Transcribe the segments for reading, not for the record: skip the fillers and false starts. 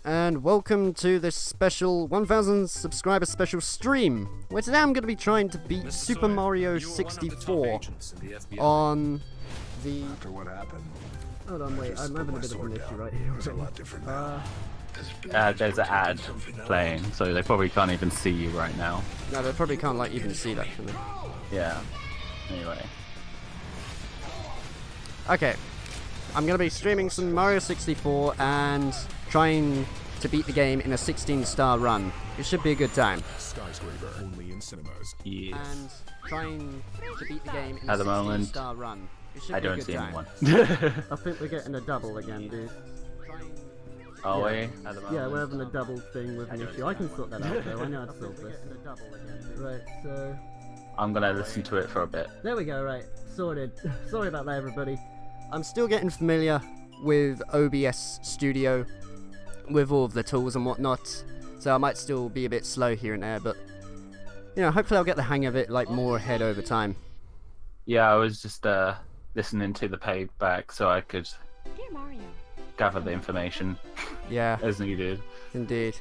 And welcome to this special 1000 subscriber special stream, where today I'm going to be trying to beat Super Mario 64 on the... After what happened? Hold on, wait, I'm having a bit of an issue right here. It's a lot different now. There's an ad playing, so they probably can't even see you right now. No, they probably can't like even see that, can they? Yeah. Anyway. Okay, I'm going to be streaming some Mario 64 and trying to beat the game in a 16-star run. It should be a good time. Skyscraper only in cinemas. Yes. And trying to beat the game in At a the moment, 16-star run. It should I be a don't good see time. anyone. I think we're getting a double again, dude. Are we? Yeah. At the moment? Yeah, we're having a double thing with an issue. I can sort that out though, I know how to solve this. Right, so... I'm gonna listen to it for a bit. There we go, right. Sorted. Sorry about that, everybody. I'm still getting familiar with OBS Studio, with all of the tools and whatnot, so I might still be a bit slow here and there, but, you know, hopefully I'll get the hang of it, like, more ahead over time. Yeah, I was just listening to the playback so I could gather the information Yeah, as needed. indeed.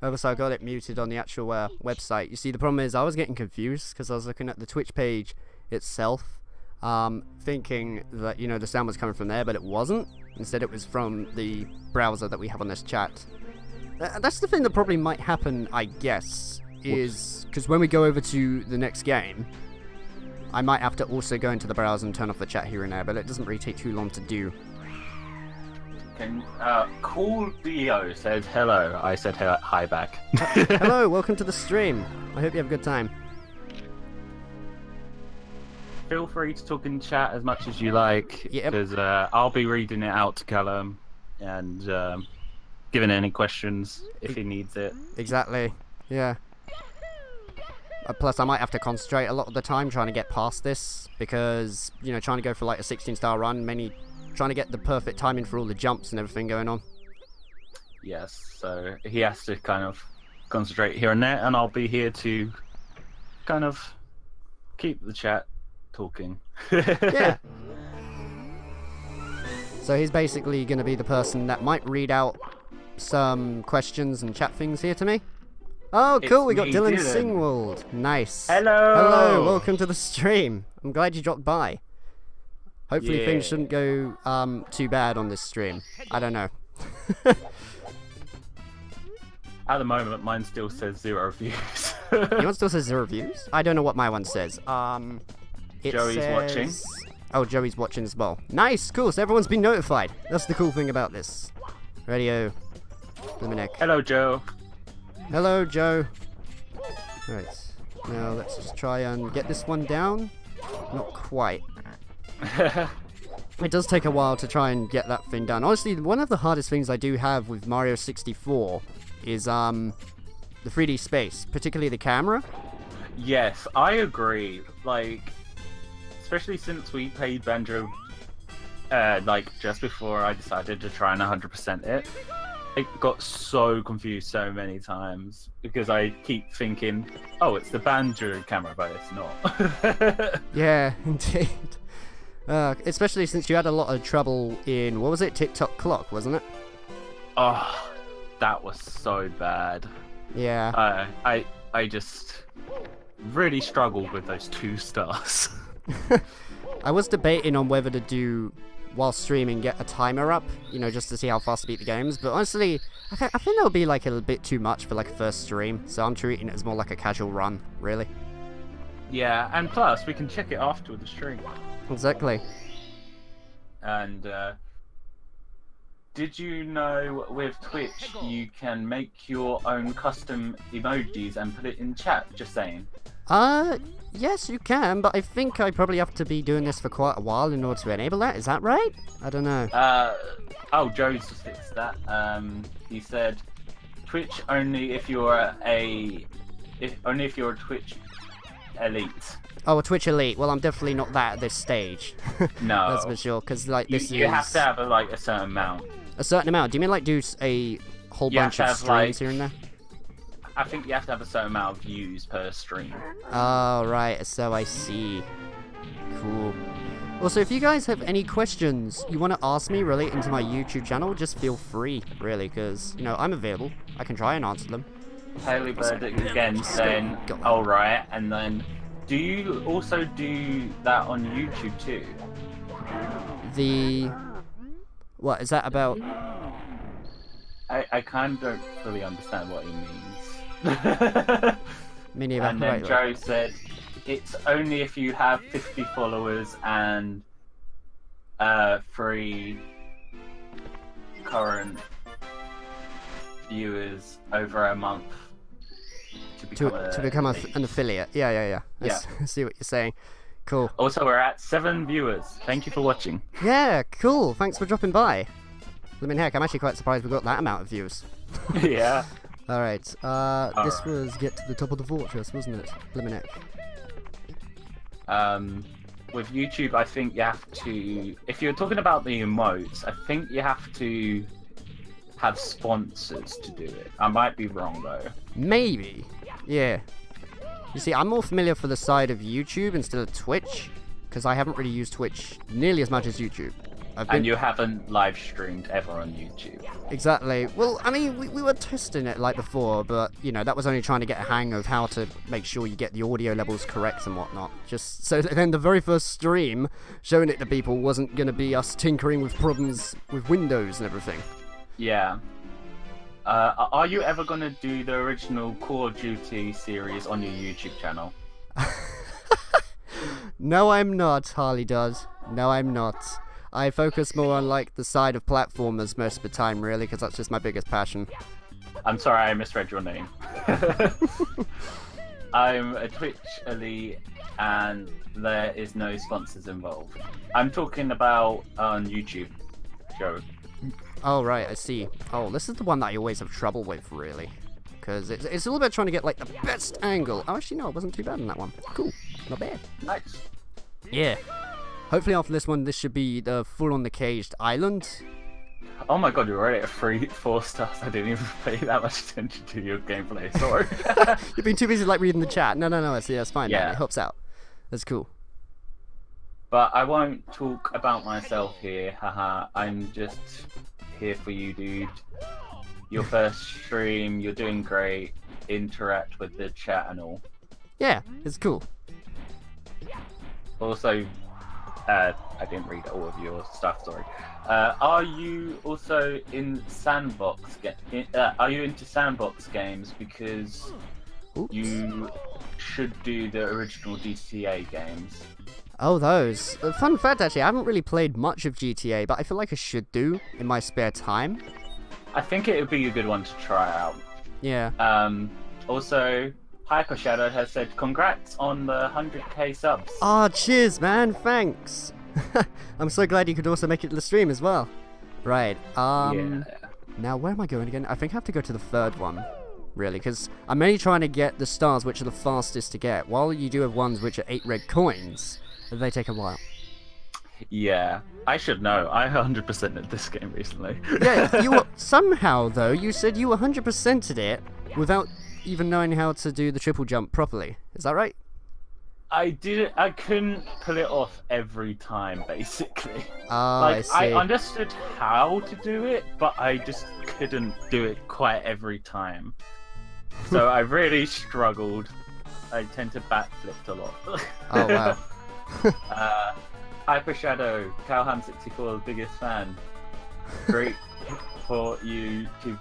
Also, I got it muted on the actual website. You see, the problem is I was getting confused because I was looking at the Twitch page itself, thinking that, you know, the sound was coming from there, but it wasn't. Instead, it was from the browser that we have on this chat. That's the thing that probably might happen, I guess, is because when we go over to the next game, I might have to also go into the browser and turn off the chat here and there, but it doesn't really take too long to do. Cool Dio says hello. I said hi back. Hello, welcome to the stream. I hope you have a good time. Feel free to talk in chat as much as you like, Yep. because I'll be reading it out to Callum and giving any questions if he needs it. Exactly, yeah. Plus, I might have to concentrate a lot of the time trying to get past this, because, you know, trying to go for like a 16-star run, mainly trying to get the perfect timing for all the jumps and everything going on. Yes, so he has to kind of concentrate here and there, and I'll be here to kind of keep the chat talking. Yeah. So he's basically going to be the person that might read out some questions and chat things here to me. Oh, cool, we got me, Dylan Dylan. Singwald. Nice. Hello! Hello, welcome to the stream. I'm glad you dropped by. Hopefully things Yeah. shouldn't go too bad on this stream. I don't know. At the moment, mine still says 0 views. Your one still says 0 views? I don't know what my one says. It Joey's says... watching. Oh, Joey's watching as well. Nice, cool, so everyone's been notified. That's the cool thing about this. Radio. Luminec. Hello, Joe. Hello, Joe. Right. Now let's just try and get this one down. Not quite. It does take a while to try and get that thing done. Honestly, one of the hardest things I do have with Mario 64 is the 3D space, particularly the camera. Yes, I agree. Like, especially since we played Banjo, like, just before I decided to try and 100% it. I got so confused so many times because I keep thinking, oh, it's the Banjo camera, but it's not. Yeah, indeed. Especially since you had a lot of trouble in, what was it, TikTok Clock, wasn't it? Oh, that was so bad. Yeah. I just really struggled with those 2 stars. I was debating on whether to do, while streaming, get a timer up, you know, just to see how fast to beat the games, but honestly, I think that would be like a bit too much for like a first stream, so I'm treating it as more like a casual run, really. Yeah, and plus we can check it after the stream. Exactly. And did you know with Twitch you can make your own custom emojis and put it in chat? Just saying. Yes, you can, but I think I probably have to be doing this for quite a while in order to enable that. Is that right? I don't know. Oh, Joe's just fixed that. He said Twitch only if you're a Twitch elite. Oh, a Twitch Elite. Well, I'm definitely not that at this stage. No, That's for sure, because, like, this you is... have to have a certain amount. A certain amount? Do you mean, like, do a whole You bunch have of to streams have, like- here and there? I think you have to have a certain amount of views per stream. Oh, right, so I see. Cool. Also, if you guys have any questions you want to ask me relating to my YouTube channel, just feel free, really, because, you know, I'm available. I can try and answer them. Haley Bird again saying, "All right," and then, do you also do that on YouTube too? What is that about? I kind of don't fully understand what he means. Me neither. And then Right. Joe said, "It's only if you have 50 followers and 3 current viewers over a month To become an affiliate. Yeah. I see what you're saying. Cool. Also, we're at 7 viewers. Thank you for watching. Yeah, cool. Thanks for dropping by. I mean, heck, I'm actually quite surprised we got that amount of views. Yeah. Alright, this was Get to the Top of the Fortress, wasn't it? Blimmin' heck. With YouTube, I think you have to, if you're talking about the emotes, I think you have to have sponsors to do it. I might be wrong though. Maybe. Yeah. You see, I'm more familiar for the side of YouTube instead of Twitch, because I haven't really used Twitch nearly as much as YouTube. And you haven't live streamed ever on YouTube. Exactly. Well, I mean, we were testing it like before, but, you know, that was only trying to get a hang of how to make sure you get the audio levels correct and whatnot. Just so that then the very first stream showing it to people wasn't going to be us tinkering with problems with Windows and everything. Yeah. Are you ever going to do the original Call of Duty series on your YouTube channel? No, I'm not, Harley does. No, I'm not. I focus more on, like, the side of platformers most of the time, really, because that's just my biggest passion. I'm sorry, I misread your name. I'm a Twitch elite, and there is no sponsors involved. I'm talking about on YouTube, Joe. Oh, right, I see. Oh, this is the one that I always have trouble with, really. Because it's all about trying to get, like, the best angle. Oh, actually, no, it wasn't too bad in that one. Cool. Not bad. Nice. Yeah. Hopefully after this one, this should be the full on the caged island. Oh my god, you're already at 4 stars. I didn't even pay that much attention to your gameplay, sorry. You've been too busy, like, reading the chat. No, that's fine, Yeah. man. It helps out. That's cool. But I won't talk about myself here, haha. I'm just here for you, dude. Your first stream, you're doing great. Interact with the chat and all. Yeah, it's cool. Also, I didn't read all of your stuff, sorry. Are you also in sandbox? Are you into sandbox games? Because Oops. you should do the original GTA games. Oh, those. Fun fact, actually, I haven't really played much of GTA, but I feel like I should do in my spare time. I think it would be a good one to try out. Yeah. Also, Hyper Shadow has said, congrats on the 100k subs. Ah, cheers, man. Thanks. I'm so glad you could also make it to the stream as well. Right. Yeah. Now, where am I going again? I think I have to go to the third one, really, because I'm only trying to get the stars which are the fastest to get. While you do have ones which are 8 red coins, they take a while. Yeah, I should know. I 100%ed this game recently. Yeah, you were, somehow, though, you said you 100%ed it without even knowing how to do the triple jump properly. Is that right? I couldn't pull it off every time, basically. Ah, I see. I understood how to do it, but I just couldn't do it quite every time. So I really struggled. I tend to backflip a lot. Oh, wow. Hyper Shadow, Calham64, the biggest fan. Great for you to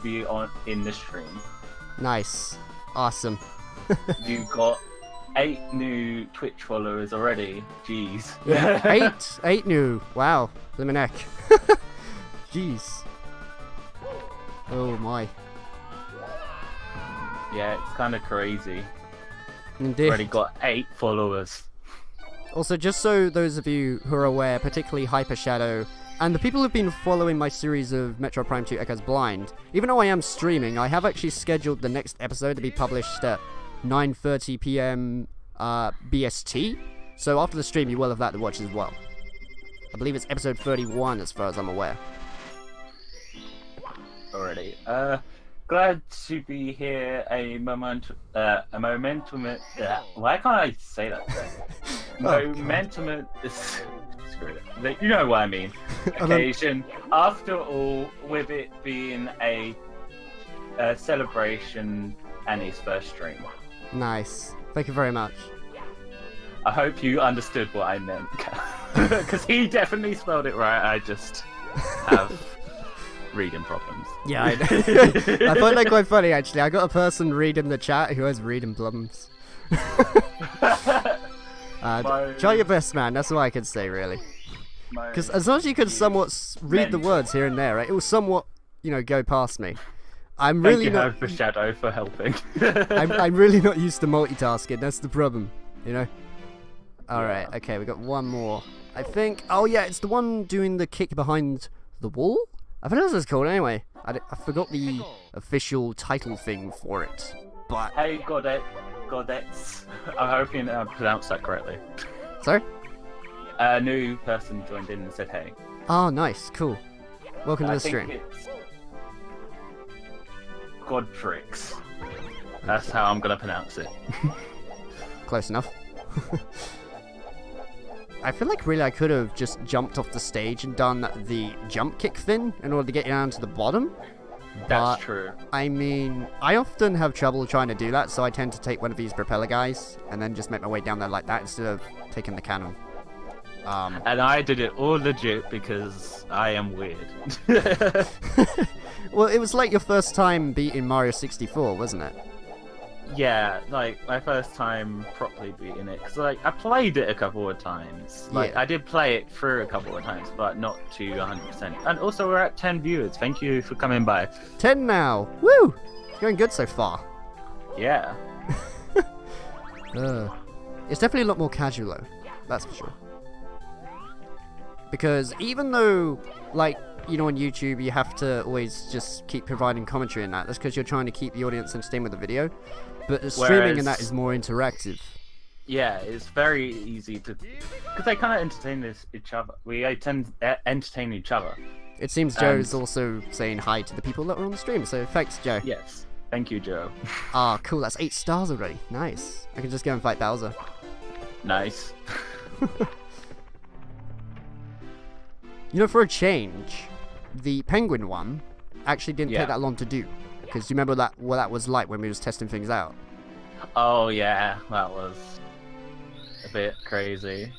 be on in the stream. Nice. Awesome. You got 8 new Twitch followers already. Jeez. Yeah, 8 new. Wow. Blimmin' heck. Jeez. Oh my. Yeah, it's kind of crazy. Indeed. Already got 8 followers. Also, just so those of you who are aware, particularly Hyper Shadow, and the people who've been following my series of Metro Prime 2 Echoes Blind, even though I am streaming, I have actually scheduled the next episode to be published at 9:30 PM BST. So after the stream, you will have that to watch as well. I believe it's episode 31 as far as I'm aware. Already. Glad to be here. A momentum. Why can't I say that? momentum is screw it. You know what I mean. Occasion. After all, with it being a celebration and his first stream. Nice. Thank you very much. I hope you understood what I meant, because he definitely spelled it right. I just have reading problems. Yeah, I know. I find that quite funny, actually. I got a person reading the chat who has reading problems. Try your best, man. That's all I can say, really. Because as long as you can somewhat read the words here and there, right, it will somewhat, go past me. I'm really Thank you, not. for Shadow, for helping. I'm really not used to multitasking. That's the problem, All right. Okay, we got one more. I think. Oh yeah, it's the one doing the kick behind the wall. I think that's what it's called. Anyway, I forgot the official title thing for it. But hey, Godettes. I hope you pronounced that correctly. Sorry. A new person joined in and said, "Hey." Oh, nice, cool. Welcome to the stream. It's Godrix. That's how I'm gonna pronounce it. Close enough. I feel like really I could have just jumped off the stage and done the jump kick thing in order to get you down to the bottom. That's true. I mean, I often have trouble trying to do that, so I tend to take one of these propeller guys and then just make my way down there like that instead of taking the cannon. And I did it all legit because I am weird. Well, it was like your first time beating Mario 64, wasn't it? Yeah, like my first time properly beating it, because I played it a couple of times. Yeah. I did play it through a couple of times, but not to 100%. And also, we're at 10 viewers. Thank you for coming by. 10 now. Woo! It's going good so far. Yeah. It's definitely a lot more casual though. That's for sure. Because even though, on YouTube, you have to always just keep providing commentary in that. That's because you're trying to keep the audience entertained with the video. But the streaming in that is more interactive. Yeah, it's very easy to... Because they kind of entertain each other. We entertain each other. It seems Joe's also saying hi to the people that were on the stream, so thanks, Joe. Yes. Thank you, Joe. Ah, cool. That's 8 stars already. Nice. I can just go and fight Bowser. Nice. For a change, the penguin one actually didn't take that long to do. Because you remember what that was like when we was testing things out? Oh, yeah. That was a bit crazy.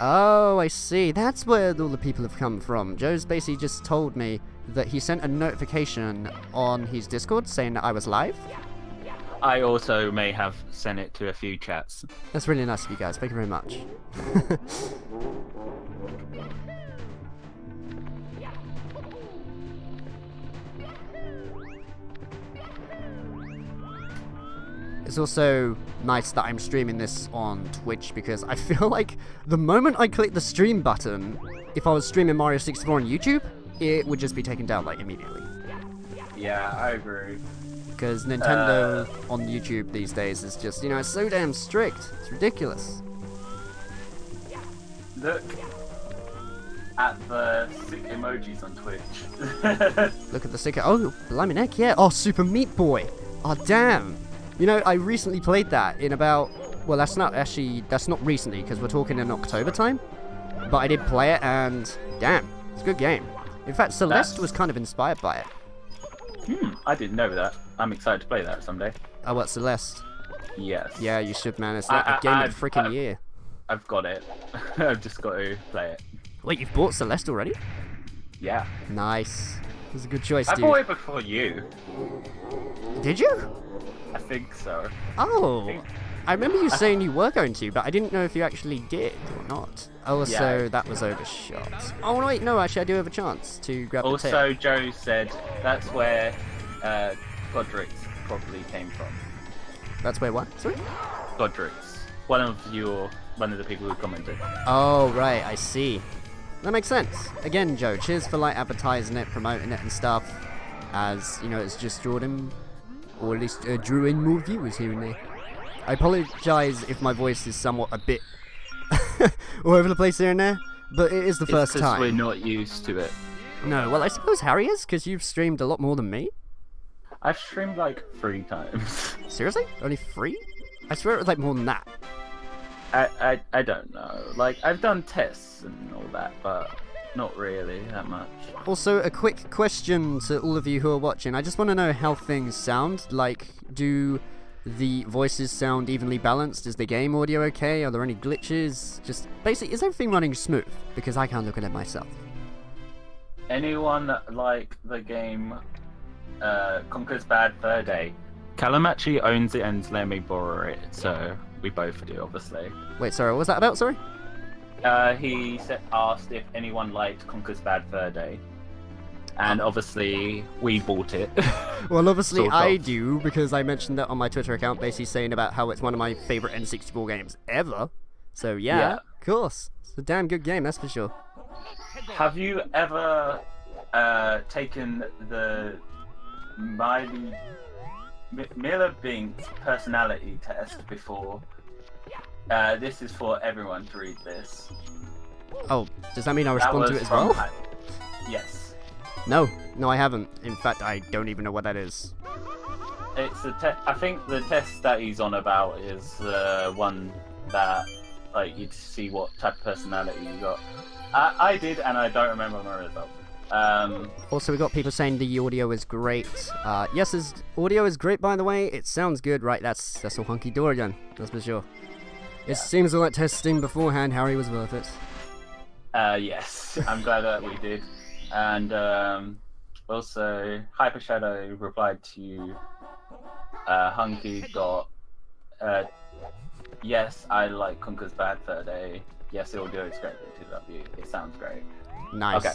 Oh, I see. That's where all the people have come from. Joe's basically just told me that he sent a notification on his Discord saying that I was live. I also may have sent it to a few chats. That's really nice of you guys. Thank you very much. It's also nice that I'm streaming this on Twitch because I feel like the moment I click the stream button, if I was streaming Mario 64 on YouTube, it would just be taken down immediately. Yeah, I agree. Because Nintendo on YouTube these days is just, it's so damn strict. It's ridiculous. Look at the sick emojis on Twitch. Look at the sick... Oh, blimey neck, yeah. Oh, Super Meat Boy. Oh, damn. I recently played that in about... Well, that's not recently, because we're talking in October time. But I did play it, and damn, it's a good game. In fact, Celeste was kind of inspired by it. I didn't know that. I'm excited to play that someday. Oh, what, Celeste? Yes. Yeah, you should, man. It's like a game of the freaking year. I've got it. I've just got to play it. Wait, you've bought Celeste already? Yeah. Nice. It was a good choice, dude. I bought it before you. Did you? I think so. Oh, I remember you saying you were going to, but I didn't know if you actually did or not. Oh, yeah. So that was overshot. Oh, wait, no, actually, I do have a chance to grab the tail. Also, Joe said that's where Godrix probably came from. That's where what? Sorry? Godrix. One of the people who commented. Oh, right, I see. That makes sense. Again, Joe, cheers for advertising it, promoting it and stuff. As, it's just Jordan... Or at least drew in more viewers here and there. I apologise if my voice is somewhat a bit all over the place here and there, but it is the first time. We're not used to it. No, well I suppose Harry is, because you've streamed a lot more than me. I've streamed 3 times. Seriously? Only 3? I swear it was more than that. I don't know. Like, I've done tests and all that, but not really that much. Also, a quick question to all of you who are watching. I just want to know how things sound. Like, do the voices sound evenly balanced? Is the game audio okay? Are there any glitches? Just basically, is everything running smooth? Because I can't look at it myself. Anyone like the game Conker's Bad Fur Day? Callum actually owns it and let me borrow it, so we both do, obviously. Wait, sorry, what was that about? Sorry? He asked if anyone liked Conker's Bad Fur Day. And obviously, we bought it. Well, obviously Sort I of. do, because I mentioned that on my Twitter account, basically saying about how it's one of my favourite N64 games ever. So yeah, of course. It's a damn good game, that's for sure. Have you ever taken the Miller Binks personality test before? This is for everyone to read this. Oh, does that mean I respond to it as well? Yes. No, I haven't. In fact, I don't even know what that is. It's I think the test that he's on about is one that, like, you'd see what type of personality you got. I did, and I don't remember my result. Also, we got people saying the audio is great. Yes, his audio is great, by the way. It sounds good, right? That's all hunky dory again. That's for sure. It seems like testing beforehand, Harry, was worth it. Yes, I'm glad that we did. And also, Hyper Shadow replied to you. Hunky got. Yes, I like Conker's Bad Fur Day. Yes, the audio is great. It sounds great. Nice. Okay.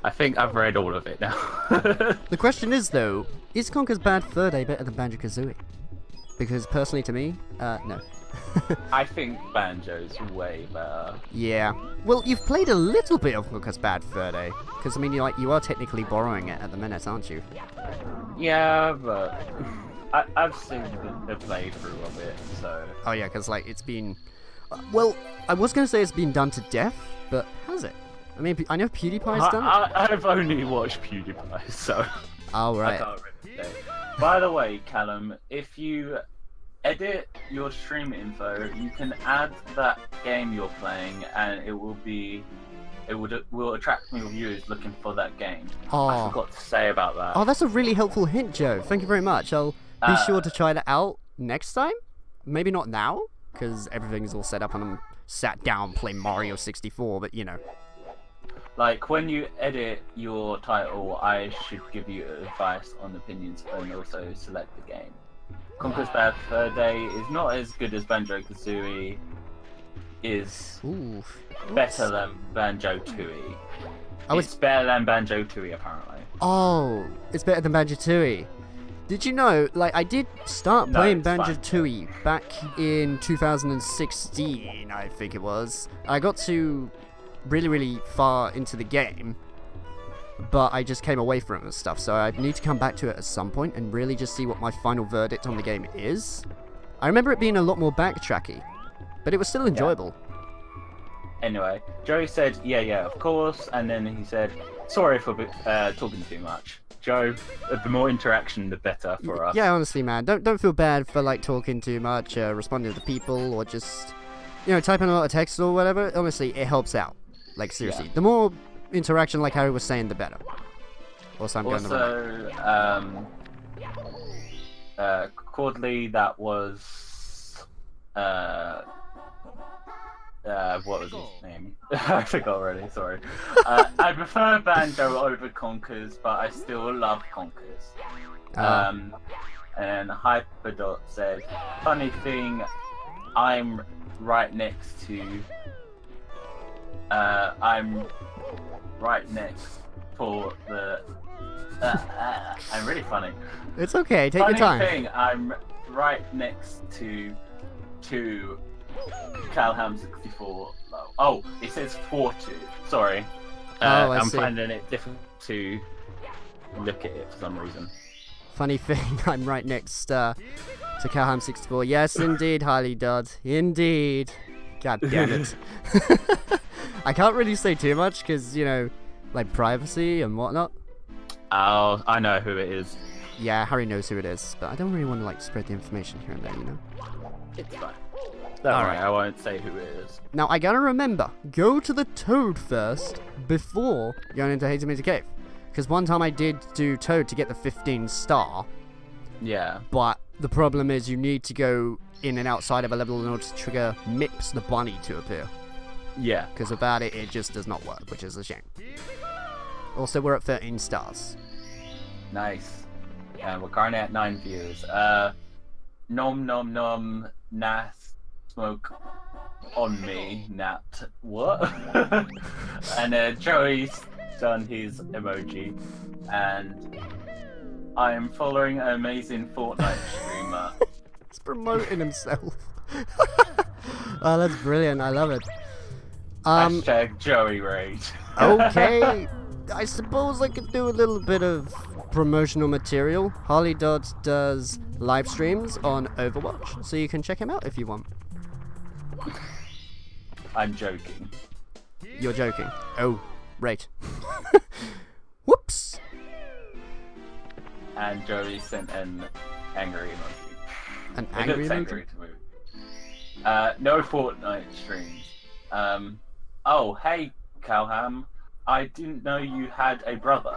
I think I've read all of it now. The question is, though, is Conker's Bad Fur Day better than Banjo-Kazooie? Because personally, to me, no. I think Banjo's way better. Yeah. Well, you've played a little bit of Conker's Bad Fur Day, because I mean, you are technically borrowing it at the minute, aren't you? Yeah, but I've seen the playthrough of it, so. Oh yeah, because like it's been. Well, I was gonna say it's been done to death, but has it? I mean, I know PewDiePie's done it. I've only watched PewDiePie, so. Oh right. I can't really say. By the way, Callum, if you edit your stream info, you can add that game you're playing, and it will attract more viewers looking for that game. Oh. I forgot to say about that. Oh, that's a really helpful hint, Joe. Thank you very much. I'll be sure to try that out next time. Maybe not now, because everything's all set up and I'm sat down playing Mario 64, but you know. Like, when you edit your title, I should give you advice on opinions and also select the game. Conker's Bad Fur Day is not as good as Banjo-Kazooie, is better than Banjo-Tooie. It's better than Banjo-Tooie, apparently. Oh, it's better than Banjo-Tooie. Did you know, like, I did start playing Banjo-Tooie back in 2016, I think it was. I got to really, really far into the game, but I just came away from it and stuff, so I need to come back to it at some point and really just see what my final verdict on the game is. I remember it being a lot more backtracky, but it was still enjoyable. Anyway, Joe said, yeah, of course, and then he said, sorry for talking too much. Joe, the more interaction, the better for us. Yeah, honestly, man, don't feel bad for, like, talking too much, responding to people, or just, you know, typing a lot of text or whatever. Honestly, it helps out. Like, seriously. The more interaction, like Harry was saying, the better. Also, I'm going to Cordley, that was what was his name? I forgot already, sorry. I prefer Banjo over Conkers, but I still love Conkers. And Hyperdot said, funny thing, I'm right next for the I'm really funny. It's okay, take your time. Funny thing, I'm right next to Calham 64. Oh, it says 42. Sorry. I'm finding it difficult to look at it for some reason. Funny thing, I'm right next to Calham 64. Yes, indeed, Highly Dud. Indeed. God damn it. I can't really say too much because, you know, like privacy and whatnot. Oh, I know who it is. Yeah, Harry knows who it is, but I don't really want to, like, spread the information here and there, you know? It's fine. Don't worry, Alright. I won't say who it is. Now, I gotta remember, go to the Toad first before going into Hazelmead Cave. Because one time I did do Toad to get the 15 star, Yeah. but the problem is you need to go in and outside of a level in order to trigger Mips the bunny to appear. Yeah. Because without it, it just does not work, which is a shame. Also, we're at 13 stars. Nice. And we're currently at 9 views. Nom nom nom nas smoke on me nat what? And Joey's done his emoji, and I'm following an amazing Fortnite streamer. He's promoting himself. Oh, that's brilliant. I love it. Hashtag Joey Rage. Okay. I suppose I could do a little bit of promotional material. Harley Dodds does live streams on Overwatch, so you can check him out if you want. I'm joking. You're joking. Oh, right. Whoops. And Joey sent an angry emoji. An It angry looks emoji? angry to me. No Fortnite streams. Oh, hey, Calham. I didn't know you had a brother.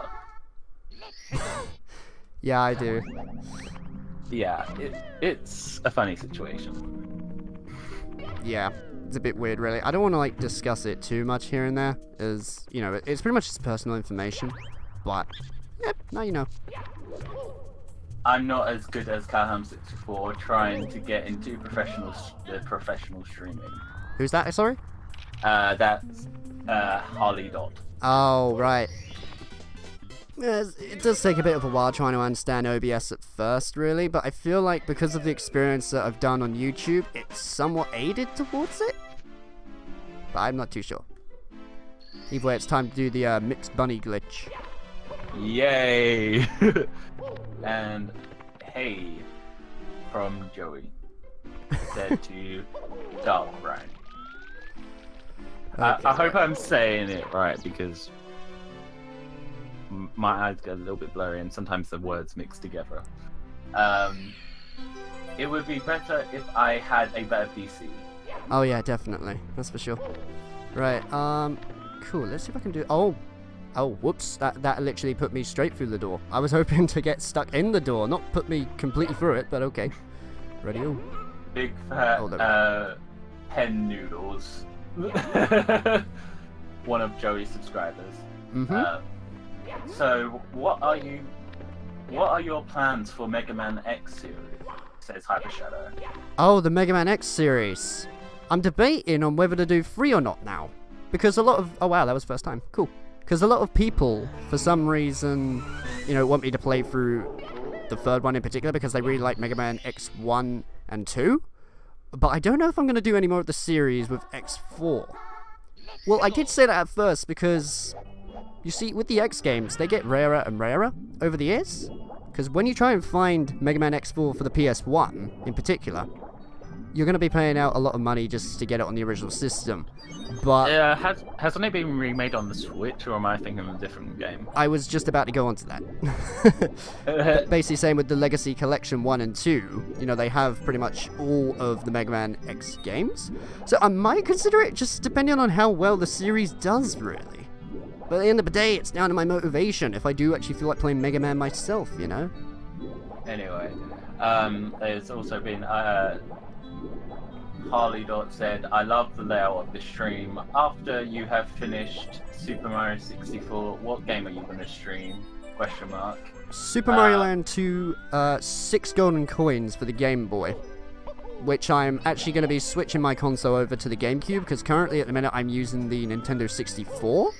Yeah, I do. Yeah, it's a funny situation. Yeah, it's a bit weird, really. I don't want to like discuss it too much here and there, as you know, it's pretty much just personal information. But yeah, now you know. I'm not as good as Calham64 trying to get into professional streaming. Who's that? Sorry. That's Harley Dot. Oh, right. Yes, it does take a bit of a while trying to understand OBS at first, really, but I feel like because of the experience that I've done on YouTube, it's somewhat aided towards it. But I'm not too sure. Either way, it's time to do the mixed bunny glitch. Yay! And hey, from Joey, said to Dark Brown. I hope I'm saying it right because my eyes get a little bit blurry and sometimes the words mix together. It would be better if I had a better PC. Oh yeah, definitely. That's for sure. Right, cool. Let's see if I can do... Oh, whoops. That literally put me straight through the door. I was hoping to get stuck in the door, not put me completely through it, but okay. Ready? Oh. Big fat Oh, pen noodles. One of Joey's subscribers. Mm-hmm. So, what are your plans for Mega Man X series? Says Hyper Shadow. Oh, the Mega Man X series. I'm debating on whether to do 3 or not now. Because a lot of... Oh, wow, that was first time. Cool. Because a lot of people, for some reason, you know, want me to play through the 3rd one in particular because they really like Mega Man X1 and 2. But I don't know if I'm going to do any more of the series with X4. Well, I did say that at first because... You see, with the X games, they get rarer and rarer over the years. Because when you try and find Mega Man X4 for the PS1, in particular, you're going to be paying out a lot of money just to get it on the original system. But Hasn't it been remade on the Switch, or am I thinking of a different game? I was just about to go on to that. But basically saying with the Legacy Collection 1 and 2, you know, they have pretty much all of the Mega Man X games. So I might consider it, just depending on how well the series does, really. But at the end of the day, it's down to my motivation if I do actually feel like playing Mega Man myself, you know? Anyway, there's also been Harley Dot said, I love the layout of the stream. After you have finished Super Mario 64, what game are you going to stream? Question mark. Super Mario Land 2, 6 golden coins for the Game Boy. Which I'm actually going to be switching my console over to the GameCube, because currently at the minute I'm using the Nintendo 64.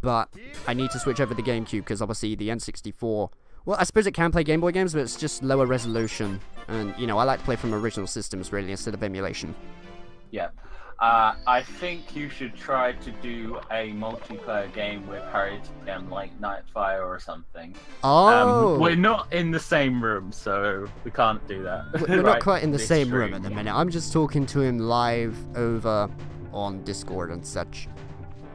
But I need to switch over to the GameCube, because obviously the N64... Well, I suppose it can play Game Boy games, but it's just lower resolution. And, you know, I like to play from original systems, really, instead of emulation. Yeah. I think you should try to do a multiplayer game with Harry and like Nightfire or something. Oh! We're not in the same room, so we can't do that. We're right not quite in the this same stream. room at the minute. I'm just talking to him live over on Discord and such.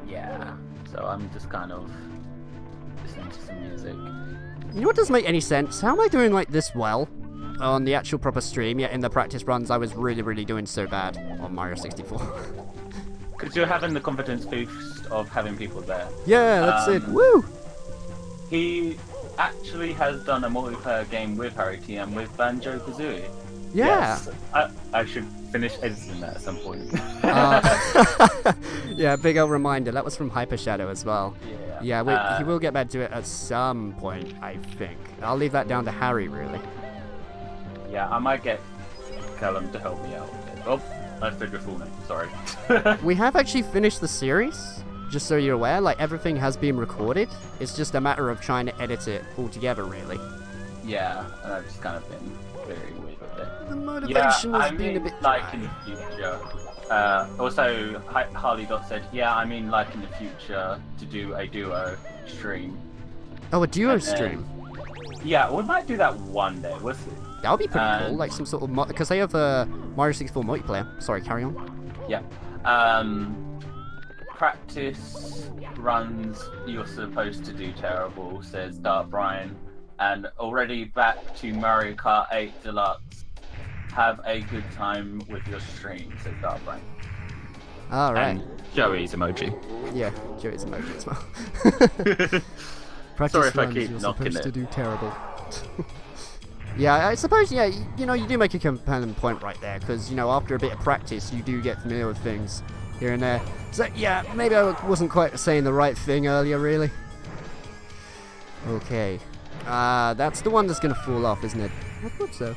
Yeah. So I'm just kind of listening to some music. You know what doesn't make any sense? How am I doing, like, this well? on the actual proper stream, yet in the practice runs I was really doing so bad on Mario 64. Because you're having the confidence boost of having people there. Yeah, that's it. Woo! He actually has done a multiplayer game with Harry TM with Banjo Kazooie. Yeah. Yes, I should finish editing that at some point. Yeah, big old reminder. That was from Hyper Shadow as well. Yeah. Yeah, he will get back to it at some point, I think. I'll leave that down to Harry, really. Yeah, I might get Callum to help me out with it. Oh, I said your full name. Sorry. We have actually finished the series, just so you're aware. Like, everything has been recorded. It's just a matter of trying to edit it all together, really. Yeah, and I've just kind of been very weird with it. The motivation has I been a mean, bit like dry. in the future. Also, Harley Dot said, yeah, I mean, like in the future, to do a duo stream. Oh, a duo And then- stream. Yeah, we might do that one day. We'll see. That would be pretty cool, like some sort of because they have a Mario 64 multiplayer. Sorry, carry on. Yeah. Practice runs, you're supposed to do terrible, says Dark Brian. And already back to Mario Kart 8 Deluxe. Have a good time with your stream, says Dark Brian. All right. And Joey's emoji. Yeah, Joey's emoji as well. Practice Sorry if I runs, keep you're knocking supposed to it. do terrible. Yeah, I suppose, yeah, you know, you do make a compelling point right there, because, you know, after a bit of practice, you do get familiar with things here and there. So, yeah, maybe I wasn't quite saying the right thing earlier, really. Okay. That's the one that's going to fall off, isn't it? I thought so.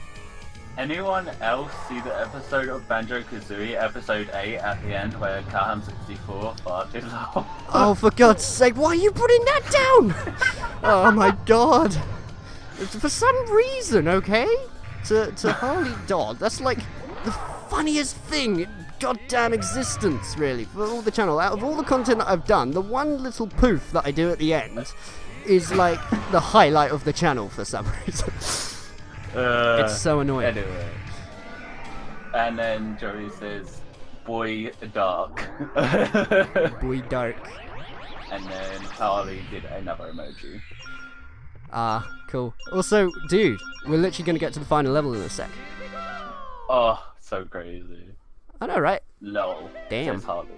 Anyone else see the episode of Banjo Kazooie, episode 8 at the end where Kaham64 farted? Oh, for God's sake, why are you putting that down? Oh, my God. For some reason, okay? To Harley Dodd, that's like the funniest thing in goddamn existence, really, for all the channel. Out of all the content that I've done, the one little poof that I do at the end is like the highlight of the channel for some reason. It's so annoying. Anyway. And then Joey says, boy dark. Boy dark. And then Harley did another emoji. Ah, cool. Also, dude, we're literally going to get to the final level in a sec. Oh, so crazy. I know, right? Lol. Damn. Says Harley.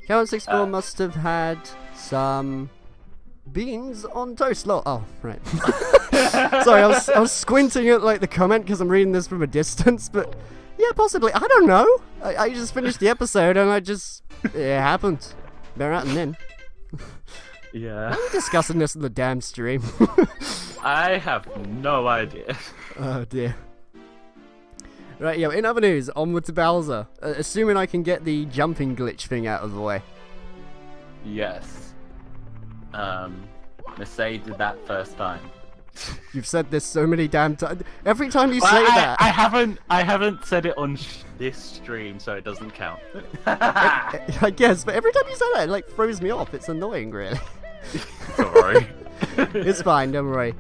Calvin 64 must have had some beans on toast. Oh, right. Sorry, I was squinting at like the comment because I'm reading this from a distance, but yeah, possibly. I don't know. I just finished the episode and it happened. Bear out and then. Yeah. We're discussing this in the damn stream. I have no idea. Oh dear. Right, yeah, in other news, onward to Bowser. Assuming I can get the jumping glitch thing out of the way. Yes. Mercedes did that first time. You've said this so many damn times. Every time you say Well, that... I haven't said it on this stream, so it doesn't count. I guess, but every time you say that, it like throws me off. It's annoying, really. Sorry. It's fine, don't worry.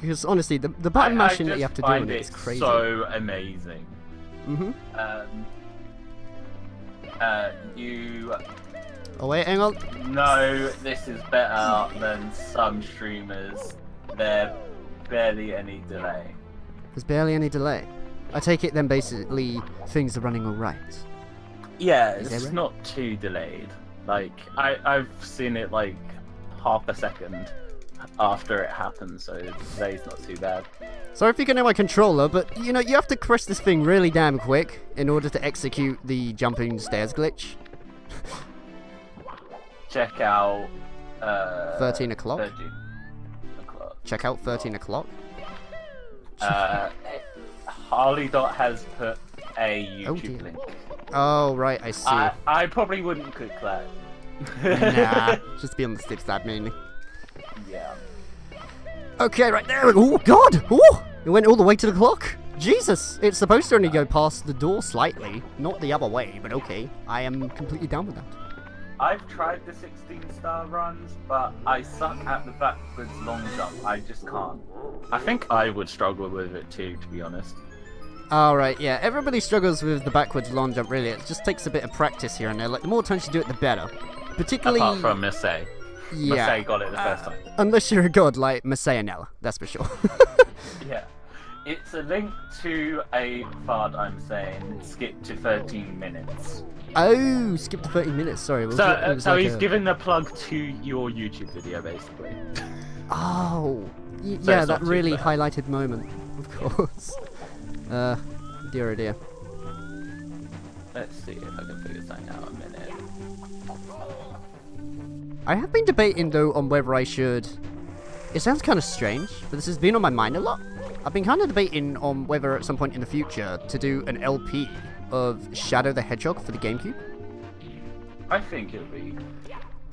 Because honestly, the button mashing that you have to do on it is crazy. So amazing. Mm-hmm. You Oh wait, hang on. know this is better than some streamers. There's barely any delay. There's barely any delay. I take it then basically things are running alright. Yeah, Is that it's right? not too delayed. Like I've seen it like half a second after it happens, so the delay's not too bad. Sorry if you can hear my controller, but you know, you have to press this thing really damn quick in order to execute the jumping stairs glitch. Check out 13 o'clock? 13 o'clock. Check out 13 o'clock. Harley Dot has put a Oh, YouTube dear. link. Oh, right, I see. I probably wouldn't click that. Nah, just be on the safe side mainly. Yeah. Okay, right there. Oh, God! Oh, it went all the way to the clock. Jesus, it's supposed to only go past the door slightly, not the other way, but okay. I am completely down with that. I've tried the 16-star runs, but I suck at the backwards long jump. I just can't. I think I would struggle with it too, to be honest. Alright, yeah, everybody struggles with the backwards long jump, really. It just takes a bit of practice here and there. Like, the more times you do it, the better. Particularly... Apart from Miss A. yeah, Miss A got it the first time. unless you're a god like Messiah Nella, that's for sure. Yeah. It's a link to a fart. I'm saying skip to 13 minutes. Oh, skip to 30 minutes. Sorry. So he's giving a plug to your YouTube video, basically. Oh, So yeah, it's that not too really bad. highlighted moment, of course. Dear oh dear. Let's see if I can figure something out in a minute. I have been debating though on whether I should. It sounds kind of strange, but this has been on my mind a lot. I've been kind of debating on whether at some point in the future to do an LP of Shadow the Hedgehog for the GameCube. I think it'll be.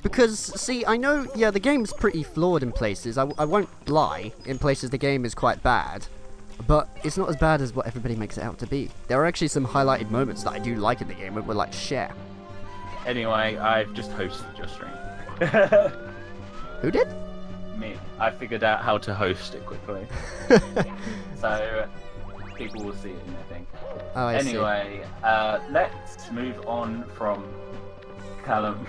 Because, see, I know, yeah, the game's pretty flawed in places. I won't lie. In places, the game is quite bad. But it's not as bad as what everybody makes it out to be. There are actually some highlighted moments that I do like in the game and would like to share. Anyway, I've just hosted your stream. Who did? Me. I figured out how to host it quickly. So, people will see it in their thing. Oh, I see. Anyway, let's move on from Callum.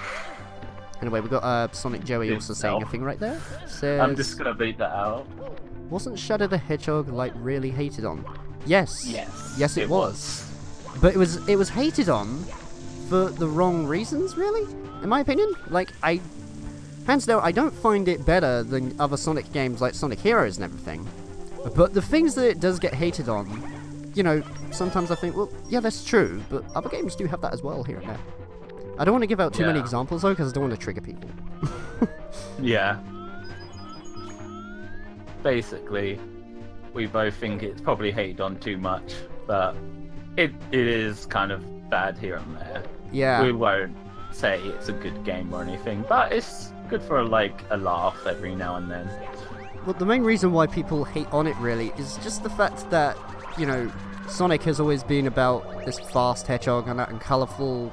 Anyway, we got Sonic Joey also saying a Himself. thing right there. Says, I'm just gonna beat that out. wasn't Shadow the Hedgehog like really hated on? Yes. Yes. Yes, it was. But it was hated on for the wrong reasons, really, in my opinion. Like, hands down, I don't find it better than other Sonic games like Sonic Heroes and everything. But the things that it does get hated on, you know, sometimes I think, well, yeah, that's true, but other games do have that as well here and there. I don't want to give out too many Yeah. examples, though, because I don't want to trigger people. Yeah. Basically, we both think it's probably hated on too much, but it is kind of bad here and there. Yeah. We won't say it's a good game or anything, but it's good for like a laugh every now and then. Well, the main reason why people hate on it, really, is just the fact that, you know, Sonic has always been about this fast hedgehog and colourful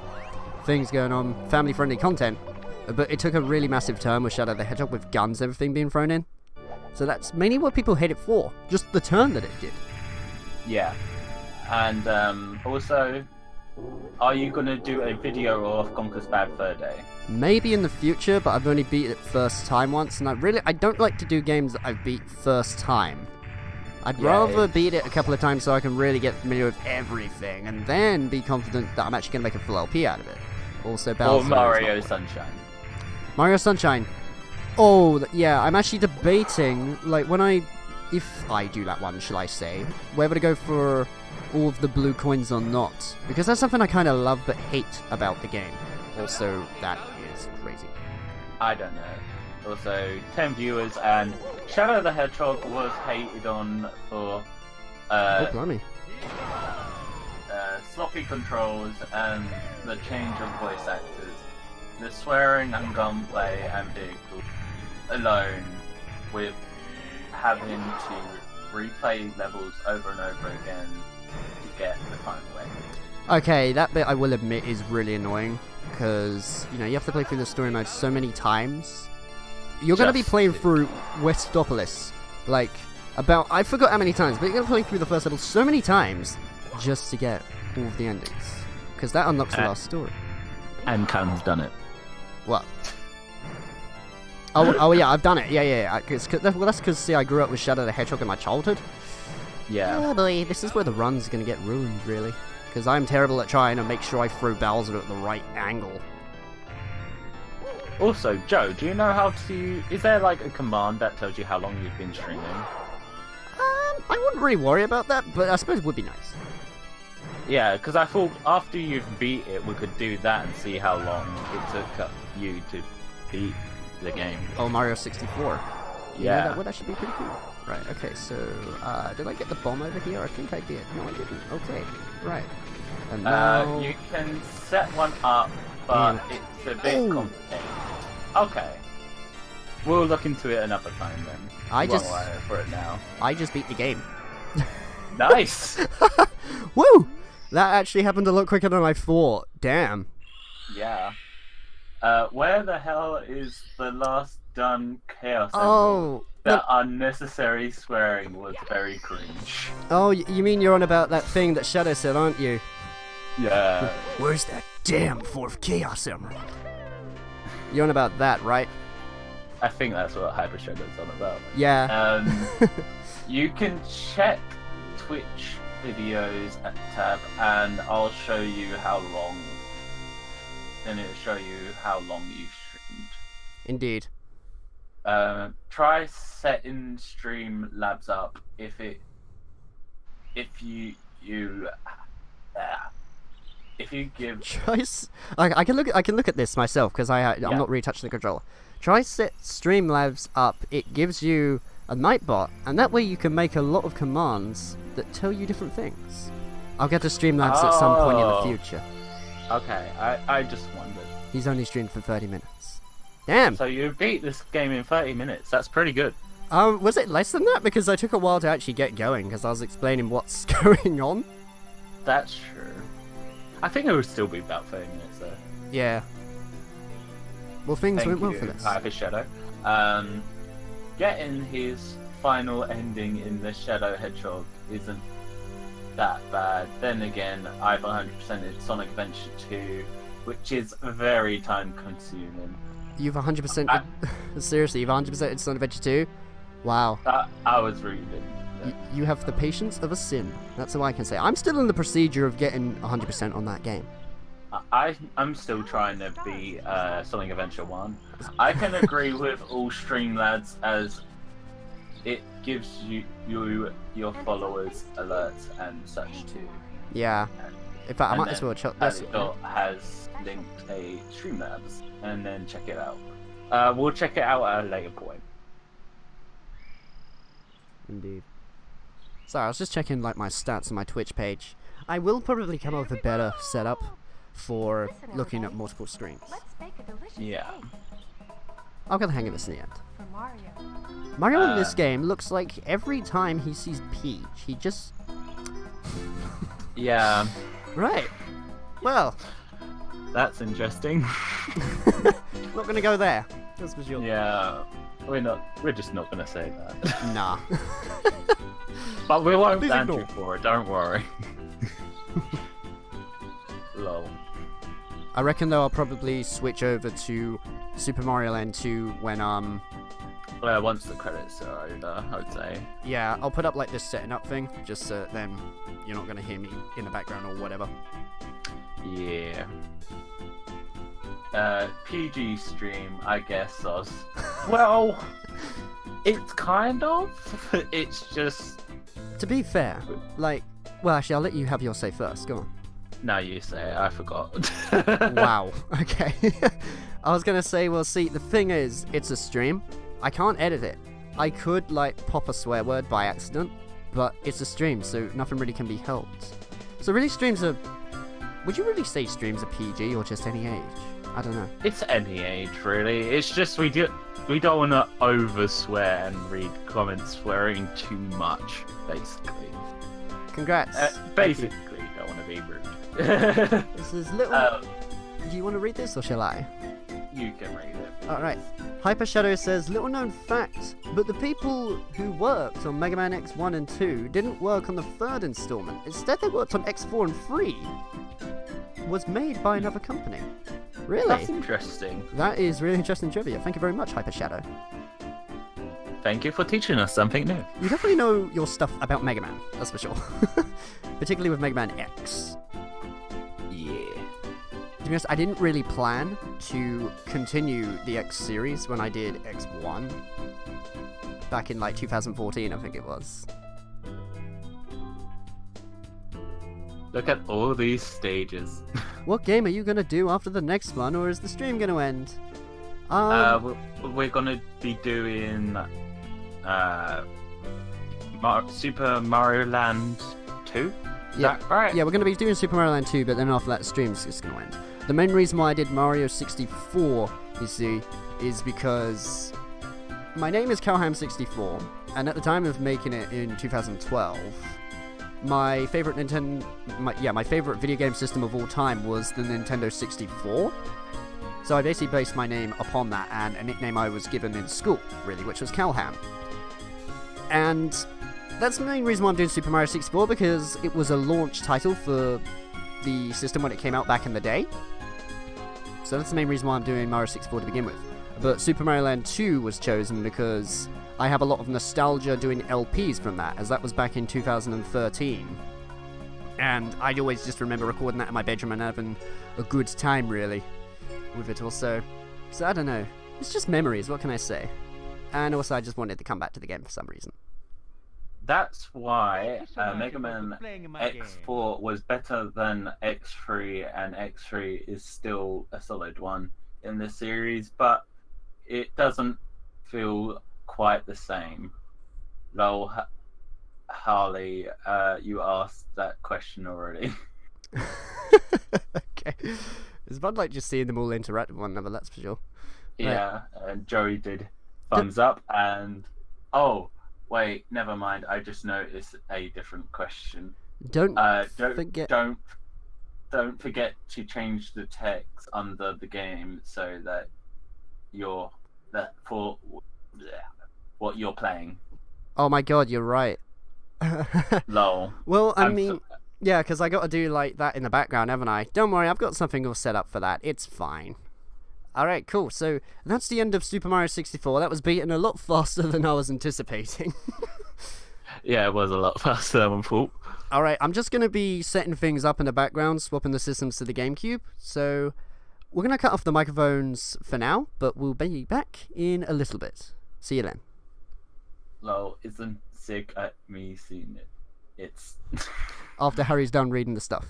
things going on, family-friendly content, but it took a really massive turn with Shadow the Hedgehog with guns and everything being thrown in. So that's mainly what people hate it for, just the turn that it did. Yeah. And also, are you gonna do a video of Conker's Bad Fur Day? Maybe in the future, but I've only beat it first time once, and I don't like to do games that I've beat first time. I'd Yeah, rather it's- beat it a couple of times so I can really get familiar with everything, and then be confident that I'm actually going to make a full LP out of it. Also, Or Bowser's Mario not- Sunshine? Mario Sunshine. Oh, yeah, I'm actually debating, like, if I do that one, shall I say, whether to go for all of the blue coins or not. Because that's something I kind of love but hate about the game. Also, that is crazy. I don't know. Also, 10 viewers, and Shadow the Hedgehog was hated on for Oh, blimey. sloppy controls and the change of voice actors. The swearing and gunplay and vehicles alone, with having to replay levels over and over again to get the final way. Okay, that bit I will admit is really annoying, because, you know, you have to play through the story mode so many times. You're going to be Just playing it. through Westopolis, like, I forgot how many times, but you're going to play through the first level so many times just to get all of the endings. Because that unlocks the last story. And Callum's done it. What? Oh yeah, I've done it. Yeah. Well, that's because, see, I grew up with Shadow the Hedgehog in my childhood. Yeah. Oh boy, this is where the run's going to get ruined, really. Because I'm terrible at trying to make sure I throw Bowser at the right angle. Also, Joe, do you know how to... Is there like a command that tells you how long you've been streaming? I wouldn't really worry about that, but I suppose it would be nice. Yeah, because I thought after you've beat it, we could do that and see how long it took you to beat the game. Oh, Mario 64. Yeah. That would actually be pretty cool. Right, okay, so, did I get the bomb over here? I think I did. No, I didn't. Okay, right. And now... You can set one up, but Damn it. it's a bit Oh. complicated. Okay. We'll look into it another time then. I Won't just- worry for it now. I just beat the game. Nice! Woo! That actually happened a lot quicker than I thought. Damn. Yeah. Where the hell is the last done Chaos Emerald? Oh, That unnecessary swearing was very cringe. oh, you mean you're on about that thing that Shadow said, aren't you? Yeah. Where's that damn fourth Chaos Emerald? You're on about that, right? I think that's what Hyper Shadow's on about. Yeah. You can check Twitch videos tab, and I'll show you how long. Then it'll show you how long you've streamed. Indeed. Try setting Streamlabs up if you give. I can look at this myself because I'm not really touching the controller. Try set Streamlabs up. It gives you a Nightbot, and that way you can make a lot of commands that tell you different things. I'll get to Streamlabs at some point in the future. Okay, I just wondered. He's only streamed for 30 minutes. Damn! So you beat this game in 30 minutes. That's pretty good. Was it less than that? Because I took a while to actually get going, because I was explaining what's going on. That's true. I think it would still be about 30 minutes, though. Yeah. Well, things went well for this. Hyper Shadow. Getting his final ending in the Shadow Hedgehog isn't that bad. Then again, I've 100%ed Sonic Adventure 2, which is very time consuming. You've 100%. Seriously, you've 100%ed Sonic Adventure 2? Wow. I was reading. You have the patience of a Sim. That's all I can say. I'm still in the procedure of getting 100% on that game. I'm still trying to be Sonic Adventure 1. I can agree with all Streamlabs as it gives your followers alerts and such too. Yeah. In fact, I might as well check this. Dot has linked a Streamlabs, and then check it out. We'll check it out at a later point. Indeed. Sorry, I was just checking like my stats on my Twitch page. I will probably come up with a better setup for looking at multiple screens. Yeah. I'll get the hang of this in the end. Mario in this game looks like every time he sees Peach, he just... Yeah. Right. Well. That's interesting. Not gonna go there. That's for sure. Yeah. We're just not gonna say that. Nah. But we won't Please ban ignore. you for it, don't worry. Lol. I reckon though I'll probably switch over to Super Mario Land 2 when Once the credits are over, I'd say. yeah, I'll put up like this setting up thing, just so then you're not gonna hear me in the background or whatever. Yeah. PG stream, I guess, Oz. Well, it's kind of. It's just. To be fair, like, well actually I'll let you have your say first, go on. No, you say it, I forgot. Wow, okay. I was gonna say, well see, the thing is, it's a stream. I can't edit it. I could, like, pop a swear word by accident, but it's a stream, so nothing really can be helped. So really streams are... Would you really say streams are PG, or just any age? I don't know. It's any age, really. It's just we don't want to over swear and read comments swearing too much, basically. Congrats. Basically, don't want to be rude. This is little... Do you want to read this, or shall I? You can read it. Alright. Hyper Shadow says, little known fact, but the people who worked on Mega Man X1 and 2 didn't work on the third installment. Instead, they worked on X4 and 3. Was made by another company. Really? That's interesting. That is really interesting trivia. Thank you very much, Hyper Shadow. Thank you for teaching us something new. You definitely know your stuff about Mega Man, that's for sure. Particularly with Mega Man X. Yeah. To be honest, I didn't really plan to continue the X series when I did X1. Back in like 2014, I think it was. Look at all these stages. What game are you gonna do after the next one, or is the stream gonna end? We're gonna be doing Super Mario Land 2. Is that right? Yeah, we're gonna be doing Super Mario Land 2, but then after that, the stream's just gonna end. The main reason why I did Mario 64, you see, is because my name is Calham64, and at the time of making it in 2012, my favorite my favorite video game system of all time was the Nintendo 64. So I basically based my name upon that and a nickname I was given in school, really, which was Calham. And that's the main reason why I'm doing Super Mario 64, because it was a launch title for the system when it came out back in the day. So that's the main reason why I'm doing Mario 64 to begin with. But Super Mario Land 2 was chosen because I have a lot of nostalgia doing LPs from that, as that was back in 2013. And I'd always just remember recording that in my bedroom and having a good time, really, with it also. So I don't know. It's just memories, what can I say? And also I just wanted to come back to the game for some reason. That's why Mega Man X4 was better than X3, and X3 is still a solid one in this series, but it doesn't feel quite the same. Lol, Harley, you asked that question already. Okay. It's fun, like, just seeing them all interact with one another, that's for sure. Yeah, and Joey did thumbs up, and oh wait, never mind. I just noticed a different question. Don't forget. Don't forget to change the text under the game so that for what you're playing. Oh my god, you're right. Lol. Well, I mean, yeah, because I got to do like that in the background, haven't I? Don't worry, I've got something all set up for that. It's fine. Alright, cool. So, that's the end of Super Mario 64. That was beaten a lot faster than I was anticipating. Yeah, it was a lot faster than I thought. Alright, I'm just going to be setting things up in the background, swapping the systems to the GameCube. So, we're going to cut off the microphones for now, but we'll be back in a little bit. See you then. Lol, isn't sick at me seeing it. It's... After Harry's done reading the stuff.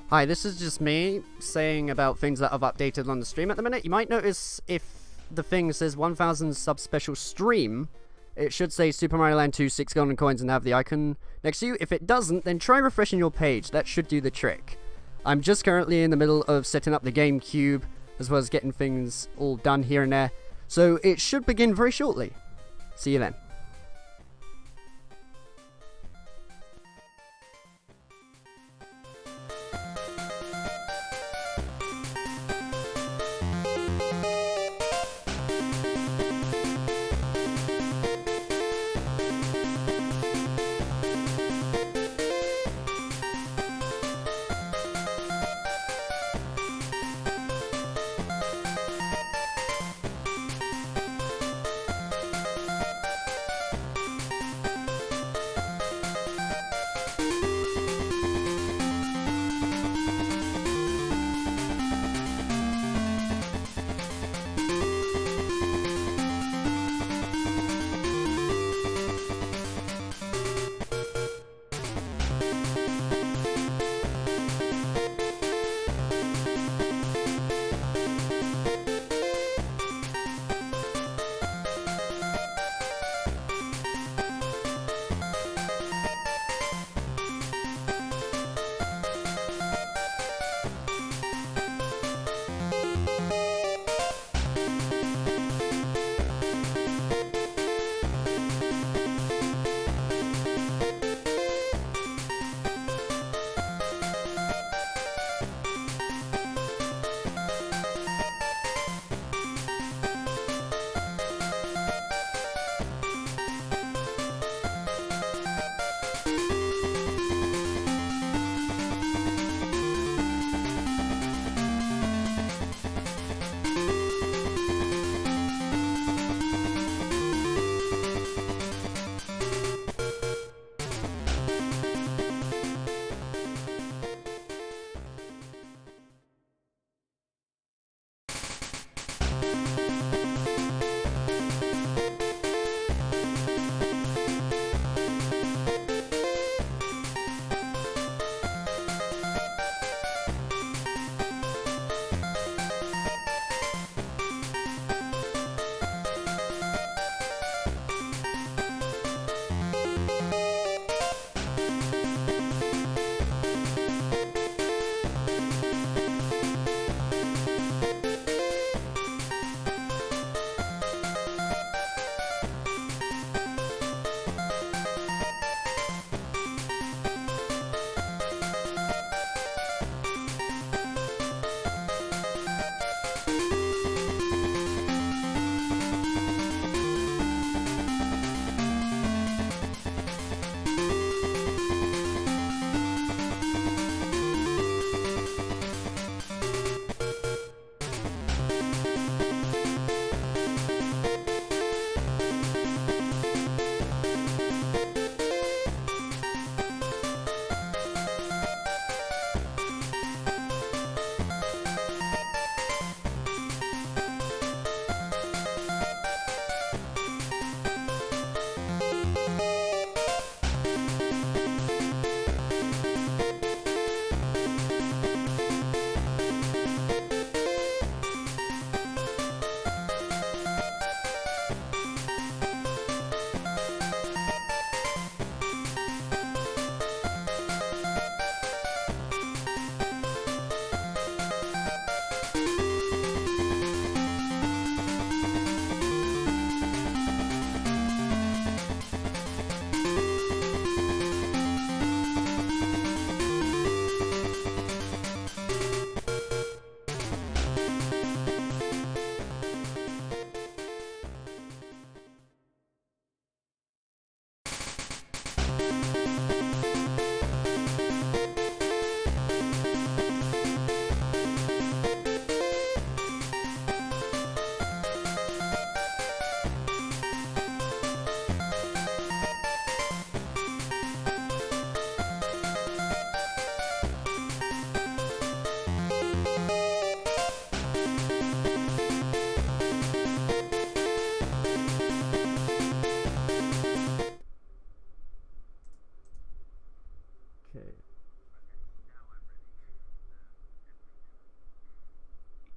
Hi, this is just me saying about things that I've updated on the stream at the minute. You might notice if the thing says 1000 sub-special stream, it should say Super Mario Land 2, 6 golden coins, and have the icon next to you. If it doesn't, then try refreshing your page. That should do the trick. I'm just currently in the middle of setting up the GameCube, as well as getting things all done here and there. So it should begin very shortly. See you then.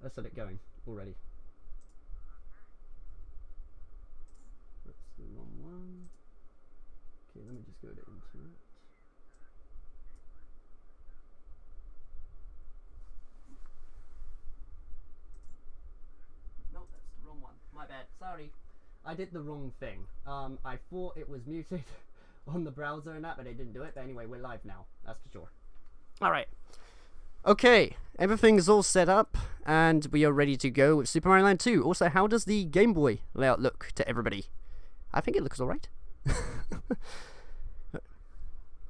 Let's get it going already. That's the wrong one. Okay, let me just go to internet. No, that's the wrong one. My bad. Sorry. I did the wrong thing. I thought it was muted on the browser and that, but it didn't do it. But anyway, we're live now. That's for sure. Alright. Okay, everything's all set up, and we are ready to go with Super Mario Land 2. Also, how does the Game Boy layout look to everybody? I think it looks alright.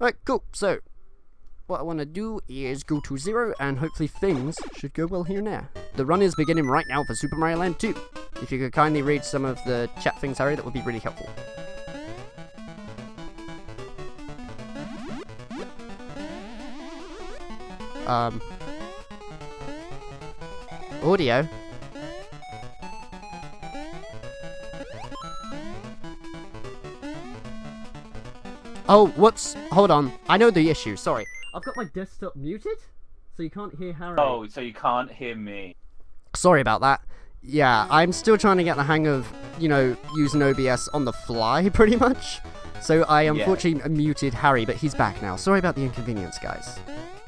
Alright, cool. So, what I want to do is go to 0, and hopefully things should go well here now. The run is beginning right now for Super Mario Land 2. If you could kindly read some of the chat things, Harry, that would be really helpful. Audio. Oh, hold on. I know the issue, sorry. I've got my desktop muted, so you can't hear Harry. Oh, so you can't hear me. Sorry about that. Yeah, I'm still trying to get the hang of, using OBS on the fly, pretty much. So I unfortunately muted Harry, but he's back now. Sorry about the inconvenience, guys.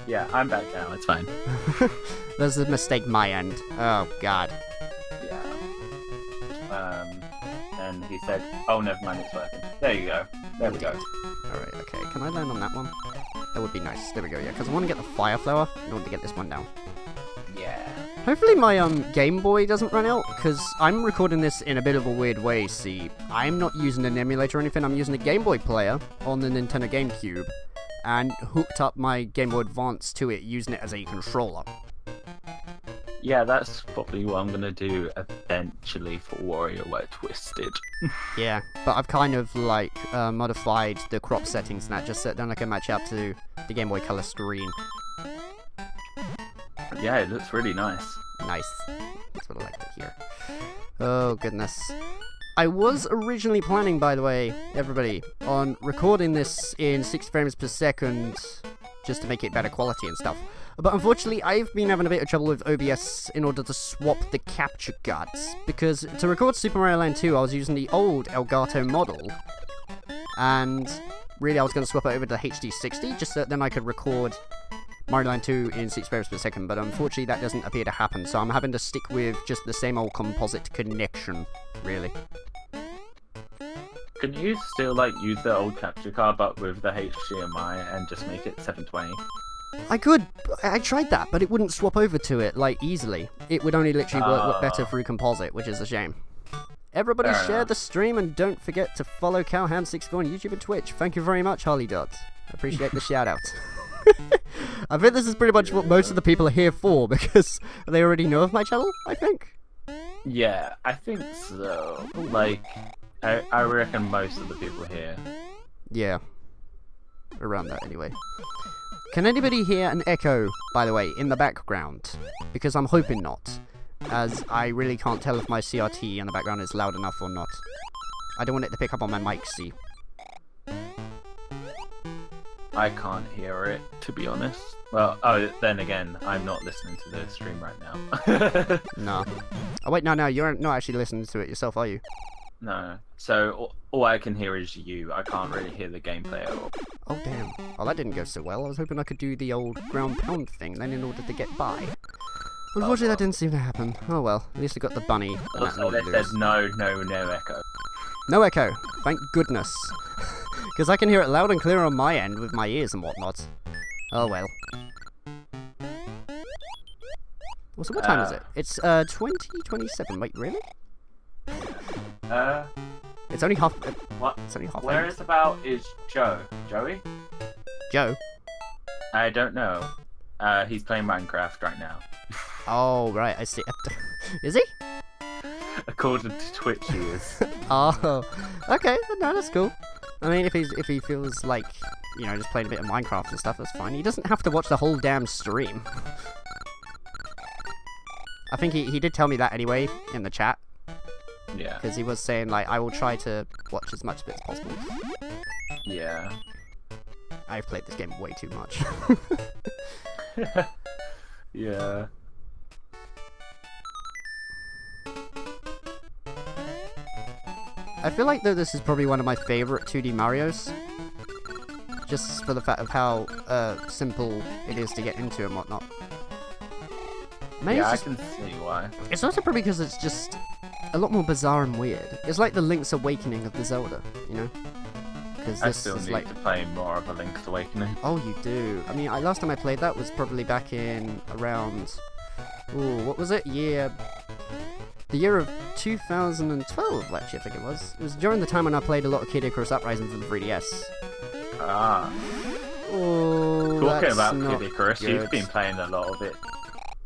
Yeah, I'm back now. It's fine. There's a mistake my end. Oh, God. Yeah. And he said, oh, never mind, it's working. There you go. There we go. Alright, okay. Can I land on that one? That would be nice. There we go, yeah. Because I want to get the fire flower in order to get this one down. Yeah. Hopefully my Game Boy doesn't run out, because I'm recording this in a bit of a weird way, see. I'm not using an emulator or anything. I'm using a Game Boy player on the Nintendo GameCube, and hooked up my Game Boy Advance to it, using it as a controller. Yeah, that's probably what I'm going to do eventually for WarioWare Twisted. Yeah, but I've kind of, modified the crop settings and that, just so that I can match up to the Game Boy Color screen. Yeah, it looks really nice. Nice. That's what I like to hear. Oh, goodness. I was originally planning, by the way, everybody, on recording this in 60 frames per second, just to make it better quality and stuff. But unfortunately, I've been having a bit of trouble with OBS in order to swap the capture cards, because to record Super Mario Land 2, I was using the old Elgato model, and really I was going to swap it over to HD60, just so that then I could record Mario Land 2 in 60 frames per second, but unfortunately that doesn't appear to happen, so I'm having to stick with just the same old composite connection, really. Can you still, use the old capture card, but with the HDMI and just make it 720? I could. I tried that, but it wouldn't swap over to it, easily. It would only literally work better through composite, which is a shame. Everybody share the stream, and don't forget to follow Cowham64 on YouTube and Twitch. Thank you very much, Harley Dot. I appreciate the shout-out. I think this is pretty much what most of the people are here for, because they already know of my channel, I think. Yeah, I think so. I reckon most of the people here. Yeah. Around that, anyway. Can anybody hear an echo, by the way, in the background? Because I'm hoping not, as I really can't tell if my CRT in the background is loud enough or not. I don't want it to pick up on my mic, see. I can't hear it, to be honest. Well, then again, I'm not listening to the stream right now. No. Oh wait, no, you're not actually listening to it yourself, are you? No. So, all I can hear is you. I can't really hear the gameplay at all. Oh damn. Oh, that didn't go so well. I was hoping I could do the old ground pound thing then in order to get by. Unfortunately, that didn't seem to happen. Oh well, at least I got the bunny. Also, there's no echo. No echo. Thank goodness. Because I can hear it loud and clear on my end with my ears and whatnot. Oh well. Well, so what time is it? It's 20:27. Wait, really? It's only half. What? It's only half. Where is about is Joe? Joey? Joe? I don't know. He's playing Minecraft right now. Oh right, I see. Is he? According to Twitch, he is. Oh, okay. No, that's cool. I mean, if he feels like, just playing a bit of Minecraft and stuff, that's fine. He doesn't have to watch the whole damn stream. I think he did tell me that anyway in the chat. Yeah. Because he was saying, I will try to watch as much of it as possible. Yeah. I've played this game way too much. Yeah. I feel like though this is probably one of my favorite 2D Marios. Just for the fact of how simple it is to get into and whatnot. Maybe Yeah, I it's, can see why. it's also probably because it's just a lot more bizarre and weird. It's like the Link's Awakening of the Zelda, you know? Because I this still is need like... to play more of a Link's Awakening. Oh, you do. I mean, last time I played that was probably back in around... Ooh, what was it? The year of 2012, actually, I think it was. It was during the time when I played a lot of Kid Icarus Uprising for the 3DS. Ah. Oh, Talking that's about not Kid Icarus, good. you've been playing a lot of it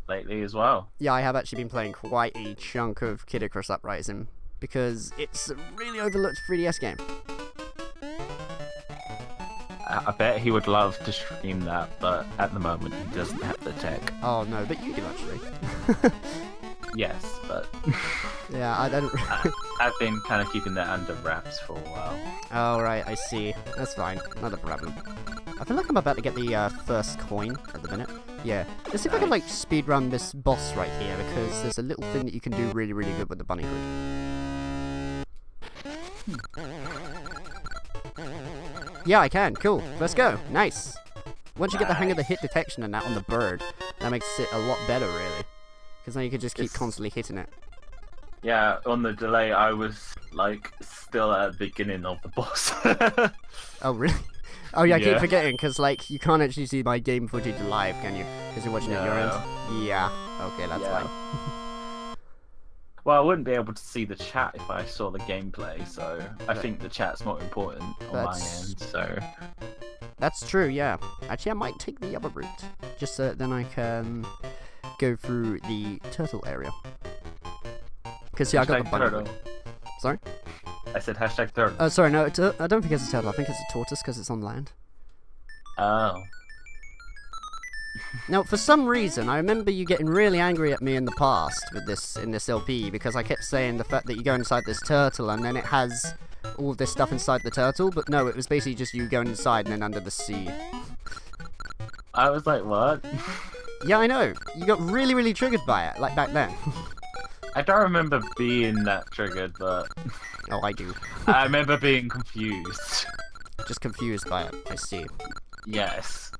lately as well. Yeah, I have actually been playing quite a chunk of Kid Icarus Uprising because it's a really overlooked 3DS game. I bet he would love to stream that, but at the moment he doesn't have the tech. Oh no, but you do actually. Yes, but Yeah, I don't. I've been kind of keeping that under wraps for a while. Oh right, I see. That's fine, not a problem. I feel like I'm about to get the first coin at the minute. Yeah, let's see if I can like speedrun this boss right here because there's a little thing that you can do really, really good with the bunny hood. Yeah, I can. Cool. Let's go. Nice. Once you get the hang of the hit detection and that on the bird, that makes it a lot better, really. Because now you can just keep constantly hitting it. Yeah, on the delay, I was like still at the beginning of the boss. Oh, really? Oh, yeah, I keep Yeah. forgetting because, like, you can't actually see my game footage live, can you? Because you're watching it at your end. Yeah. Okay, that's Yeah. fine. Well, I wouldn't be able to see the chat if I saw the gameplay, so I think the chat's more important on my That's- end. So That's true, yeah. Actually, I might take the other route. Just so that then I can go through the turtle area. Because, yeah, I got the Hashtag bunny turtle. hood. Sorry? I said hashtag turtle. Sorry, no, I don't think it's a turtle. I think it's a tortoise because it's on land. Oh. Now, for some reason, I remember you getting really angry at me in the past with this in this LP because I kept saying the fact that you go inside this turtle and then it has all this stuff inside the turtle, but no, it was basically just you going inside and then under the sea. I was like, what? Yeah, I know. You got really, really triggered by it, like back then. I don't remember being that triggered, but Oh, I do. I remember being confused. Just confused by it. I see. Yes.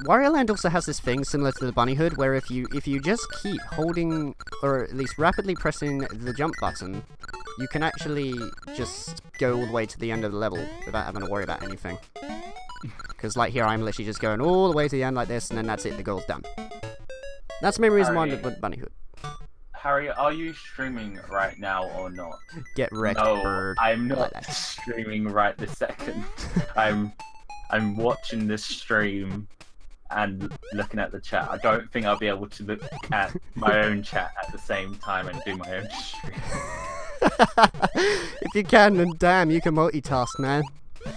Wario Land also has this thing similar to the bunny hood, where if you just keep holding, or at least rapidly pressing the jump button, you can actually just go all the way to the end of the level without having to worry about anything. Because like here, I'm literally just going all the way to the end like this, and then that's it. The goal's done. That's the main reason why I did with bunny hood. Harry, are you streaming right now or not? Get wrecked, No, bird. I'm not Like that. streaming right this second. I'm watching this stream and looking at the chat. I don't think I'll be able to look at my own chat at the same time and do my own stream. If you can, then damn, you can multitask, man.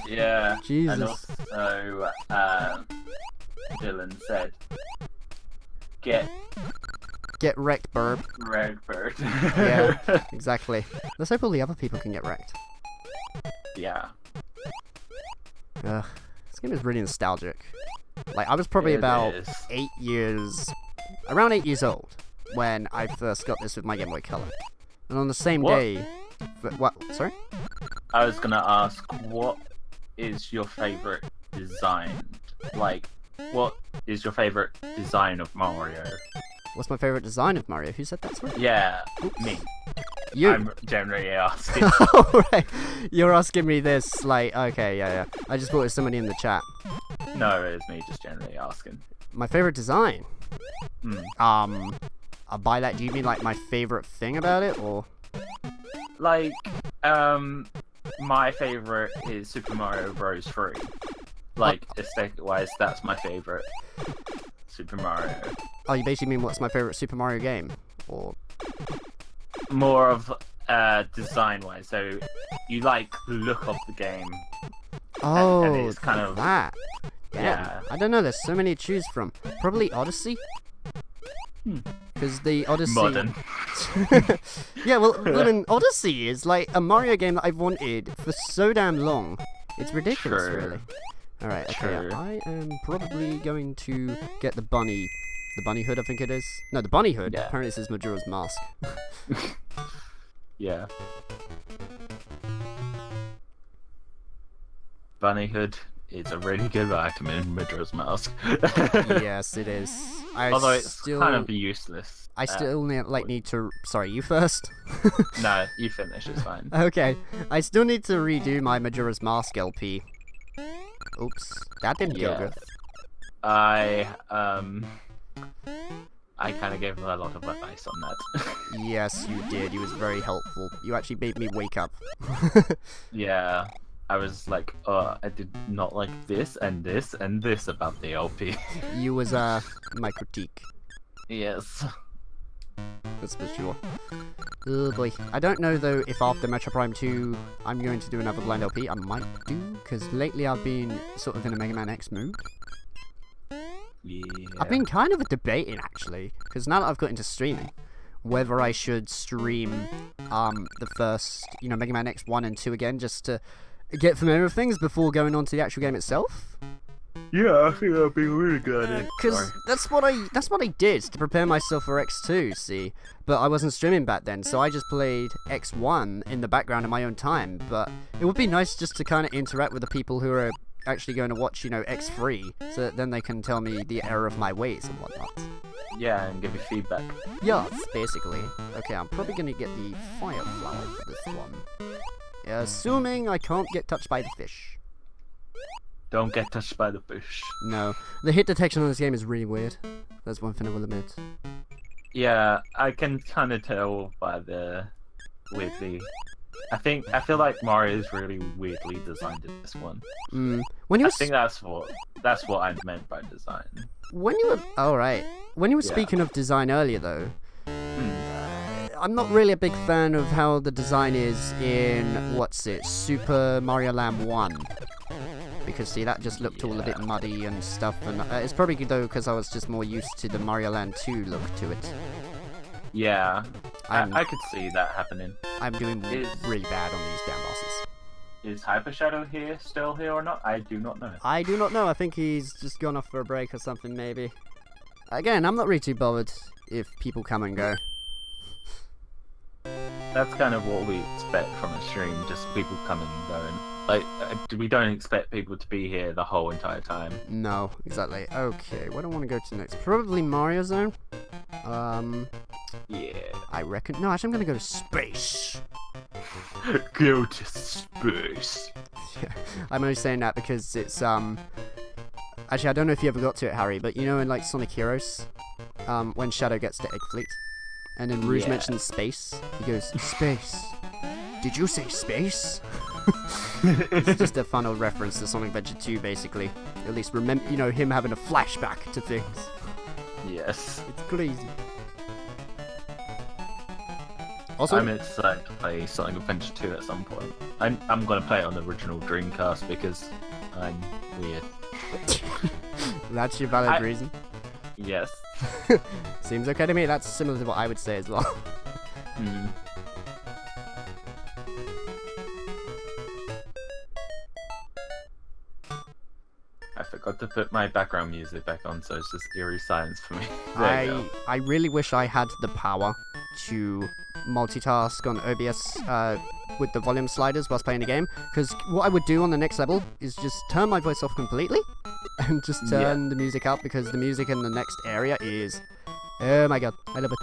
Yeah. Jesus. And also, Dylan said, Get wrecked, bird. red bird. Yeah, exactly. Let's hope all the other people can get wrecked. Yeah. Ugh, this game is really nostalgic. Like, I was probably It about is. around 8 years old when I first got this with my Game Boy Color. And on the same What? day... What? Sorry? I was gonna ask, what is your favorite design? Like, what is your favorite design of Mario? What's my favorite design of Mario? Who said that? Sorry? Yeah, me. You! I'm generally asking. Oh, right. You're asking me this, like, okay, yeah. I just thought it was somebody in the chat. No, it's me just generally asking. My favorite design? Hmm. By that, do you mean, like, my favorite thing about it, or...? Like, my favorite is Super Mario Bros. 3. Like, aesthetic-wise, that's my favorite Super Mario. Oh, you basically mean what's my favorite Super Mario game? Or... More of design-wise, so you like the look of the game. Oh, and it's kind of that. Damn. Yeah. I don't know, there's so many to choose from. Probably Odyssey? Because the Odyssey... modern. Yeah, well, I mean, Odyssey is like a Mario game that I've wanted for so damn long. It's ridiculous, True. really. Alright, okay, True. I am probably going to get the bunny hood, I think it is. No, the bunny hood. Yeah. Apparently this is Majora's Mask. Yeah. Bunny Hood is a really good item in Majora's Mask. Yes, it is. Although it's kind of useless. I still need to. Sorry, you first. No, you finish. It's fine. Okay, I still need to redo my Majora's Mask LP. Oops, that didn't go good. I kind of gave him a lot of advice on that. Yes, you did. He was very helpful. You actually made me wake up. Yeah, I was like, I did not like this and this and this about the LP. You was my critique. Yes. That's for sure. Oh boy. I don't know though if after Metro Prime 2 I'm going to do another blind LP. I might do, because lately I've been sort of in a Mega Man X mood. Yeah. I've been kind of debating actually, because now that I've got into streaming, whether I should stream the first, Mega Man X 1 and 2 again, just to get familiar with things before going on to the actual game itself. Yeah, I think that'd be really good. Because that's what I did to prepare myself for X2, see? But I wasn't streaming back then, so I just played X1 in the background in my own time. But it would be nice just to kind of interact with the people who are actually going to watch, X3, so that then they can tell me the error of my ways and whatnot. Yeah, and give you feedback. Yes, basically. Okay, I'm probably going to get the fire flower for this one. Assuming I can't get touched by the fish. Don't get touched by the fish. No. The hit detection on this game is really weird. That's one thing I will admit. Yeah, I can kind of tell by the weirdly. I feel like Mario is really weirdly designed in this one. When you I think that's what I meant by design. When you were speaking of design earlier, though, I'm not really a big fan of how the design is in Super Mario Land 1. Because see, that just looked all a bit muddy and stuff, and it's probably good though because I was just more used to the Mario Land 2 look to it. Yeah, I could see that happening. I'm doing really bad on these damn bosses. Is Hyper Shadow still here or not? I do not know. I do not know. I think he's just gone off for a break or something, maybe. Again, I'm not really too bothered if people come and go. That's kind of what we expect from a stream, just people coming and going. Like, we don't expect people to be here the whole entire time. No, exactly. Okay, what do I want to go to next? Probably Mario Zone. Yeah. I reckon. No, actually, I'm gonna go to space. Go to space. Yeah, I'm only saying that because it's Actually, I don't know if you ever got to it, Harry, but in like Sonic Heroes, when Shadow gets to Egg Fleet, and then Rouge mentions space, he goes, "Space. Did you say space?" It's just a fun old reference to Sonic Adventure 2, basically. At least remember, him having a flashback to things. Yes. It's crazy. Also, I'm excited to play Sonic Adventure 2 at some point. I'm gonna play it on the original Dreamcast because I'm weird. That's your valid reason? Yes. Seems okay to me. That's similar to what I would say as well. I forgot to put my background music back on, so it's just eerie silence for me. I really wish I had the power to multitask on OBS with the volume sliders whilst playing the game, because what I would do on the next level is just turn my voice off completely and just turn the music up, because the music in the next area is, oh my god, I love it.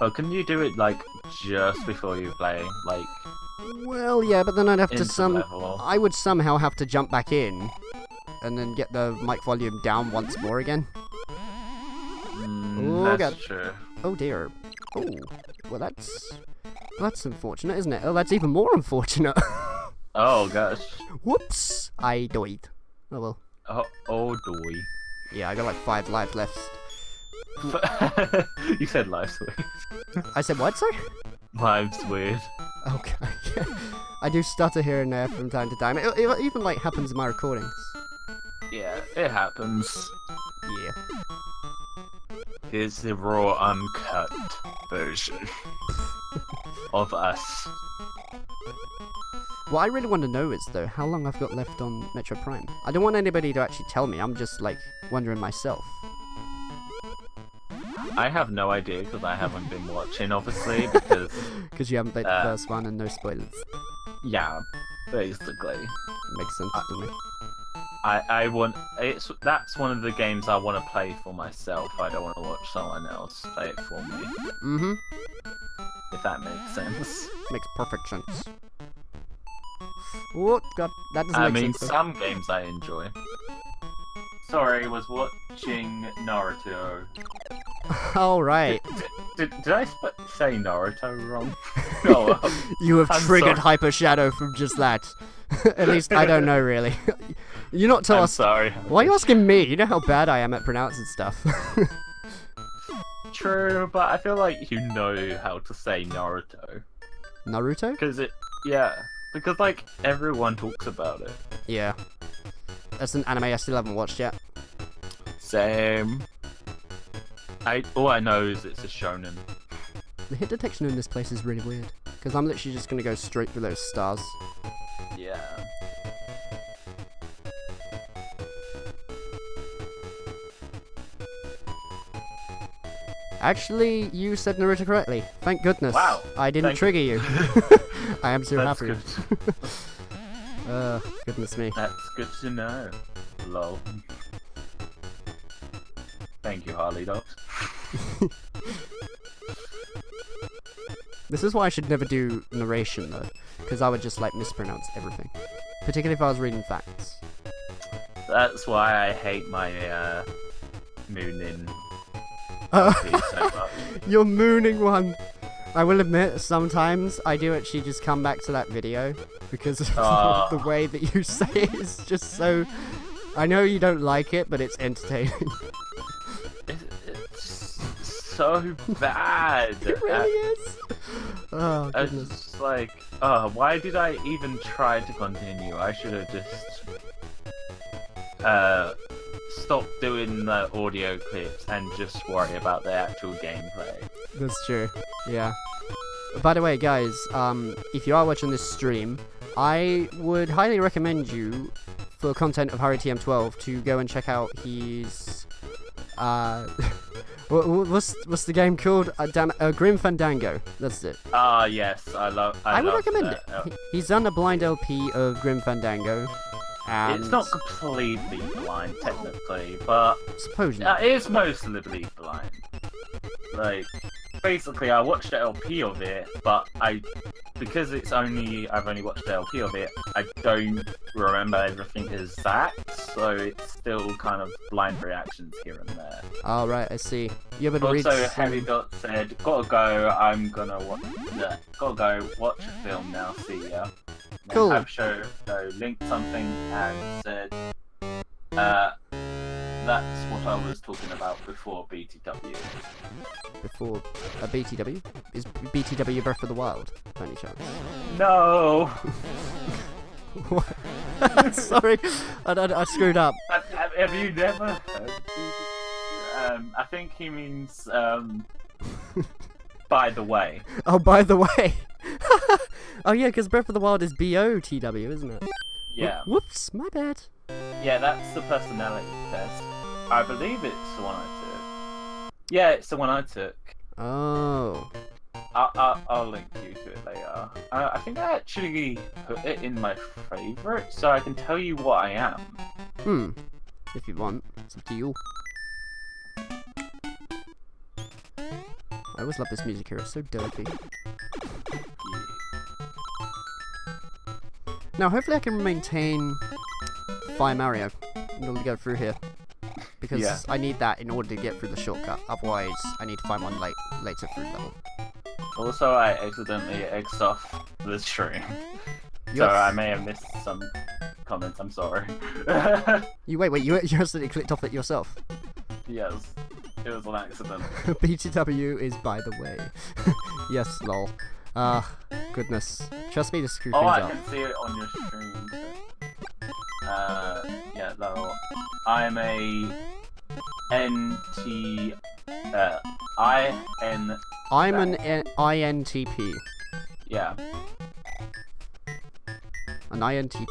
Oh, can you do it like just before you play, like? Well, yeah, but then I'd have to I would somehow have to jump back in and then get the mic volume down once more again. Oh, that's true. Oh dear. Oh, well that's unfortunate, isn't it? Oh, that's even more unfortunate. Oh gosh. Whoops! I died. Oh well. Oh doy. Yeah, I got like 5 lives left. You said lives weird. I said what, sorry? Lives weird. Okay. I do stutter here and there from time to time. It even like happens in my recordings. Yeah, it happens. Yeah. Here's the raw, uncut version of us. What I really want to know is, though, how long I've got left on Metro Prime. I don't want anybody to actually tell me. I'm just, like, wondering myself. I have no idea, because I haven't been watching, obviously, because... Because you haven't played the first one and no spoilers. Yeah, basically. Makes sense to me. I want that's one of the games I want to play for myself. I don't want to watch someone else play it for me. Mm-hmm. If that makes sense. Makes perfect sense. Oh God, that doesn't I make mean, sense. some games I enjoy. Sorry, I was watching Naruto. All right. Did I say Naruto wrong? Oh, well. You have I'm triggered sorry. Hyper Shadow from just that. At least I don't know really. You're not tell I'm us. sorry. Why are you asking me? You know how bad I am at pronouncing stuff. True, but I feel like you know how to say Naruto. Naruto? Because like everyone talks about it. Yeah. That's an anime I still haven't watched yet. Same. All I know is it's a shonen. The hit detection in this place is really weird. Because I'm literally just gonna go straight through those stars. Yeah. Actually, you said Naruto correctly. Thank goodness. Wow. I didn't Thank trigger you. I am so That's happy. good. Goodness me. That's good to know. Lol. Thank you, Harley Dogs. This is why I should never do narration though, because I would just like mispronounce everything. Particularly if I was reading facts. That's why I hate my mooning Uh, so much. You're mooning one. I will admit, sometimes I do actually just come back to that video because of the way that you say it is just so. I know you don't like it, but it's entertaining. It's so bad. It really is. Oh It's goodness. just like, why did I even try to continue? I should have just stopped doing the audio clips and just worry about the actual gameplay. That's true. Yeah. By the way, guys, if you are watching this stream, I would highly recommend you, for content of Harry TM12, to go and check out his what's the game called? Grim Fandango. That's it. Yes, I I would love recommend that. it. He's done a blind LP of Grim Fandango, and It's not completely blind, technically, but supposedly. it is mostly blind. Like, basically, I watched the LP of it, but because I've only watched the LP of it, I don't remember everything exact, so it's still kind of blind reactions here and there. Oh right, I see. You're able to read. Also, Heavy Dot said, "Gotta go. I'm gonna gotta go watch a film now. See ya." And Cool. Absho linked something and said, "That's what I was talking about before BTW." Before a BTW? Is BTW Breath of the Wild, by any chance? No. What? Sorry, I screwed up. Have you never heard? I think he means by the way. Oh, by the way. Oh yeah, because Breath of the Wild is BOTW, isn't it? Yeah. Whoops, my bad. Yeah, that's the personality test. I believe it's the one I took. Yeah, it's the one I took. Oh. I'll link you to it later. I think I actually put it in my favourite, so I can tell you what I am. If you want, it's up to you. I always love this music here, it's so derpy. Now, hopefully I can maintain Fire Mario in order to go through here. Because Yeah. I need that in order to get through the shortcut, otherwise I need to find one later through level. Also, I accidentally X'd off the stream, You so ac- I may have missed some comments. I'm sorry. Wait, you accidentally clicked off it yourself. Yes, it was an accident. BTW is by the way. Yes, lol. Goodness. Trust me to screw Oh, things I up. can see it on your stream. Yeah, no. I'm a NT. IN. I'm an INTP. Yeah. An INTP?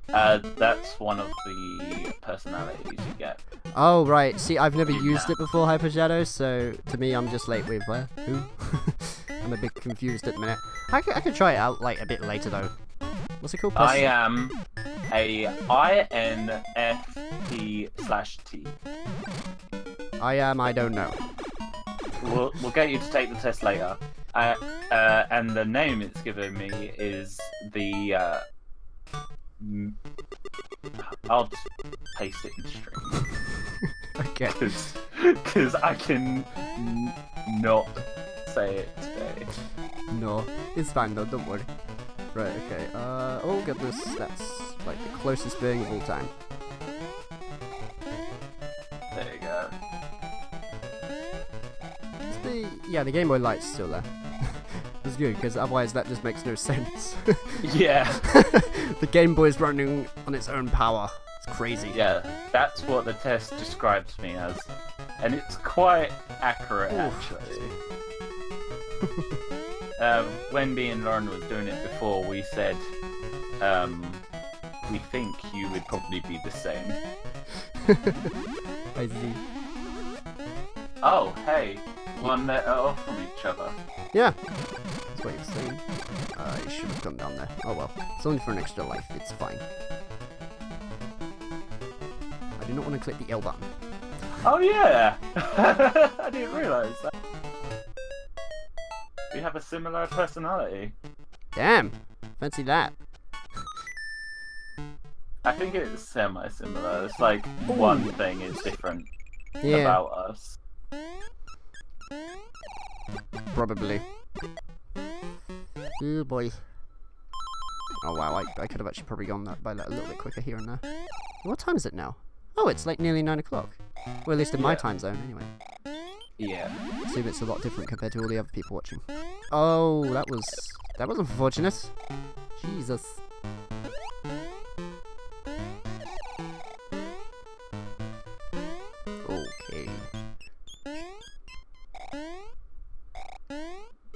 That's one of the personalities you get. Oh, right. See, I've never Yeah. used it before, Hyper Shadow, so to me, I'm just like, wait, where? Who? I'm a bit confused at the minute. I could try it out, like, a bit later, though. What's it called? I am a INFP/T. I don't know. We'll get you to take the test later. And the name it's given me is the. I'll just paste it in stream. Okay. Because I can not say it today. No, it's fine though. Don't worry. Right. Okay. Oh goodness, that's like the closest thing of all time. There you go. Yeah, the Game Boy Light's still there. It's good, because otherwise that just makes no sense. Yeah. The Game Boy's running on its own power. It's crazy. Yeah, that's what the test describes me as. And it's quite accurate, Oof. actually. When me and Lauren was doing it before, we said, we think you would probably be the same. I see. Oh, hey. One letter off from each other. Yeah. That's what you're saying. I should have gone down there. Oh well. It's only for an extra life. It's fine. I do not want to click the L button. Oh yeah! I didn't realise that. We have a similar personality. Damn. Fancy that. I think it's semi-similar. It's like one thing is different Yeah. about us. Probably. Oh boy. Oh wow, I could have actually probably gone that by that a little bit quicker here and there. What time is it now? Oh, it's like nearly 9 o'clock. Well, at least in my Yeah. time zone, anyway. Yeah. I assume it's a lot different compared to all the other people watching. Oh, that was unfortunate. Jesus. Okay.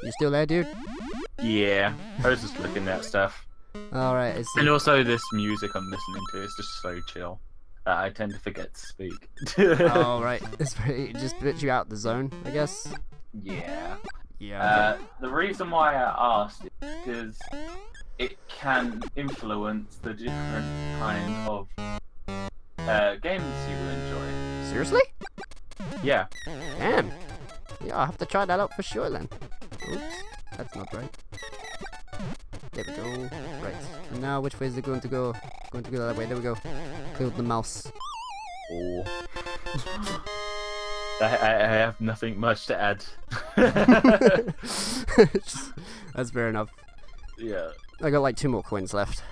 You still there, dude? Yeah. I was just looking at stuff. Alright, I see. And also this music I'm listening to is just so chill that I tend to forget to speak. Oh, right. It just puts you out the zone, I guess. Yeah. Yeah. The reason why I asked is because it can influence the different kind of games you will enjoy. Seriously? Yeah. Damn. Yeah, I'll have to try that out for sure then. Oops. That's not right. There we go. Right. And now which way is it going to go? Going to go that way. There we go. Killed the mouse. Oh. I have nothing much to add. That's fair enough. Yeah. I got like 2 more coins left.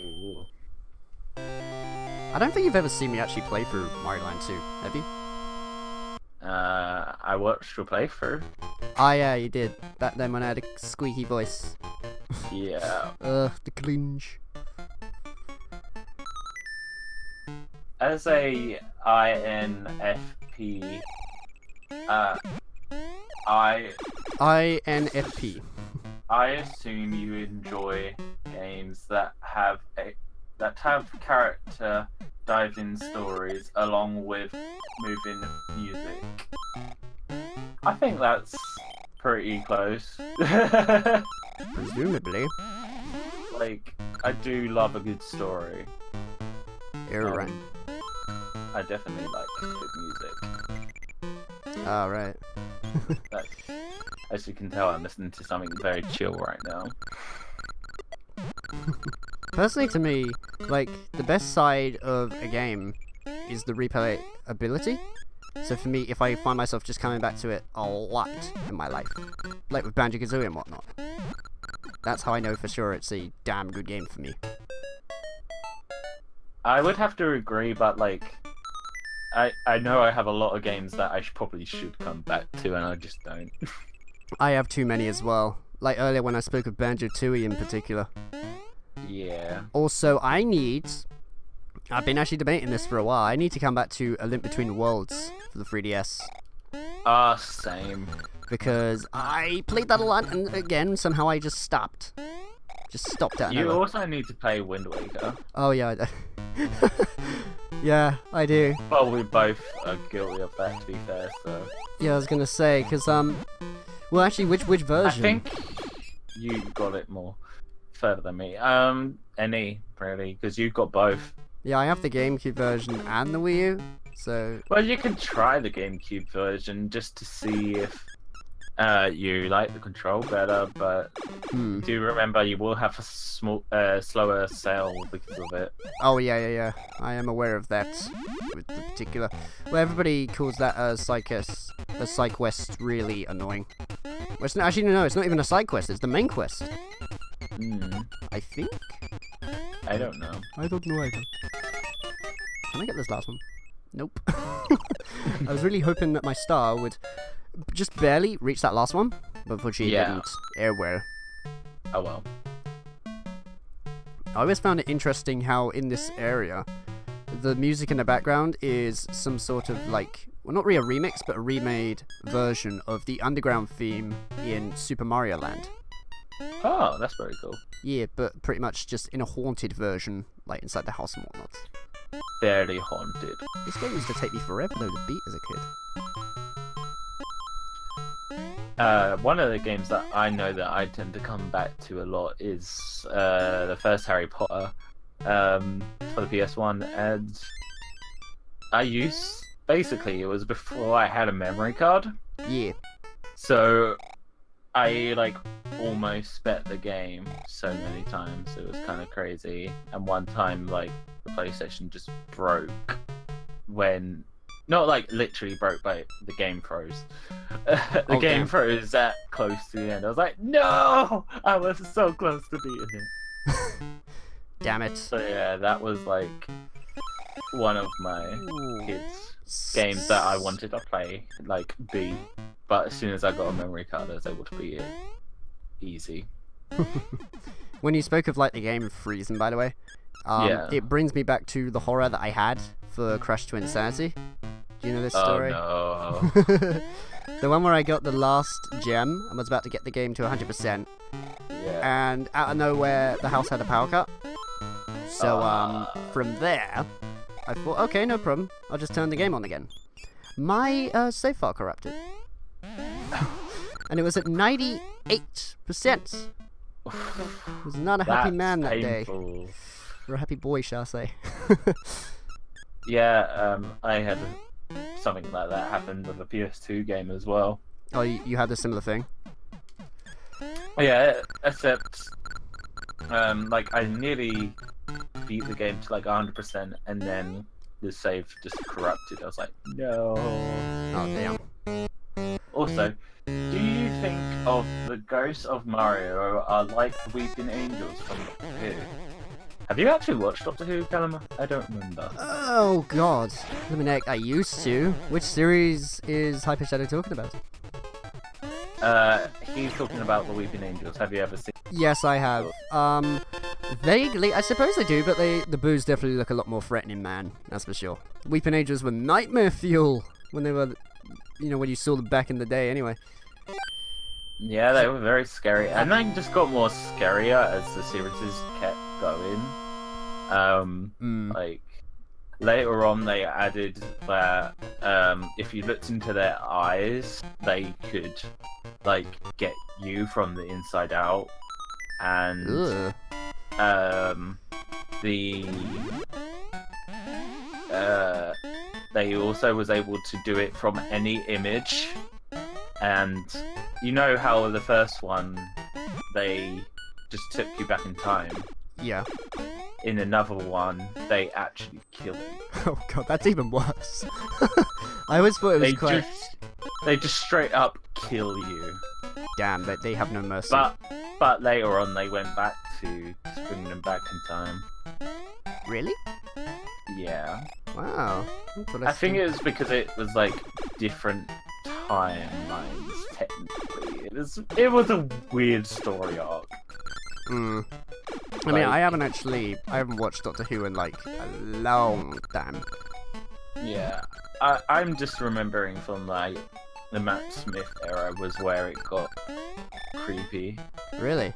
Ooh. I don't think you've ever seen me actually play through Mario Land 2, have you? I watched your playthrough. Ah, yeah, you did. Back then when I had a squeaky voice. Yeah. The cringe. As a INFP, INFP. I assume you enjoy games that have character dive-in stories along with moving music. I think that's pretty close. Presumably. Like, I do love a good story. You're right. I definitely like good music. Alright. Like, as you can tell, I'm listening to something very chill right now. Personally, to me, like, the best side of a game is the replayability. So for me, if I find myself just coming back to it a lot in my life, like with Banjo-Kazooie and whatnot, that's how I know for sure it's a damn good game for me. I would have to agree, but like, I know I have a lot of games that I probably should come back to, and I just don't. I have too many as well. Like earlier when I spoke of Banjo-Tooie in particular. Yeah. Also, I've been actually debating this for a while. I need to come back to A Link Between Worlds for the 3DS. Same. Because I played that a lot, and again, somehow I just stopped. Just stopped at You nowhere. also need to play Wind Waker. Oh, yeah, I do. Yeah, I do. Well, we both are guilty of that, to be fair, so... Yeah, I was gonna say, because, well, actually, which I version? think you got it more. further than me. Any really, because you've got both. Yeah, I have the GameCube version and the Wii U, so Well, you can try the GameCube version just to see if you like the control better, but do remember you will have a slower sale because of it. oh yeah. I am aware of that. With the particular, well, everybody calls that a side quest really annoying. Well, it's not, actually no, it's not even a side quest. It's the main quest. I think. I don't know. I don't know either. Can I get this last one? Nope. I was really hoping that my star would just barely reach that last one, but unfortunately it didn't. Well. Oh well. I always found it interesting how in this area, the music in the background is some sort of like, well, not really a remix, but a remade version of the underground theme in Super Mario Land. Oh, that's very cool. Yeah, but pretty much just in a haunted version, like inside the house and whatnot. Very haunted. This game used to take me forever though to beat as a kid. One of the games that I know that I tend to come back to a lot is the first Harry Potter for the PS1, and basically it was before I had a memory card. Yeah. So I like almost bet the game so many times. It was kind of crazy. And one time, like, the PlayStation just broke when, not like literally broke, but the game froze. The game froze that close to the end. I was like, no! I was so close to beating it. Damn it. So yeah, that was like one of my kids' games that I wanted to play, like beat. But as soon as I got a memory card, I was able to beat it easy. When you spoke of like the game freezing, by the way, it brings me back to the horror that I had for Crash to Insanity. Do you know this story? Oh no. The one where I got the last gem and was about to get the game to 100%, and out of nowhere the house had a power cut. So from there, I thought, okay, no problem, I'll just turn the game on again. My save file corrupted. And it was at 98%. Was not a happy man that painful day. Or a happy boy, shall I say. I had something like that happen with a PS2 game as well. Oh, you had a similar thing? Yeah, except like I nearly beat the game to like 100%, and then the save just corrupted. I was like, no. Oh damn. Also, do you think of the ghosts of Mario are like the weeping angels from Doctor Who? Have you actually watched Doctor Who, Callum? I don't remember. Oh god. Let me know. I used to. Which series is Hyper Shadow talking about? He's talking about the weeping angels. Have you ever seen? Yes, I have. Vaguely, I suppose they do, but the boos definitely look a lot more threatening, man. That's for sure. Weeping angels were nightmare fuel when they were, when you saw them back in the day. Anyway. Yeah, they were very scary, and they just got more scarier as the series kept going. Like later on, they added that if you looked into their eyes, they could like get you from the inside out, and they also was able to do it from any image. And you know how the first one, they just took you back in time? Yeah. In another one, they actually kill you. Oh god, that's even worse. I always thought it was quite... They just straight up kill you. Damn, they have no mercy. But later on, they went back to bring them back in time. Really? Yeah. Wow. I think it was because it was like different timelines. Technically, it was a weird story arc. I mean, I haven't watched Doctor Who in like a long time. Yeah, I'm just remembering from like the Matt Smith era was where it got creepy. Really?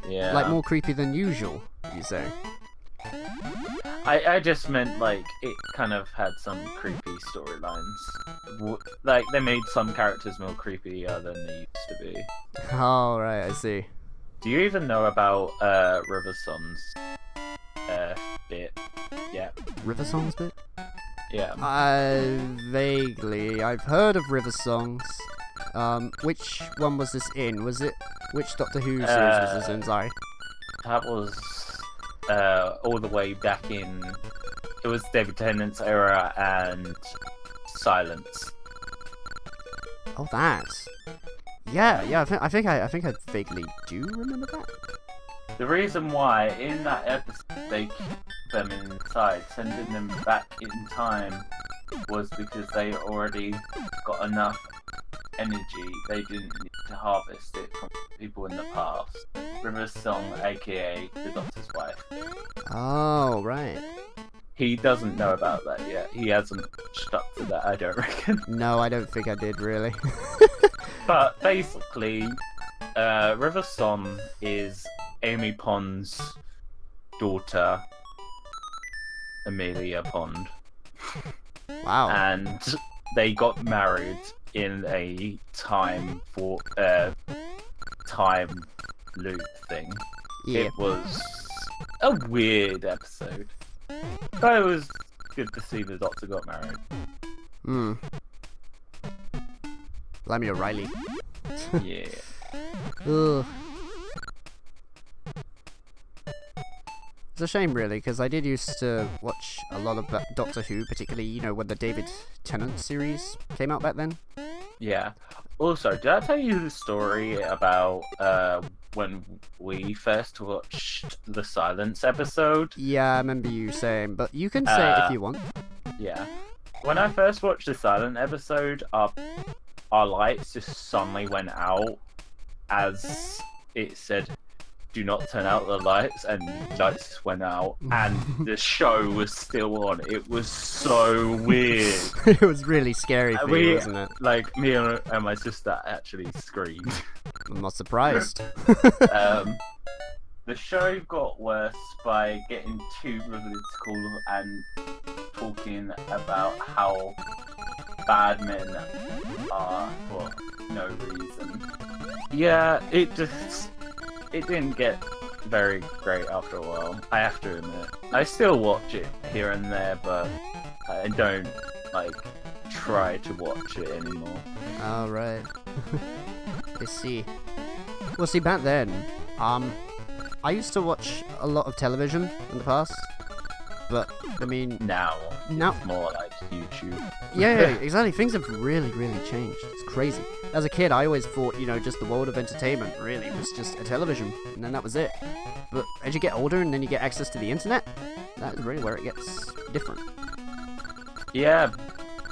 Yeah. Like more creepy than usual, you say? I just meant like it kind of had some creepy storylines. Like they made some characters more creepier than they used to be. Oh right, I see. Do you even know about Riverson's bit? Yeah. River Songs bit? Yeah. Vaguely. I've heard of River Songs. Which one was this in? Which Doctor Who series was this in? Sorry. That was all the way back in. It was David Tennant's era and Silence. Oh, that. Yeah. I think I vaguely do remember that. The reason why in that episode they kept them inside, sending them back in time, was because they already got enough energy. They didn't need to harvest it from people in the past. River's Song, aka the Doctor's wife. Oh, right. He doesn't know about that yet. He hasn't stuck to that, I don't reckon. No, I don't think I did, really. But basically, River Song is Amy Pond's daughter, Amelia Pond. Wow. And they got married in a time loop thing. Yeah. It was a weird episode, but it was good to see the Doctor got married. Lemmy O'Reilly. Yeah. Ugh. It's a shame, really, because I did used to watch a lot of Doctor Who, particularly, when the David Tennant series came out back then. Yeah. Also, did I tell you the story about when we first watched the Silence episode? Yeah, I remember you saying, but you can say it if you want. Yeah. When I first watched the Silent episode, our lights just suddenly went out as it said, "Do not turn out the lights," and lights just went out, and the show was still on. It was so weird. It was really scary for you, wasn't it? Like, me and my sister actually screamed. I'm not surprised. The show got worse by getting too political and talking about how bad men are for no reason. Yeah, it didn't get very great after a while, I have to admit. I still watch it here and there, but I don't, try to watch it anymore. Alright. I see. Well, see, back then, I used to watch a lot of television in the past, but, I mean... Now, Now- it's more like YouTube. Yeah, exactly. Things have really, really changed. It's crazy. As a kid, I always thought, just the world of entertainment really was just a television, and then that was it. But as you get older and then you get access to the internet, that is really where it gets different. Yeah,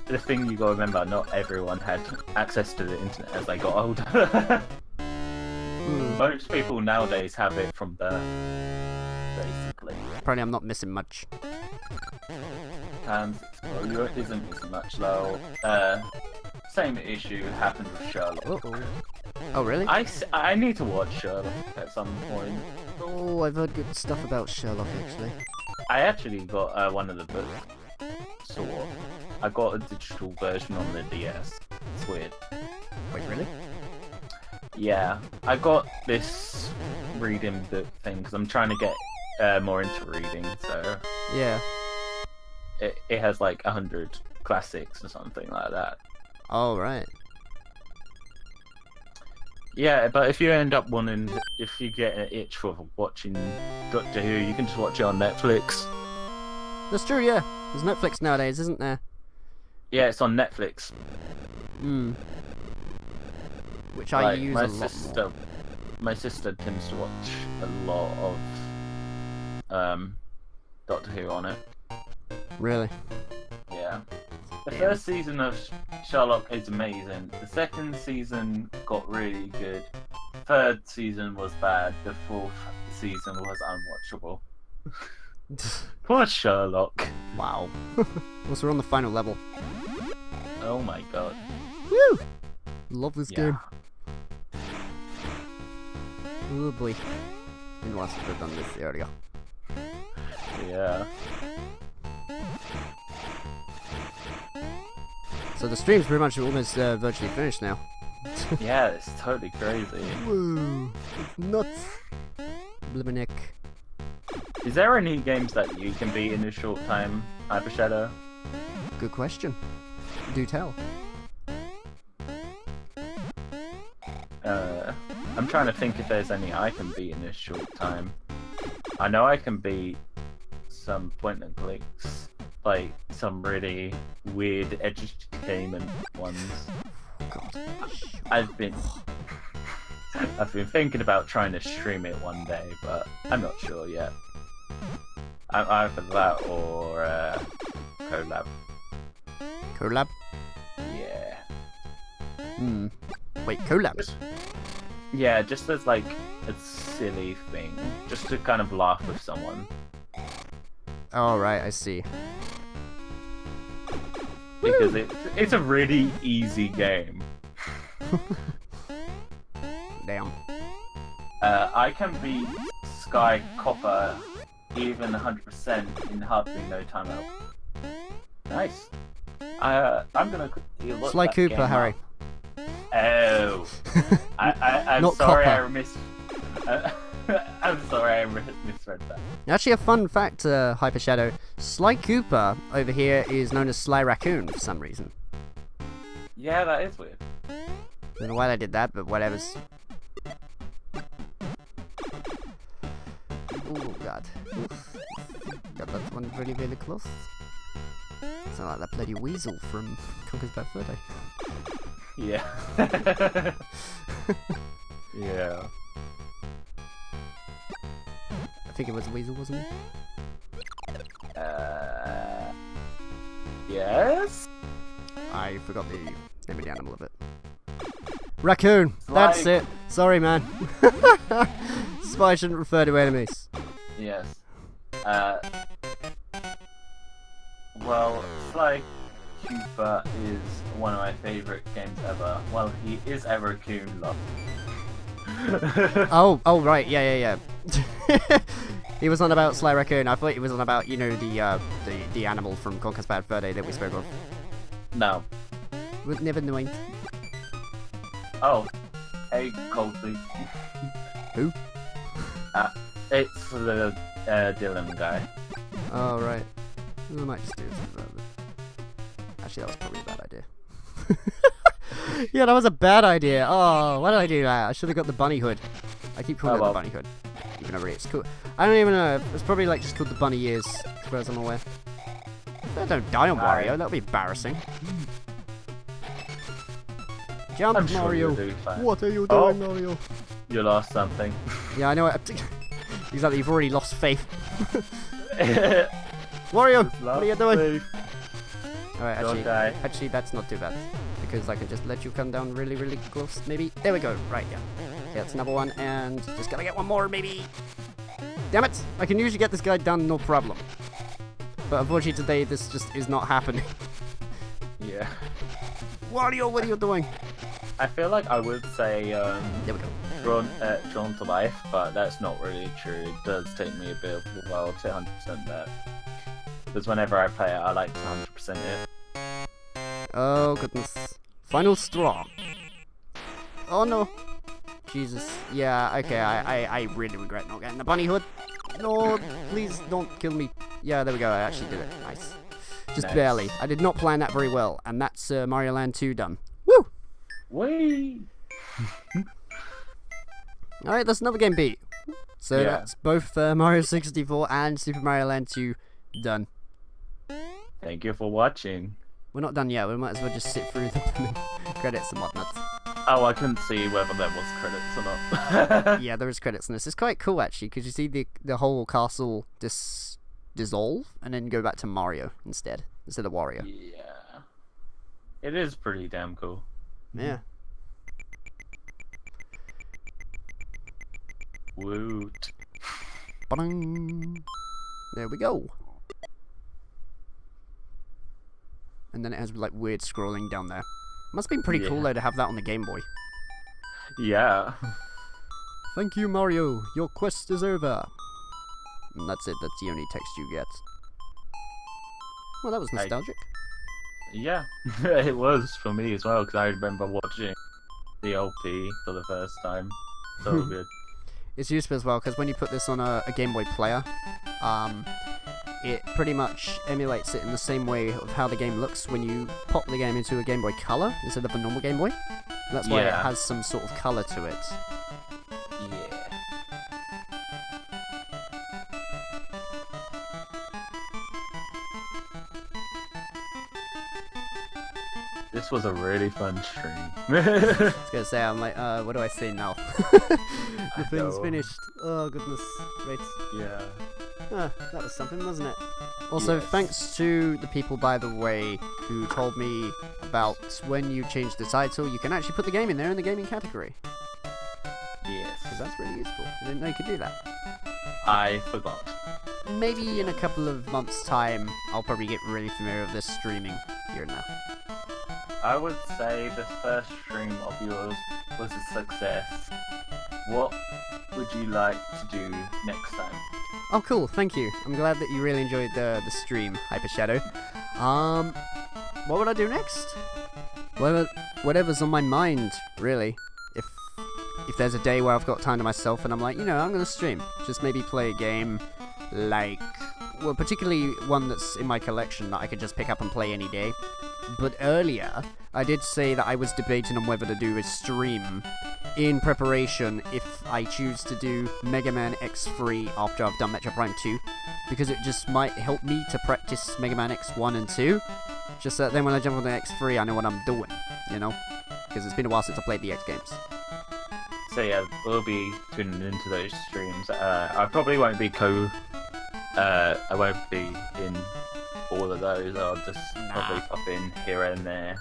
the thing you gotta remember, not everyone had access to the internet as they got older. Most people nowadays have it from birth, basically. Apparently I'm not missing much. And you isn't missing much though. Same issue happened with Sherlock. Uh-oh. Oh, really? I need to watch Sherlock at some point. Oh, I've heard good stuff about Sherlock, actually. I actually got one of the books, sort of. I got a digital version on the DS. It's weird. Wait, really? Yeah, I got this reading book thing because I'm trying to get more into reading, so Yeah. it has 100 classics or something like that. Oh, right. Yeah, but if you end up if you get an itch for watching Doctor Who, you can just watch it on Netflix. That's true, yeah. There's Netflix nowadays, isn't there? Yeah, it's on Netflix. Which I use my a lot sister, more. My sister tends to watch a lot of Doctor Who on it. Really? Yeah. The first season of Sherlock is amazing. The second season got really good. Third season was bad. The fourth season was unwatchable. Poor Sherlock. Wow. Also, we're on the final level. Oh my god. Woo! Love this Yeah. game. Oh boy. Didn't want to have done this earlier. Yeah. So the stream's pretty much almost virtually finished now. Yeah, it's totally crazy. Whoa, it's nuts. Bliminek. Is there any games that you can beat in a short time, Hyper Shadow? Good question. Do tell. I'm trying to think if there's any I can beat in a short time. I know I can beat some point and clicks, like some really weird edutainment ones. I've been thinking about trying to stream it one day, but I'm not sure yet. I'm either that or collab. Collab? Yeah. Wait, collabs? Yeah, just as like a silly thing, just to kind of laugh with someone. Oh, right, I see. Because it's a really easy game. Damn. I can beat Sky Copper even 100% in hardly no time out. Nice. I'm gonna quickly look Sly that Cooper, game Harry. up. Oh. I'm Not sorry Copper. I'm sorry I misread that. Actually, a fun fact, Hyper Shadow. Sly Cooper over here is known as Sly Raccoon for some reason. Yeah, that is weird. Don't know why they did that, but whatever's. Oh god. Oof. Got that one really, really close. Sound like that bloody weasel from Conker's Bad Fur Day. Yeah. Yeah. I think it was a weasel, wasn't it? Yes? I forgot the name of the animal of it. Raccoon! That's it! Sorry, man. Spy shouldn't refer to enemies. Yes. Well, Sly Cooper is one of my favorite games ever. Well, he is ever Coon love. Oh, right, yeah. He was on about Sly Raccoon. I thought he was on about, you know, the animal from Conker's Bad Fur Day that we spoke of. No. Would never knowing. Oh. Hey, Colby. Who? It's the Dylan guy. Oh, right. I might just do it. Actually, that was probably a bad idea. Yeah, that was a bad idea. Oh, why did I do that? I should have got the bunny hood. I keep calling it the bunny hood. Even though it's cool. I don't even know. It's probably like just called the bunny ears, as far as I'm aware. Don't die on Wario. That'll be embarrassing. Jump, I'm sure Mario. you'll do fine. What are you doing, Mario? You lost something. Yeah, I know. Exactly. You've already lost faith. Wario, what are you doing? Alright, actually, that's not too bad. Because I can just let you come down really, really close, maybe. There we go. Right, yeah. Yeah, that's another one, and just gotta get one more, maybe. Damn it! I can usually get this guy done, no problem. But unfortunately today, this just is not happening. Yeah. Wario, what are you doing? I feel like I would say There we go. drawn to life, but that's not really true. It does take me a bit of a while to 100% that. Because whenever I play it, I like to 100% it. Oh, goodness. Final straw. Oh, no. Jesus. Yeah, okay, I really regret not getting the bunny hood. No, please don't kill me. Yeah, there we go, I actually did it. Nice. Just Nice. barely. I did not plan that very well, and that's Mario Land 2 done. Woo! Whee! Alright, that's another game beat. So Yeah. that's both Mario 64 and Super Mario Land 2 done. Thank you for watching. We're not done yet, we might as well just sit through the credits and whatnot. Oh, I couldn't see whether there was credits or not. Yeah, there is credits in this. It's quite cool, actually, because you see the whole castle dissolve, and then go back to Mario instead of Wario. Yeah. It is pretty damn cool. Yeah. Woot. Ba-ding. There we go. And then it has like weird scrolling down there. Must have been pretty cool Yeah. though to have that on the Game Boy. Yeah. Thank you, Mario. Your quest is over. And that's it. That's the only text you get. Well, that was nostalgic. Yeah. It was for me as well, because I remember watching the LP for the first time. So good. It's useful as well because when you put this on a Game Boy player, it pretty much emulates it in the same way of how the game looks when you pop the game into a Game Boy Color instead of a normal Game Boy. That's why it has some sort of color to it. Yeah. This was a really fun stream. I was gonna say, I'm like, what do I say now? The thing's know. finished. Oh goodness. Right. Yeah. That was something, wasn't it? Also, Yes. thanks to the people, by the way, who told me about when you change the title, you can actually put the game in there in the gaming category. Yes. Because that's really useful. I didn't know you could do that. I forgot. Maybe in a couple of months' time, I'll probably get really familiar with this streaming here and now. I would say the first stream of yours was a success. What would you like to do next time? Oh, cool. Thank you. I'm glad that you really enjoyed the stream, Hyper Shadow. What would I do next? Whatever's on my mind, really. If there's a day where I've got time to myself and I'm like, I'm gonna stream. Just maybe play a game like, well, particularly one that's in my collection that I could just pick up and play any day. But earlier, I did say that I was debating on whether to do a stream in preparation if I choose to do Mega Man X3 after I've done Metro Prime 2, because it just might help me to practice Mega Man X1 and 2, just so that then when I jump on the X3 I know what I'm doing, because it's been a while since I played the X games. So yeah, we'll be tuning into those streams. I probably won't be I won't be in all of those. I'll just probably pop in here and there.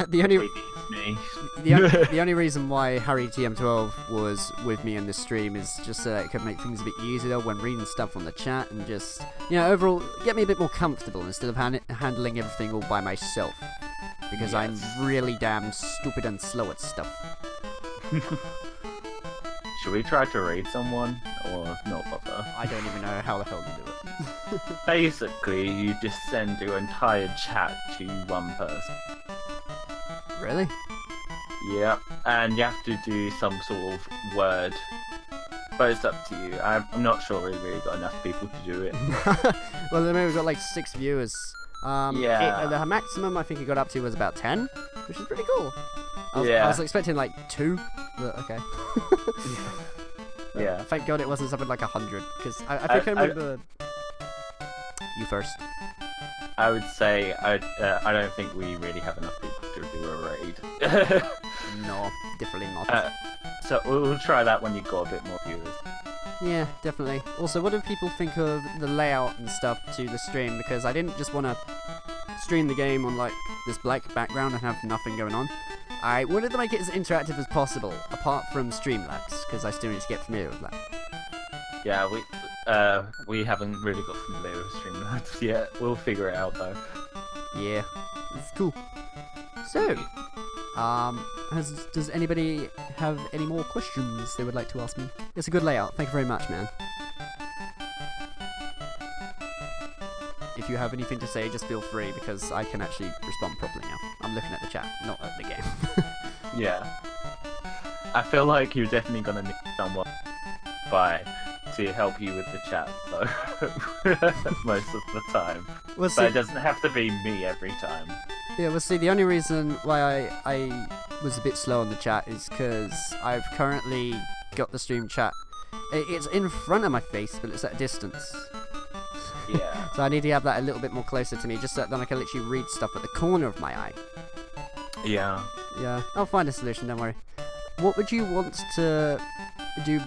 the only Maybe it's me. the only reason why Harry TM12 was with me in this stream is just so that it could make things a bit easier when reading stuff on the chat and just, overall get me a bit more comfortable instead of handling everything all by myself. Because I'm really damn stupid and slow at stuff. Should we try to raid someone or not bother? I don't even know how the hell to do it. Basically, you just send your entire chat to one person. Really? Yeah, and you have to do some sort of word. But it's up to you. I'm not sure we really got enough people to do it. Well, then we've got like 6 viewers. The maximum I think it got up to was about 10, which is pretty cool. I was expecting like 2, but okay. Yeah. Thank God it wasn't something like 100, because I think I remember... You first. I would say I don't think we really have enough people to do a raid. No, definitely not. So we'll try that when you got a bit more viewers. Yeah, definitely. Also, what do people think of the layout and stuff to the stream? Because I didn't just want to stream the game on like this black background and have nothing going on. I wanted to make it as interactive as possible, apart from Streamlabs, because I still need to get familiar with that. Yeah, we haven't really got familiar with Streamlabs yet. We'll figure it out though. Yeah, it's cool. So, does anybody have any more questions they would like to ask me? It's a good layout. Thank you very much, man. If you have anything to say, just feel free, because I can actually respond properly now. I'm looking at the chat, not at the game. Yeah. I feel like you're definitely gonna need someone to help you with the chat though. Most of the time. Well, But it doesn't have to be me every time. Yeah, well, see, the only reason why I was a bit slow on the chat is because I've currently got the stream chat. It's in front of my face, but it's at a distance. Yeah. So I need to have that a little bit more closer to me, just so that then I can literally read stuff at the corner of my eye. Yeah. Yeah, I'll find a solution, don't worry. What would you want to do?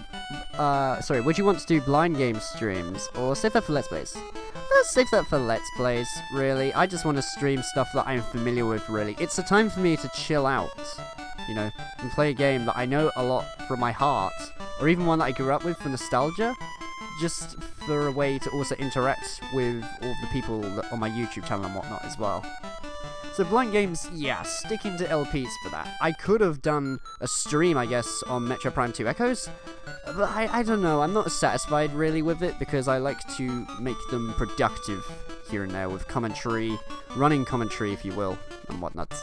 Would you want to do blind game streams, or save that for Let's Plays? Let's save that for Let's Plays, really. I just want to stream stuff that I'm familiar with, really. It's a time for me to chill out, and play a game that I know a lot from my heart, or even one that I grew up with for nostalgia, just for a way to also interact with all the people on my YouTube channel and whatnot as well. So blind games, yeah, sticking to LPs for that. I could have done a stream, I guess, on Metro Prime 2 Echoes, but I don't know, I'm not satisfied really with it, because I like to make them productive here and there with commentary, running commentary if you will, and whatnot.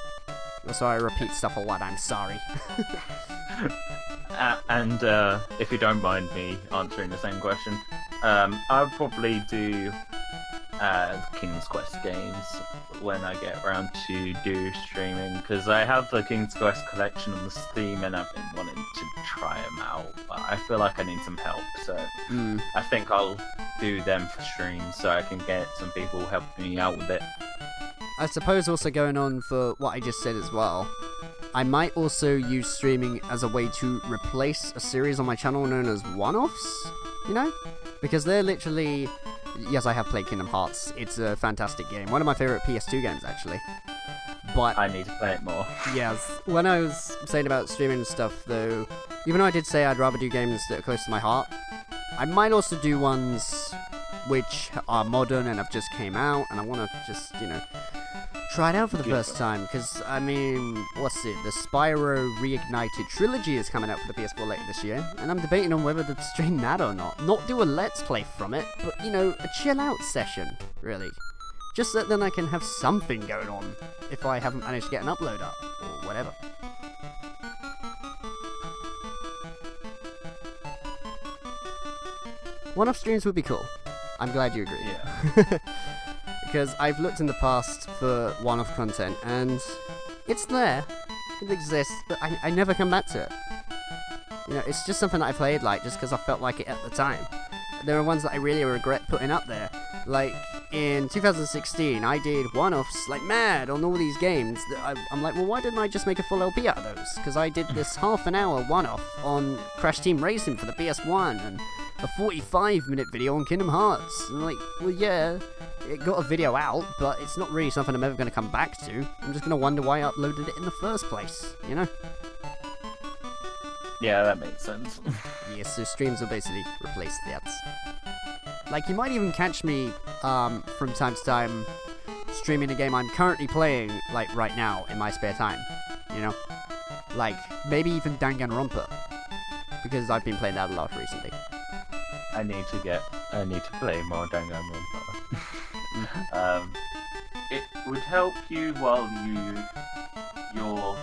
Also, I repeat stuff a lot. I'm sorry. And if you don't mind me answering the same question, I would probably do King's Quest games when I get around to do streaming, because I have the King's Quest collection on the Steam and I've been wanting to try them out, but I feel like I need some help, so I think I'll do them for stream so I can get some people helping me out with it. I suppose also going on for what I just said as well, I might also use streaming as a way to replace a series on my channel known as one-offs, you know? Because they're literally... Yes, I have played Kingdom Hearts. It's a fantastic game. One of my favourite PS2 games, actually. But... I need to play it more. Yes. When I was saying about streaming and stuff, though, even though I did say I'd rather do games that are close to my heart, I might also do ones which are modern and have just came out, and I want to just, you know... try it out for the first time, because, I mean, what's it, the Spyro Reignited Trilogy is coming out for the PS4 later this year, and I'm debating on whether to stream that or not. Not do a Let's Play from it, but, you know, a chill-out session, really. Just so then I can have something going on, if I haven't managed to get an upload up, or whatever. One-off streams would be cool. I'm glad you agree. Yeah. Because I've looked in the past for one-off content, and it's there. It exists, but I never come back to it. You know, it's just something that I played, like, just because I felt like it at the time. There are ones that I really regret putting up there. Like, in 2016, I did one-offs like mad on all these games. That I'm like, well, why didn't I just make a full LP out of those? Because I did this half-an-hour one-off on Crash Team Racing for the PS1, and a 45-minute video on Kingdom Hearts. And I'm like, well, yeah, it got a video out, but it's not really something I'm ever going to come back to. I'm just going to wonder why I uploaded it in the first place, you know? Yeah, that makes sense. Yeah, so streams will basically replace that. Like, you might even catch me, from time to time, streaming a game I'm currently playing, like, right now, in my spare time, you know? Like, maybe even Danganronpa, because I've been playing that a lot recently. I need to play more Danganronpa. It would help you while your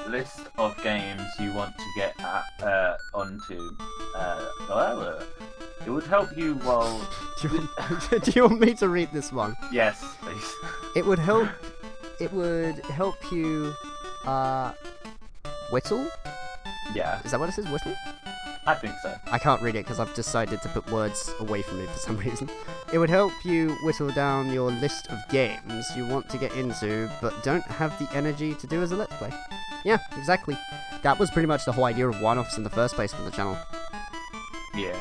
list of games you want to get onto. It would help you while. Do you want me to read this one? Yes, please. It would help. It would help you. Whittle? Yeah, Is that what it says? Whittle? I think so. I can't read it because I've decided to put words away from me for some reason. It would help you whittle down your list of games you want to get into, but don't have the energy to do as a Let's Play. Yeah, exactly. That was pretty much the whole idea of one-offs in the first place for the channel. Yeah.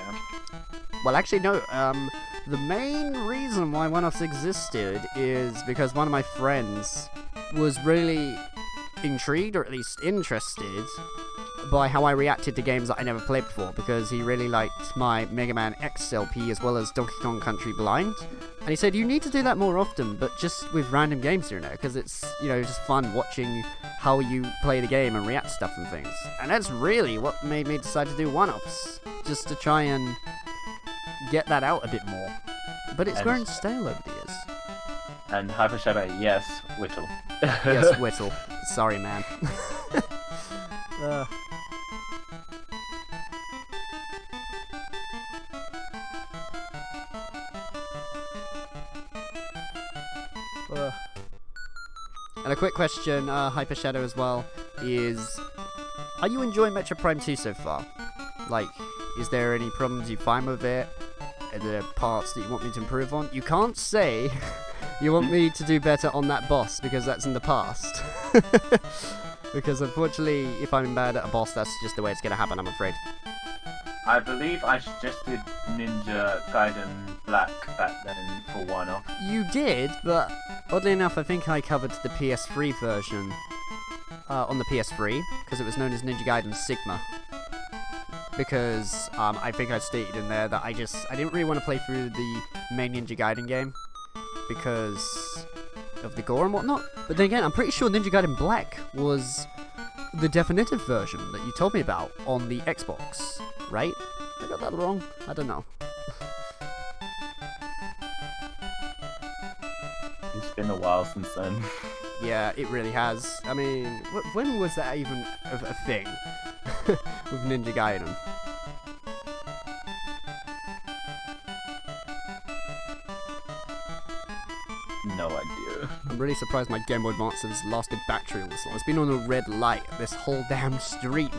Well, actually, no. The main reason why one-offs existed is because one of my friends was really intrigued, or at least interested, by how I reacted to games that I never played before, because he really liked my Mega Man X LP as well as Donkey Kong Country Blind. And he said, you need to do that more often, but just with random games here and there, because it's, you know, just fun watching how you play the game and react to stuff and things. And that's really what made me decide to do one-offs, just to try and get that out a bit more. But it's grown stale over the years. And Hyper Shadow, yes, Whittle. Yes, Whittle. Sorry, man. And a quick question, Hyper Shadow as well, is, are you enjoying Metro Prime 2 so far? Like, is there any problems you find with it? Are there parts that you want me to improve on? You can't say you want me to do better on that boss, because that's in the past. Because unfortunately, if I'm bad at a boss, that's just the way it's going to happen, I'm afraid. I believe I suggested Ninja Gaiden Black back then for one-off. You did, but oddly enough, I think I covered the PS3 version on the PS3, because it was known as Ninja Gaiden Sigma. Because I think I stated in there that I didn't really want to play through the main Ninja Gaiden game because of the gore and whatnot. But then again, I'm pretty sure Ninja Gaiden Black was the definitive version that you told me about on the Xbox, right? I got that wrong? I don't know. It's been a while since then. Yeah, it really has. I mean, when was that even a thing with Ninja Gaiden? No idea. I'm really surprised my Game Boy Advance has lasted battery all this long. It's been on a red light this whole damn street.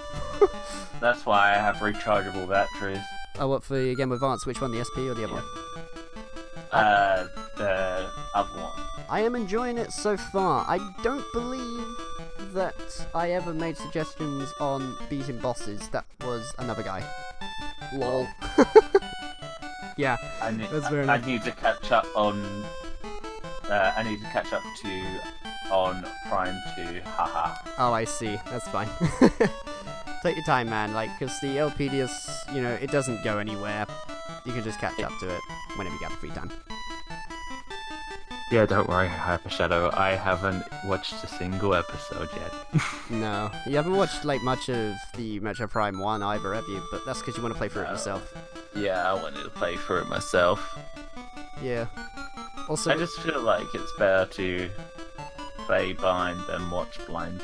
That's why I have rechargeable batteries. Oh, what, for your Game Boy Advance? Which one, the SP or the other one? The other one. I am enjoying it so far. I don't believe that I ever made suggestions on beating bosses. That was another guy. Lol. Yeah, that's very I nice. need to catch up on. I need to catch up on Prime 2. Haha. Oh, I see. That's fine. Take your time, man. Like, because the LPDS, it doesn't go anywhere. You can just catch up to it whenever you get the free time. Yeah, don't worry, Hyper Shadow. I haven't watched a single episode yet. No, you haven't watched much of the Metro Prime 1 either, have you? But that's because you want to play through it yourself. Yeah, I wanted to play through it myself. Yeah. Also, I just feel like it's better to play blind than watch blind.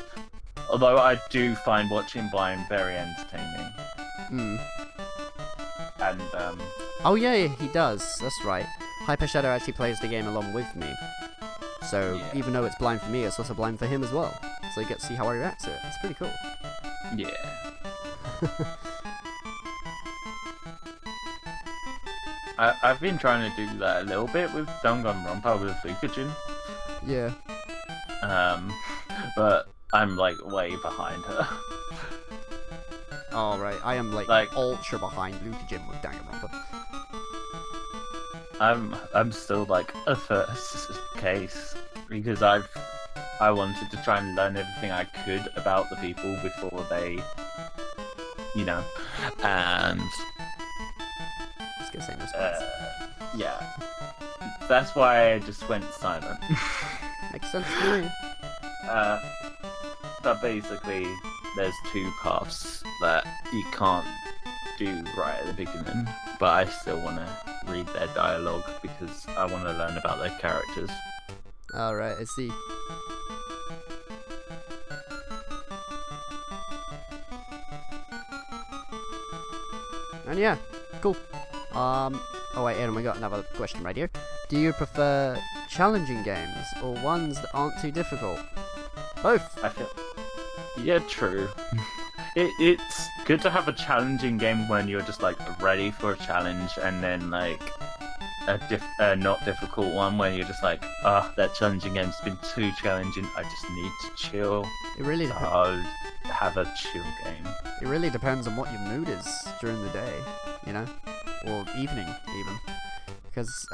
Although I do find watching blind very entertaining. And oh yeah, he does. That's right. Hyper Shadow actually plays the game along with me. So Yeah. even though it's blind for me, it's also blind for him as well. So you get to see how I react to it. It's pretty cool. yeah. I've been trying to do that a little bit with Danganronpa with Lucajin. Yeah. But I'm like way behind her. Oh right, I am Like- ultra behind Lucajin with Danganronpa. I'm still like a first case because I wanted to try and learn everything I could about the people before they, and Just gonna say no spoilers. yeah, that's why I just went silent. Makes sense to me. But basically, there's two paths that you can't do right at the beginning, but I still want to read their dialogue because I want to learn about their characters. Alright, I see. And yeah, cool. Oh wait, Aaron, we got another question right here. Do you prefer challenging games or ones that aren't too difficult? Both. I feel. Yeah, true. It's good to have a challenging game when you're just like ready for a challenge, and then like a not difficult one where you're just like, that challenging game's been too challenging. I just need to chill. It really So depends. I'll have a chill game. It really depends on what your mood is during the day, or evening even. Because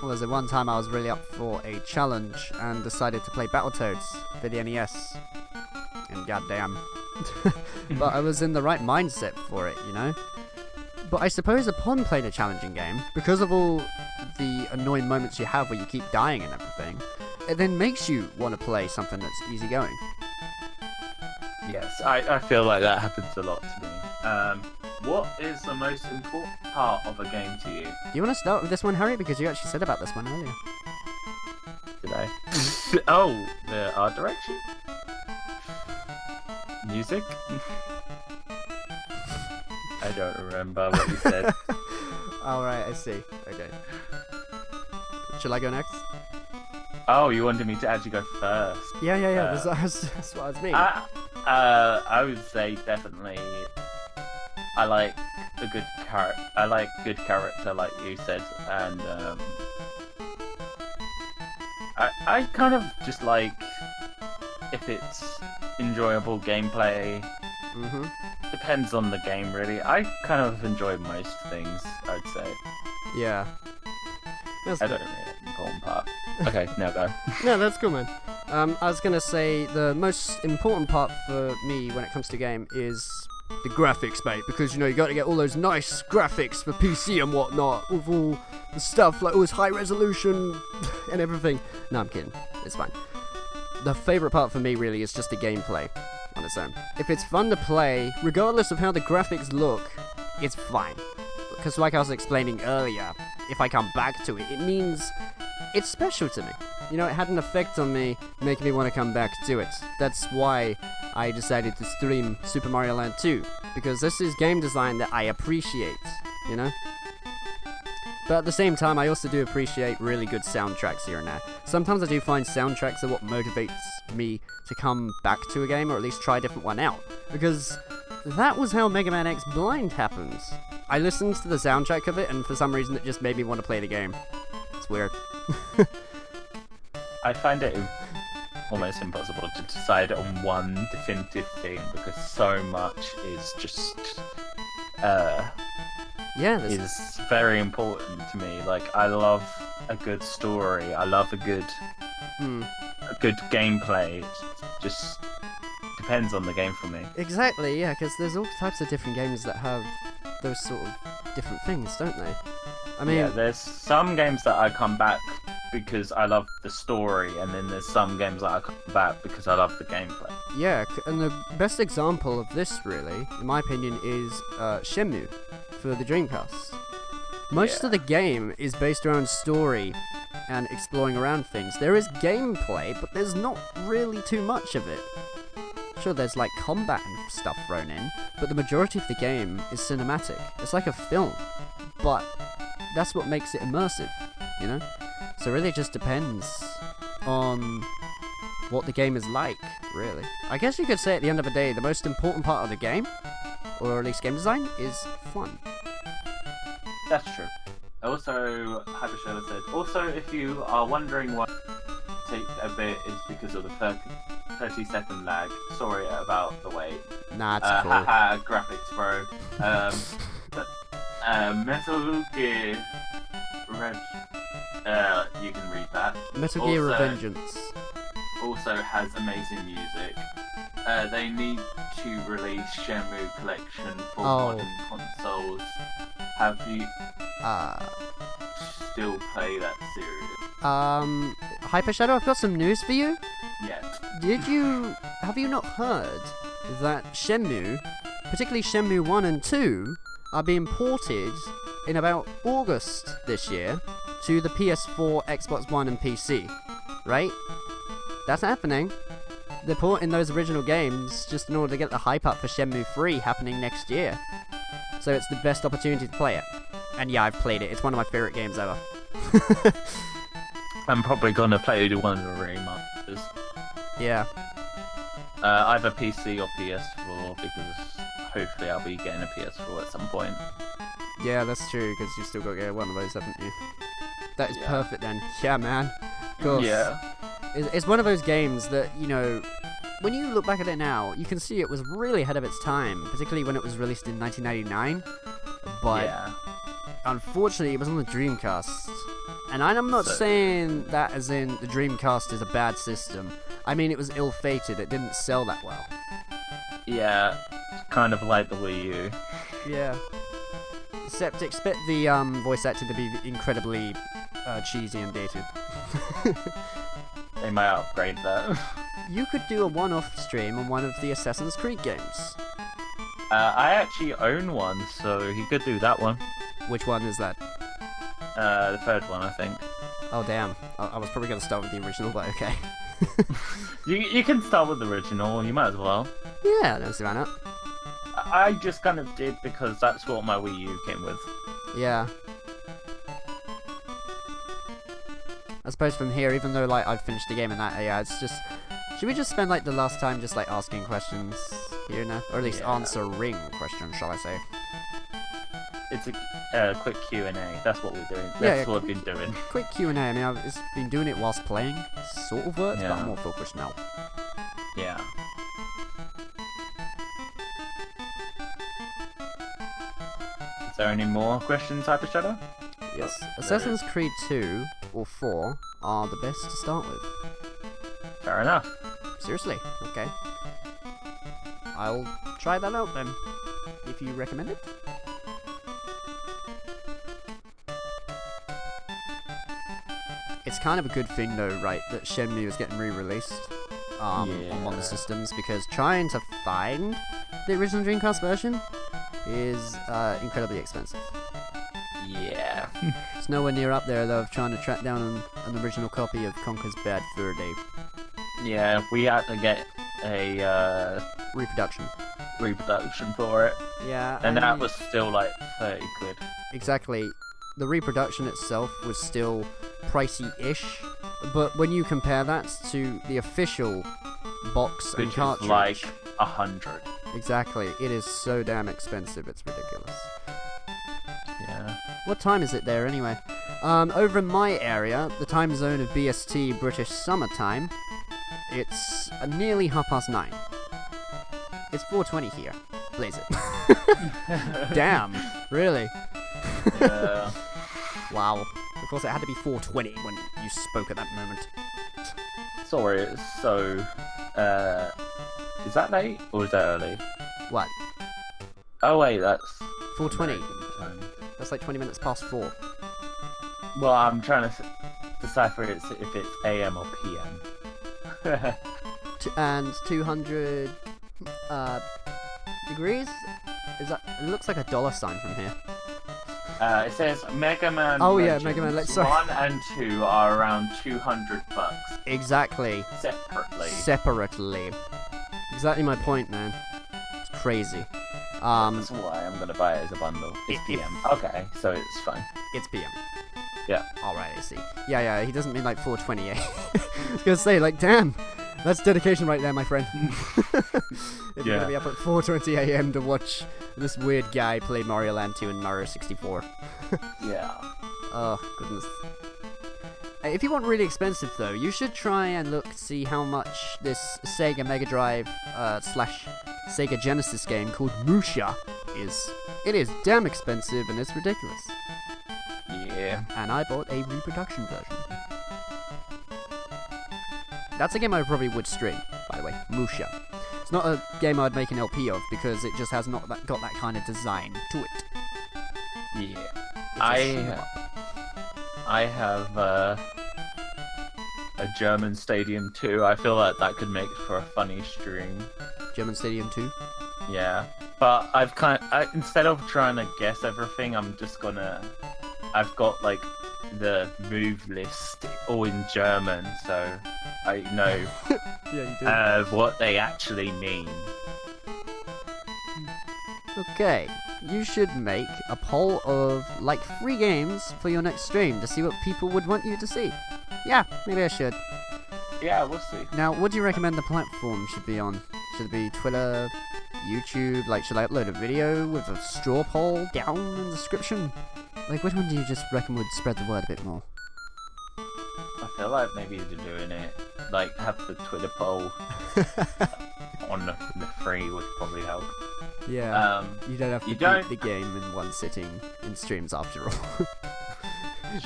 was it one time I was really up for a challenge and decided to play Battletoads for the NES, and goddamn, but I was in the right mindset for it, But I suppose upon playing a challenging game, because of all the annoying moments you have where you keep dying and everything, it then makes you want to play something that's easygoing. Yes, I feel like that happens a lot to me. What is the most important part of a game to you? Do you want to start with this one, Harry? Because you actually said about this one earlier. Did I? Oh, the art direction? Music? I don't remember what you said. Alright, I see. Okay. Shall I go next? Oh, you wanted me to actually go first. Yeah. That's what I was meaning. I would say definitely. I like a good character. I like good character, like you said, and I kind of just like if it's enjoyable gameplay. Mm-hmm. Depends on the game, really. I kind of enjoy most things, I'd say. Yeah. That's I cool. don't really have an important part. Okay, now go. No, that's cool, man. I was gonna say the most important part for me when it comes to game is the graphics, mate, because you got to get all those nice graphics for PC and whatnot, with all the stuff like all this high resolution and everything. No, I'm kidding. It's fine. The favorite part for me really is just the gameplay on its own. If it's fun to play, regardless of how the graphics look, it's fine. Because like I was explaining earlier, if I come back to it, it means it's special to me. you know, it had an effect on me, making me want to come back to it. That's why I decided to stream Super Mario Land 2, because this is game design that I appreciate, you know? But at the same time, I also do appreciate really good soundtracks here and there. Sometimes I do find soundtracks are what motivates me to come back to a game, or at least try a different one out. Because that was how Mega Man X Blind happens. I listened to the soundtrack of it, and for some reason it just made me want to play the game. It's weird. I find it almost impossible to decide on one definitive thing, because so much is just is very important to me. Like, I love a good story. I love a good gameplay. It just depends on the game for me. Exactly, yeah, because there's all types of different games that have those sort of different things, don't they? I mean, yeah, there's some games that I come back because I love the story, and then there's some games that I come back because I love the gameplay. Yeah, and the best example of this, really, in my opinion, is Shenmue for the Dreamcast. Most of the game is based around story and exploring around things. There is gameplay, but there's not really too much of it. Sure, there's like combat and stuff thrown in, but the majority of the game is cinematic. It's like a film, but that's what makes it immersive, you know? So really it just depends on what the game is like, really. I guess you could say at the end of the day, the most important part of the game, or at least game design, is fun. That's true. Also, Hypershella said, also if you are wondering why it takes a bit, is because of the 30-second lag. Sorry about the wait. Nah, it's cool. Haha, graphics, bro. Metal Gear Red. You can read that. Metal Gear Revengeance also has amazing music. They need to release Shenmue Collection for modern consoles. Have you still play that series? Hyper Shadow, I've got some news for you. Yeah. Have you not heard that Shenmue, particularly Shenmue 1 and 2, are being ported in about August this year to the PS4, Xbox One, and PC, right? That's happening. They're porting those original games just in order to get the hype up for Shenmue 3 happening next year. So it's the best opportunity to play it. And yeah, I've played it. It's one of my favourite games ever. I'm probably gonna play one of the remasters. Yeah. Either PC or PS4, because hopefully I'll be getting a PS4 at some point. Yeah, that's true, because you still got to get one of those, haven't you? That is perfect then. Yeah, man. Of course. Yeah. It's one of those games that, you know, when you look back at it now, you can see it was really ahead of its time, particularly when it was released in 1999. But unfortunately, it was on the Dreamcast. And I'm not saying that as in the Dreamcast is a bad system. I mean, it was ill-fated. It didn't sell that well. Yeah, kind of like the Wii U. Yeah. Except expect the voice acting to be incredibly cheesy and dated. They might upgrade that. You could do a one-off stream on one of the Assassin's Creed games. I actually own one, so you could do that one. Which one is that? The third one, I think. Oh, damn. I was probably going to start with the original, but okay. You can start with the original, you might as well. Yeah, don't see why not. I just kind of did because that's what my Wii U came with. Yeah. I suppose from here, even though like I've finished the game and that, yeah, it's just... Should we just spend like the last time just like asking questions here now? Or at least answering questions, shall I say? It's a quick Q&A. That's what we're doing. That's what we've been doing. Quick Q&A. I mean, I've been doing it whilst playing. Sort of works, but I'm more focused now. Yeah. Is there any more questions, Hyper Shadow? Yes. Assassin's Creed 2 or 4 are the best to start with. Fair enough. Seriously? Okay. I'll try that out then, if you recommend it. It's kind of a good thing though, right, that Shenmue is getting re-released on one of the systems, because trying to find the original Dreamcast version is incredibly expensive. Yeah. It's nowhere near up there though of trying to track down an original copy of Conker's Bad Fur Day Yeah, we had to get a reproduction. reproduction for it, Yeah, and I that mean, was still like 30 quid. exactly. The reproduction itself was still pricey-ish, but when you compare that to the official box and Which is cartridge, like 100. exactly, it is so damn expensive. It's ridiculous. Yeah. What time is it there anyway? Over in my area, the time zone of BST British Summertime, it's nearly 9:30. It's 4:20 here. Blaze it. Damn, really? Yeah. Wow. Of course, it had to be 4:20 when you spoke at that moment. Sorry, it's so. Is that late or is that early? What? Oh wait, that's 4:20. American time. That's like 20 minutes past 4. Well, I'm trying to decipher if it's AM or PM. And 200 degrees? Is that? It looks like a dollar sign from here. It says Mega Man. Oh, yeah, Legends Mega Man, sorry. 1 and 2 are around $200 Exactly. separately. Separately. Exactly my point, man. It's crazy. That's why I'm gonna buy it as a bundle. It's If- PM. Okay, so it's fine. It's PM. Yeah. Alright, I see. Yeah, he doesn't mean like 4:20, eh? I was gonna say, like, damn! That's dedication right there, my friend. If you're Yeah. gonna be up at 4:20 a.m. to watch this weird guy play Mario Land 2 and Mario 64. Yeah. Oh, goodness. If you want really expensive, though, you should try and look to see how much this Sega Mega Drive slash Sega Genesis game called Musha is. It is damn expensive and it's ridiculous. Yeah. And I bought a reproduction version. That's a game I probably would stream, by the way. Musha. It's not a game I'd make an LP of because it just has not got that kind of design to it. Yeah. It's a shoot 'em up. I have a German Stadium too. I feel like that could make for a funny stream. German Stadium 2. Yeah, but instead of trying to guess everything, I've got like the move list all in German, so I know Yeah, you do. what they actually mean. Okay, you should make a poll of like 3 games for your next stream to see what people would want you to see. Yeah, maybe I should. Yeah, we'll see. Now, what do you recommend the platform should be on? Should it be Twitter, YouTube? Like, should I upload a video with a straw poll down in the description? Like, which one do you just reckon would spread the word a bit more? I feel like maybe they're doing it like have the Twitter poll on the free would probably help. Yeah, you don't have to you beat don't- the game in one sitting in streams after all.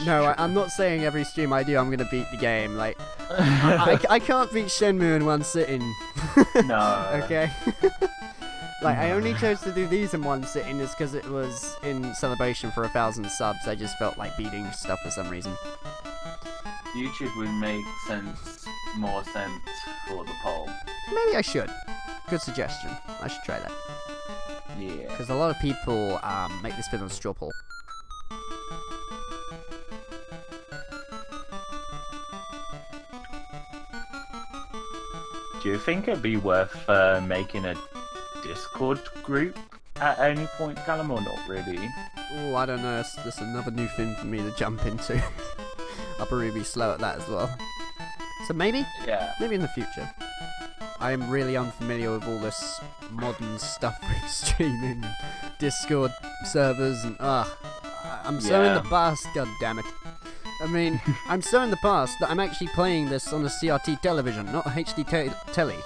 No, I'm not saying every stream I do I'm gonna beat the game. Like, I can't beat Shenmue in one sitting. No. Okay. Like, I only chose to do these in one sitting is because it was in celebration for 1,000 subs. I just felt like beating stuff for some reason. YouTube would make more sense for the poll. Maybe I should. Good suggestion. I should try that. Yeah. Because a lot of people make this fit on straw poll. Do you think it'd be worth making a Discord group at any point, Callum, or not really? Oh, I don't know. That's another new thing for me to jump into. I'll probably be slow at that as well. So maybe Yeah. in the future. I am really unfamiliar with all this modern stuff with streaming, and Discord servers, and I'm so in Yeah. the past. God damn it! I mean, I'm so in the past that I'm actually playing this on a CRT television, not a HD telly.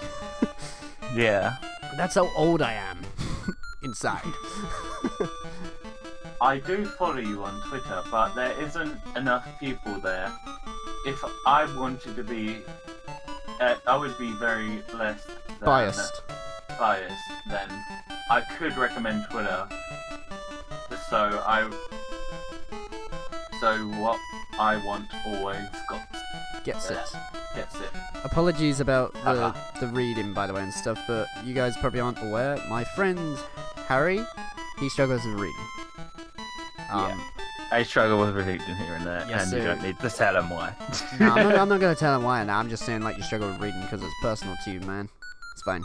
Yeah. That's how old I am inside. I do follow you on Twitter, but there isn't enough people there. If I wanted to be, I would be very less than Biased. Then I could recommend Twitter. So what I want always Gets it. gets it. Apologies about the reading, by the way, and stuff, but you guys probably aren't aware. My friend Harry, he struggles with reading. I struggle with reading here and there, Yes, and you sir. don't need to tell him why. No, I'm not gonna tell him why now. I'm just saying like you struggle with reading because it's personal to you, man. It's fine.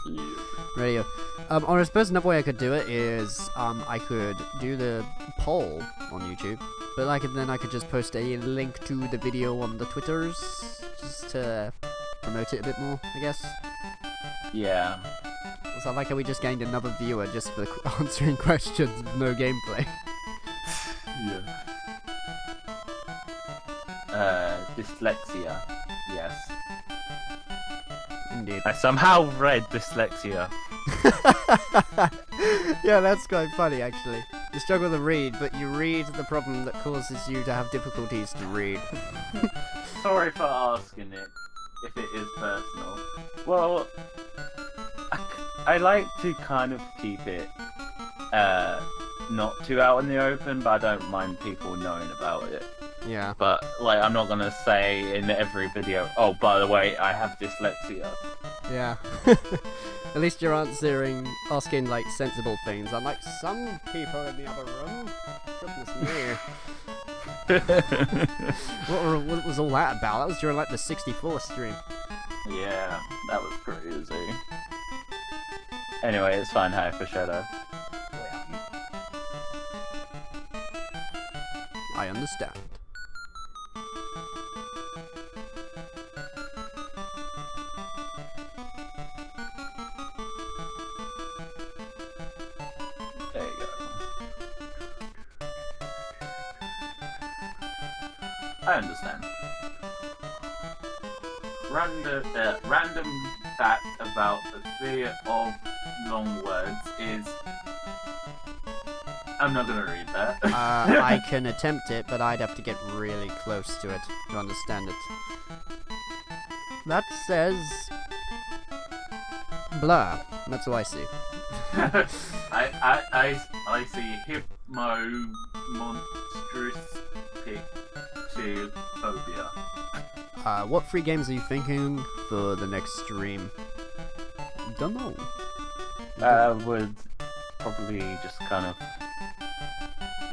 Radio. Or I suppose another way I could do it is I could do the poll on YouTube, but then I could just post a link to the video on the Twitters just to promote it a bit more, I guess. Yeah. So I like how we just gained another viewer just for answering questions with no gameplay. Yeah. Dyslexia. Yes. Indeed. I somehow read dyslexia. Yeah, that's quite funny actually. You struggle to read, but you read the problem that causes you to have difficulties to read. Sorry for asking it, if it is personal. Well, I like to kind of keep it not too out in the open, but I don't mind people knowing about it. Yeah. But like, I'm not gonna say in every video, oh, by the way, I have dyslexia. Yeah. At least you're asking like sensible things, unlike some people in the other room. Goodness me. What was all that about? That was during like the 64 stream. Yeah, that was crazy. Anyway, it's fine, Hyper Shadow. I understand. There you go. I understand. Random fact about the fear of long words is... I'm not gonna read that. I can attempt it, but I'd have to get really close to it to understand it. That says... Blur. That's all I see. I see hypno monstrous phobia. What free games are you thinking for the next stream? Don't know. Would probably just kind of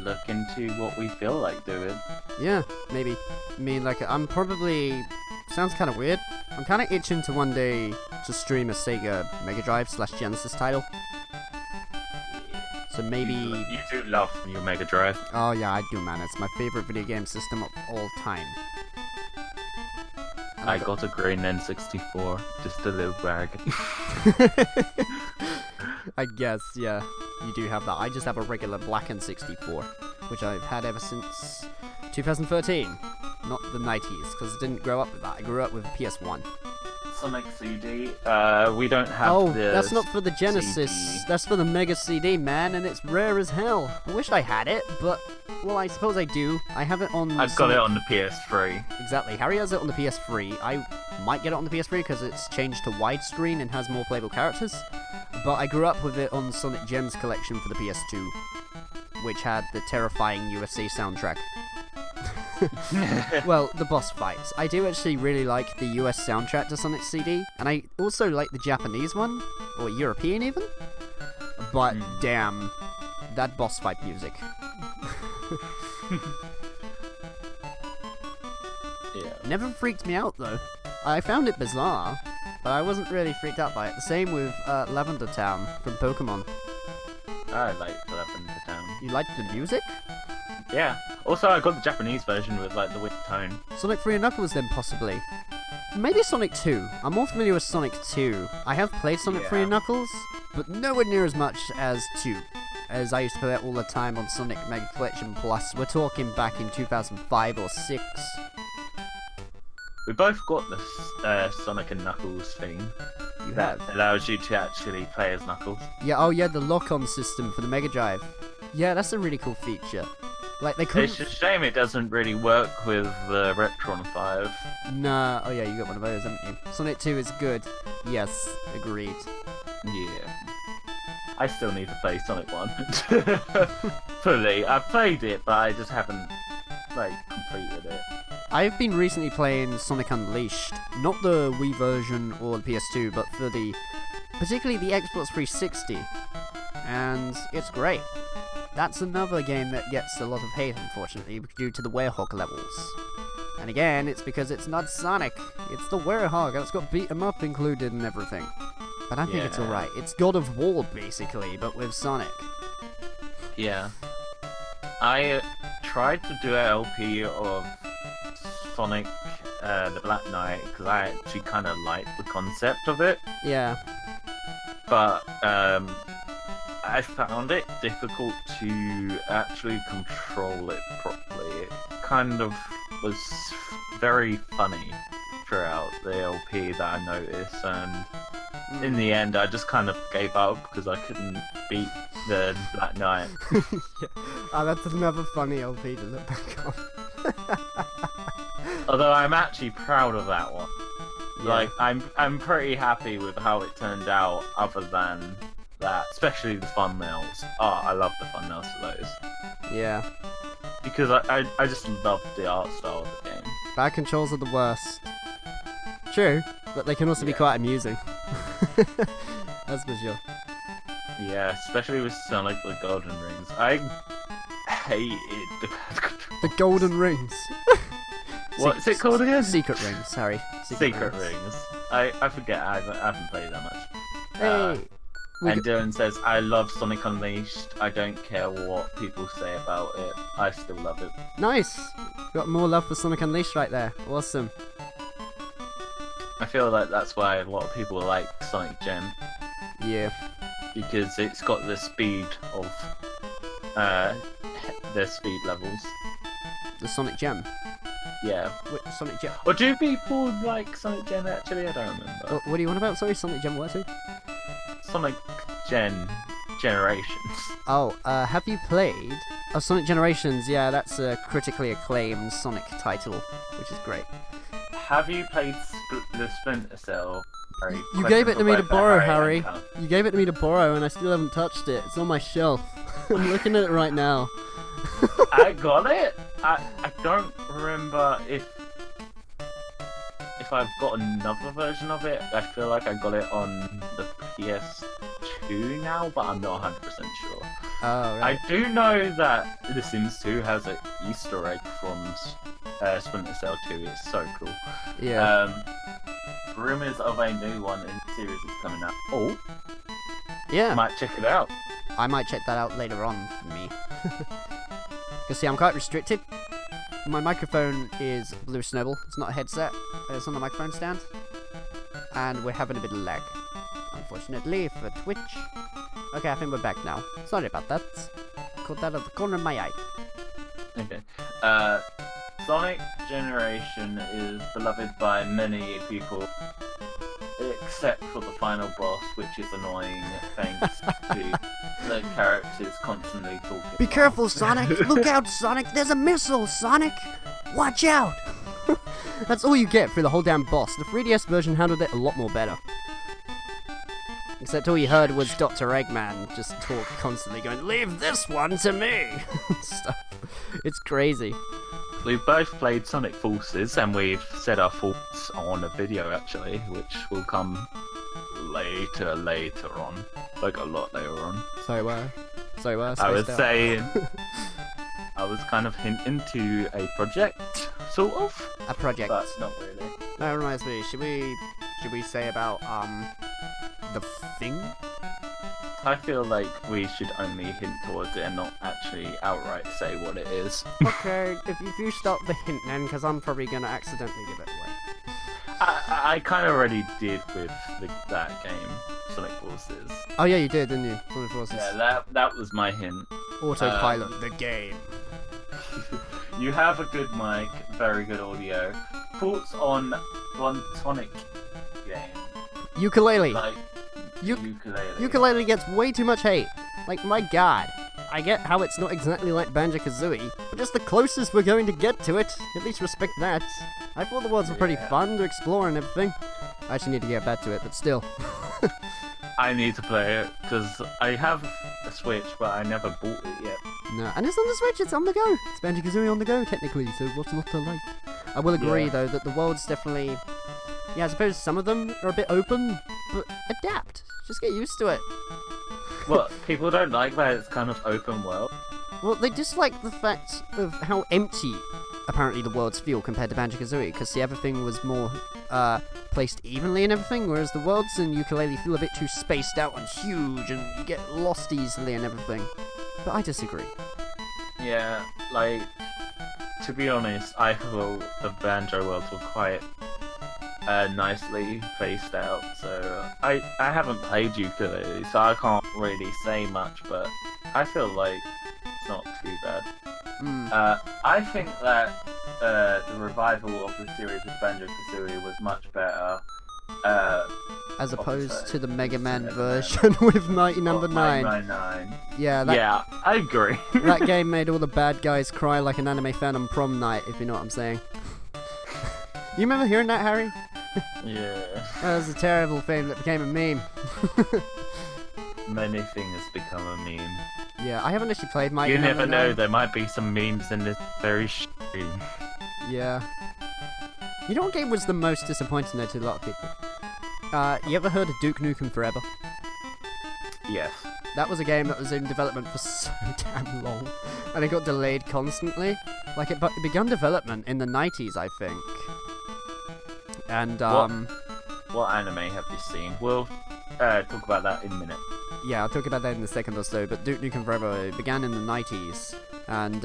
look into what we feel like doing. Yeah, maybe. I mean, like, I'm probably... Sounds kind of weird. I'm kind of itching to one day to stream a Sega Mega Drive / Genesis title. So maybe... You do love your Mega Drive. Oh yeah, I do, man. It's my favorite video game system of all time. And I got a green N64, just a little brag. I guess, yeah. You do have that. I just have a regular black N64, which I've had ever since 2013. Not the 90s, because I didn't grow up with that. I grew up with PS1. Sonic CD. We don't have Oh, the that's not for the Genesis. CD. That's for the Mega CD, man, and it's rare as hell. I wish I had it, but... Well, I suppose I do. I have it on... I've got it on the PS3. Exactly. Harry has it on the PS3. I might get it on the PS3 because it's changed to widescreen and has more playable characters. But I grew up with it on Sonic Gems collection for the PS2, which had the terrifying USA soundtrack. Well, the boss fights. I do actually really like the US soundtrack to Sonic CD, and I also like the Japanese one, or European even. But damn, that boss fight music. Yeah. Never freaked me out though. I found it bizarre, but I wasn't really freaked out by it. The same with Lavender Town from Pokemon. I like Lavender Town. You liked the music? Yeah. Also, I got the Japanese version with like the wind tone. Sonic 3 and Knuckles then possibly. Maybe Sonic 2. I'm more familiar with Sonic 2. I have played Sonic 3 and Knuckles, but nowhere near as much as 2. As I used to play it all the time on Sonic Mega Collection Plus. We're talking back in 2005 or 6. We both got the Sonic and Knuckles theme. You That have? allows you to actually play as Knuckles. Yeah, oh yeah, the lock-on system for the Mega Drive. Yeah, that's a really cool feature. Like, they couldn't... It's a shame it doesn't really work with the Retron 5. Nah, oh yeah, you got one of those, haven't you? Sonic 2 is good. Yes, agreed. Yeah. I still need to play Sonic 1. Fully. I've played it, but I just haven't, like, completed it. I've been recently playing Sonic Unleashed. Not the Wii version or the PS2, but for the... particularly the Xbox 360. And it's great. that's another game that gets a lot of hate, unfortunately, due to the Werehog levels. And again, it's because it's not Sonic. It's the Werehog, and it's got beat 'em up included and everything. But I think it's Yeah. alright. It's God of War, basically, but with Sonic. Yeah. I tried to do an LP of Sonic the Black Knight because I actually kind of liked the concept of it, Yeah. but I found it difficult to actually control it properly. It kind of was very funny throughout the LP that I noticed, and in the end I just kind of gave up because I couldn't beat the Black Knight. Oh, that's another funny LP to look back on. Although I'm actually proud of that one. Yeah. Like I'm pretty happy with how it turned out, other than that, especially the thumbnails. Oh, I love the thumbnails for those. Yeah. Because I just love the art style of the game. Bad controls are the worst. True, but they can also be Yeah. quite amusing. That's for sure. Yeah, especially with Sonic the Golden Rings. I hated the bad controls. The Golden Rings. What's it called again? Secret Rings, sorry. Secret Rings. I forget, I haven't played that much. Hey! we And g- Dylan says, I love Sonic Unleashed. I don't care what people say about it. I still love it. Nice! Got more love for Sonic Unleashed right there. Awesome. I feel like that's why a lot of people like Sonic Gem, Yeah. because it's got the speed of the speed levels. The Sonic Gem. Yeah. Wait, Sonic Gem. Or do people like Sonic Gen actually? I don't remember. What do you want about? Sorry, Sonic Gem what too? Sonic Generations. Oh, have you played? Oh, Sonic Generations, yeah, that's a critically acclaimed Sonic title, which is great. Have you played the Splinter Cell? Harry? You gave it to me to Question for both borrow, and Harry. Callum. You gave it to me to borrow, and I still haven't touched it. It's on my shelf. I'm looking at it right now. I got it. I don't remember if I've got another version of it. I feel like I got it on the PS2 now, but I'm not 100% sure. Oh, right. I do know that The Sims 2 has an Easter egg from Splinter Cell 2. It's so cool. Yeah. Rumors of a new one in the series is coming out. Oh, Yeah. might check it out. I might check that out later on for me. Because see, I'm quite restricted. My microphone is Blue Snowball. It's not a headset. It's on the microphone stand. And we're having a bit of lag, unfortunately, for Twitch. Okay, I think we're back now. Sorry about that. Caught that out the corner of my eye. Okay. Sonic Generation is beloved by many people, except for the final boss, which is annoying thanks to the characters constantly talking. Be careful, Sonic! Look out, Sonic! There's a missile, Sonic! Watch out! That's all you get for the whole damn boss. The 3DS version handled it a lot more better. Except all you heard was Dr. Eggman just talk constantly going, "Leave this one to me!" Stuff. It's crazy. We've both played Sonic Forces, and we've said our thoughts on a video actually, which will come later on, like a lot later on. So, I was saying, I was kind of hinting to a project, sort of, a project. but not really. That reminds me, should we say about, the thing? I feel like we should only hint towards it and not actually outright say what it is. Okay, if you start the hint then, because I'm probably gonna accidentally give it away. I kind of already did with that game, Sonic Forces. Oh yeah, you did, didn't you? Sonic Forces. Yeah, that was my hint. Autopilot, the game. You have a good mic, very good audio. Thoughts on one Sonic game? Ukulele. Like Ukulele. ukulele. Ukulele gets way too much hate. Like, my god. I get how it's not exactly like Banjo-Kazooie, but it's the closest we're going to get to it. At least respect that. I thought the worlds were pretty Yeah. fun to explore and everything. I actually need to get back to it, but still. I need to play it because I have a Switch, but I never bought it yet. No, and it's on the Switch, it's on the go. It's Banjo-Kazooie on the go, technically, so what's not to like? I will agree, Yeah. though, that the world's definitely... Yeah, I suppose some of them are a bit open, but adapt. Just get used to it. What, people don't like that it's kind of open world? Well, they dislike the fact of how empty apparently the worlds feel compared to Banjo-Kazooie, because see, everything was more placed evenly and everything, whereas the worlds in Yooka-Laylee feel a bit too spaced out and huge, and you get lost easily and everything. But I disagree. Yeah, like, to be honest, I thought the Banjo worlds were quite nicely spaced out, so I haven't played Yooka-Laylee, so I can't really say much, but I feel like it's not too bad. I think that the revival of the series with Banjo-Kazooie was much better. As opposed to the Mega Man version with Mighty Number 9. 999. Yeah, I agree. that game made all the bad guys cry like an anime fan on prom night, if you know what I'm saying. You remember hearing that, Harry? Yeah. That was a terrible thing that became a meme. Many things become a meme. Yeah, I haven't actually played Mighty You Number never know, 9. there might be some memes in this very stream. Yeah. You know what game was the most disappointing though to a lot of people? You ever heard of Duke Nukem Forever? Yes. That was a game that was in development for so damn long, and it got delayed constantly. Like, it began development in the 90s, I think. And, What anime have you seen? We'll talk about that in a minute. yeah, I'll talk about that in a second or so, but Duke Nukem Forever began in the 90s, and,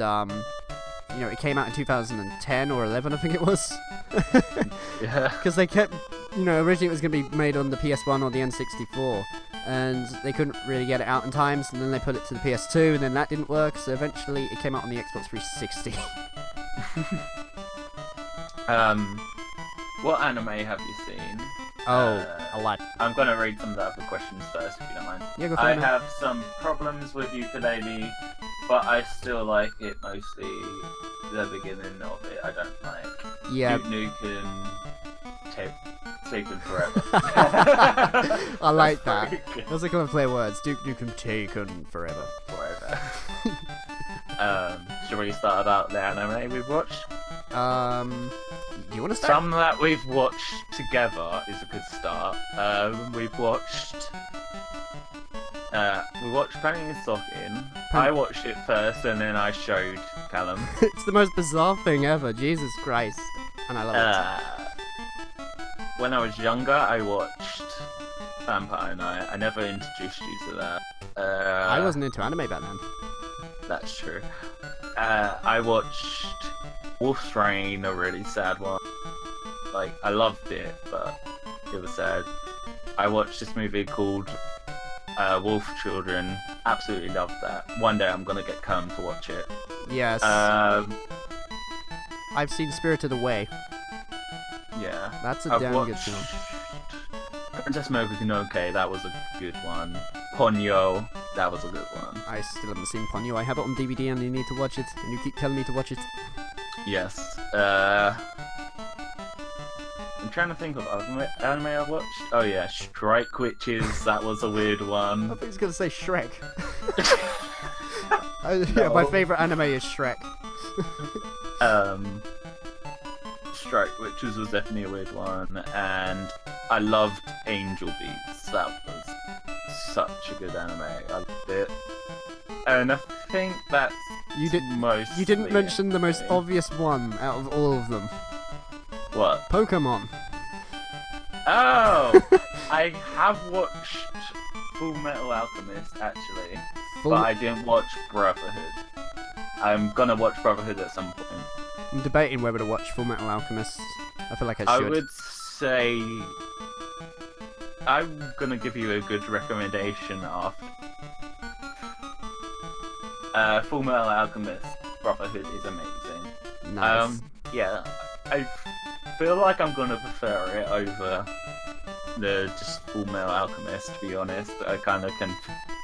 you know, it came out in 2010 or 11, I think it was. Yeah. Because they kept, you know, originally it was going to be made on the PS1 or the N64, and they couldn't really get it out in time, so then they put it to the PS2, and then that didn't work, so eventually it came out on the Xbox 360. What anime have you seen? Oh, a lot. I'm gonna read some of the other questions first, if you don't mind. Yeah, go for I it. have some problems with Yooka-Laylee, but I still like it mostly. The beginning of it, I don't like. Yeah. Duke Nukem, Taken Forever. I like That's that. pretty good. Those are common play words. Duke Nukem Taken Forever. Forever. Should we start about the anime we've watched? Do you want to start? Some that we've watched together is a good start. We watched Panning Stocking. I watched it first and then I showed Callum. It's the most bizarre thing ever. Jesus Christ. And I love it. When I was younger, I watched Vampire Night. I never introduced you to that. I wasn't into anime back then. That's true. I watched Wolf's Rain, a really sad one. Like, I loved it, but it was sad. I watched this movie called Wolf Children. Absolutely loved that. One day I'm gonna get Callum to watch it. Yes. I've seen Spirited Away. Yeah. That's a I've damn good watched film. Princess Mononoke, that was a good one. Ponyo, that was a good one. I still haven't seen Ponyo. I have it on DVD and you need to watch it. And you keep telling me to watch it. Yes. I'm trying to think of other anime I've watched. Oh yeah, Strike Witches, that was a weird I one. thought he was going to say Shrek. Yeah, my favourite anime is Shrek. Strike Witches was definitely a weird one, and I loved Angel Beats. That was such a good anime. I loved it. And I think that's You didn't mention the most obvious one out of all of them. What? Pokemon. Oh! I have watched Full Metal Alchemist, actually, but I didn't watch Brotherhood. I'm gonna watch Brotherhood at some point. I'm debating whether to watch Full Metal Alchemist. I feel like I I should. would say I'm gonna give you a good recommendation after. Full Metal Alchemist Brotherhood is amazing. Nice. Yeah, I feel like I'm gonna prefer it over the just Full Metal Alchemist, to be honest.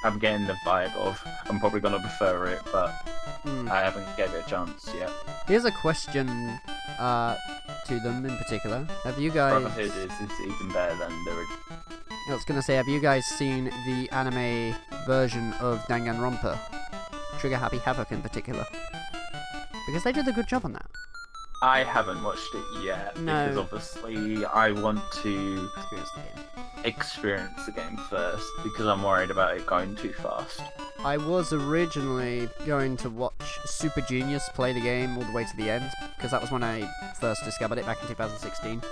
I'm getting the vibe of I'm probably gonna prefer it, but I haven't gave it a chance yet. Here's a question to them in particular. Have you guys... Brotherhood is even better than the original. I was going to say, have you guys seen the anime version of Danganronpa? Trigger Happy Havoc in particular. Because they did a good job on that. I haven't watched it yet, No. because obviously I want to Experience the game. experience the game first, because I'm worried about it going too fast. I was originally going to watch Super Genius play the game all the way to the end, because that was when I first discovered it back in 2016.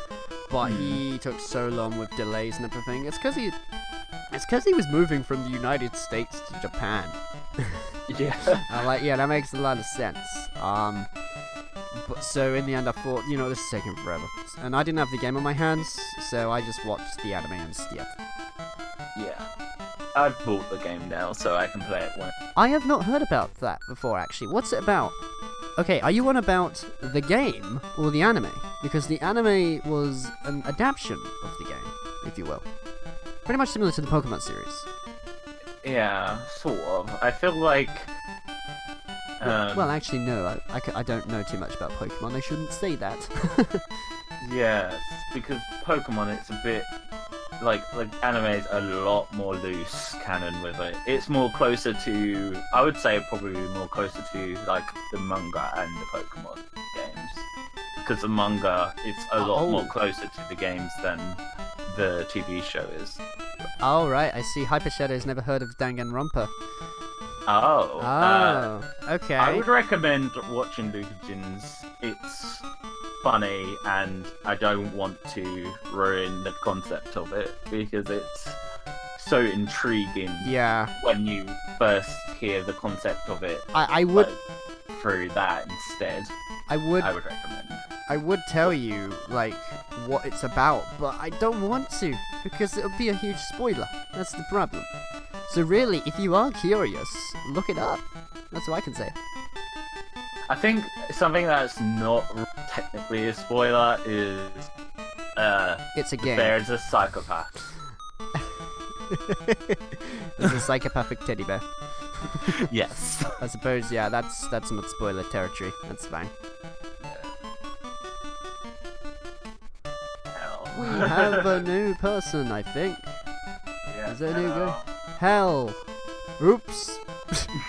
But he took so long with delays and everything. It's because he was moving from the United States to Japan. Yeah. Yeah, that makes a lot of sense. But so in the end, I thought, this is taking forever, and I didn't have the game on my hands, so I just watched the anime instead. Yeah. I've bought the game now, so I can play it when. I have not heard about that before, actually. What's it about? Okay, are you on about the game or the anime? Because the anime was an adaptation of the game, if you will. Pretty much similar to the Pokemon series. Yeah, sort of. I feel like. Well, actually, no. I don't know too much about Pokemon. I shouldn't say that. Yes, because Pokemon, it's a bit. Like anime is a lot more loose canon with it. It's more closer to, I would say, probably more closer to like the manga and the Pokemon games, because the manga is a lot more closer to the games than the TV show is. Oh right, I see. Hyper Shadow's never heard of Danganronpa. Okay. I would recommend watching Lucas. It's funny, and I don't want to ruin the concept of it because it's so intriguing. Yeah. When you first hear the concept of it, I would through that instead. I would recommend. I would tell you what it's about, but I don't want to because it'll be a huge spoiler. That's the problem. So really, if you are curious, look it up. That's what I can say. I think something that's not technically a spoiler is it's a game. There's a psychopath. There's a psychopathic teddy bear. Yes. I suppose, yeah, that's not spoiler territory. That's fine. Hell. We have a new person, I think. Yeah, Is there a new guy? Hell. Oops.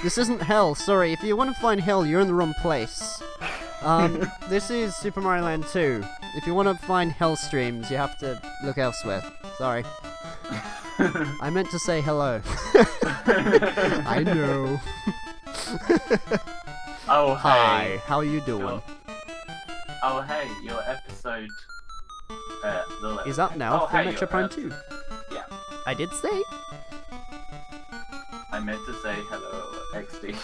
This isn't Hell, sorry. If you want to find Hell, you're in the wrong place. This is Super Mario Land 2. If you want to find Hell streams, you have to look elsewhere. Sorry. I meant to say hello. I know. Oh, Hi, hey. how you doing? Oh, hey, your episode Is up now oh, for hey, Metro Prime 2. Yeah. I did say. I meant to say hello, XD.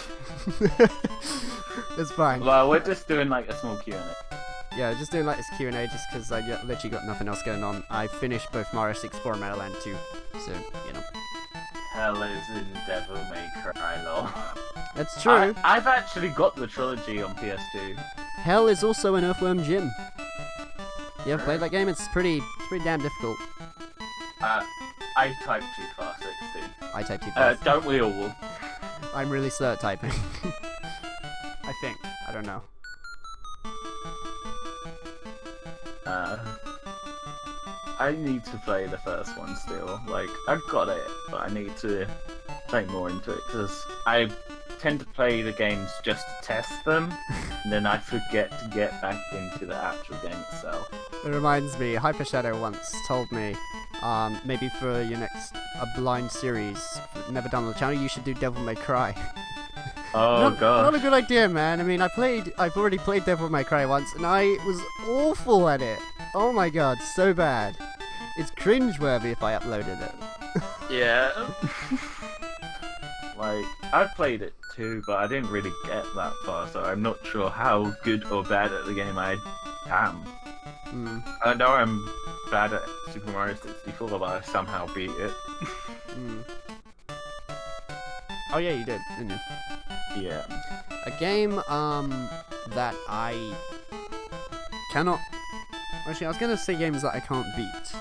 It's fine. Well, we're just doing like a small Q&A. Yeah, just doing this Q&A just because I literally got nothing else going on. I finished both Mario 64 and Mario Land 2, so, Hell is in Devil May Cry, lol. That's true. I've actually got the trilogy on PS2. Hell is also an Earthworm Jim. You ever played that game? It's pretty damn difficult. I typed too fast, XD. I type too fast. Don't we all? I'm really slow at typing. I think. I don't know. I need to play the first one still. Like, I've got it, but I need to play more into it, because I tend to play the games just to test them, and then I forget to get back into the actual game itself. It reminds me, Hyper Shadow once told me, maybe for your next blind series, never done on the channel, you should do Devil May Cry. Oh god. Not a good idea, man. I mean, I've already played Devil May Cry once, and I was awful at it. Oh my god, so bad. It's cringeworthy if I uploaded it. Yeah. Like, I've played it too, but I didn't really get that far, so I'm not sure how good or bad at the game I am. I know I'm bad at Super Mario 64, but I somehow beat it. Oh yeah, you did, didn't you? Yeah. A game that I cannot. Actually, I was gonna say games that I can't beat.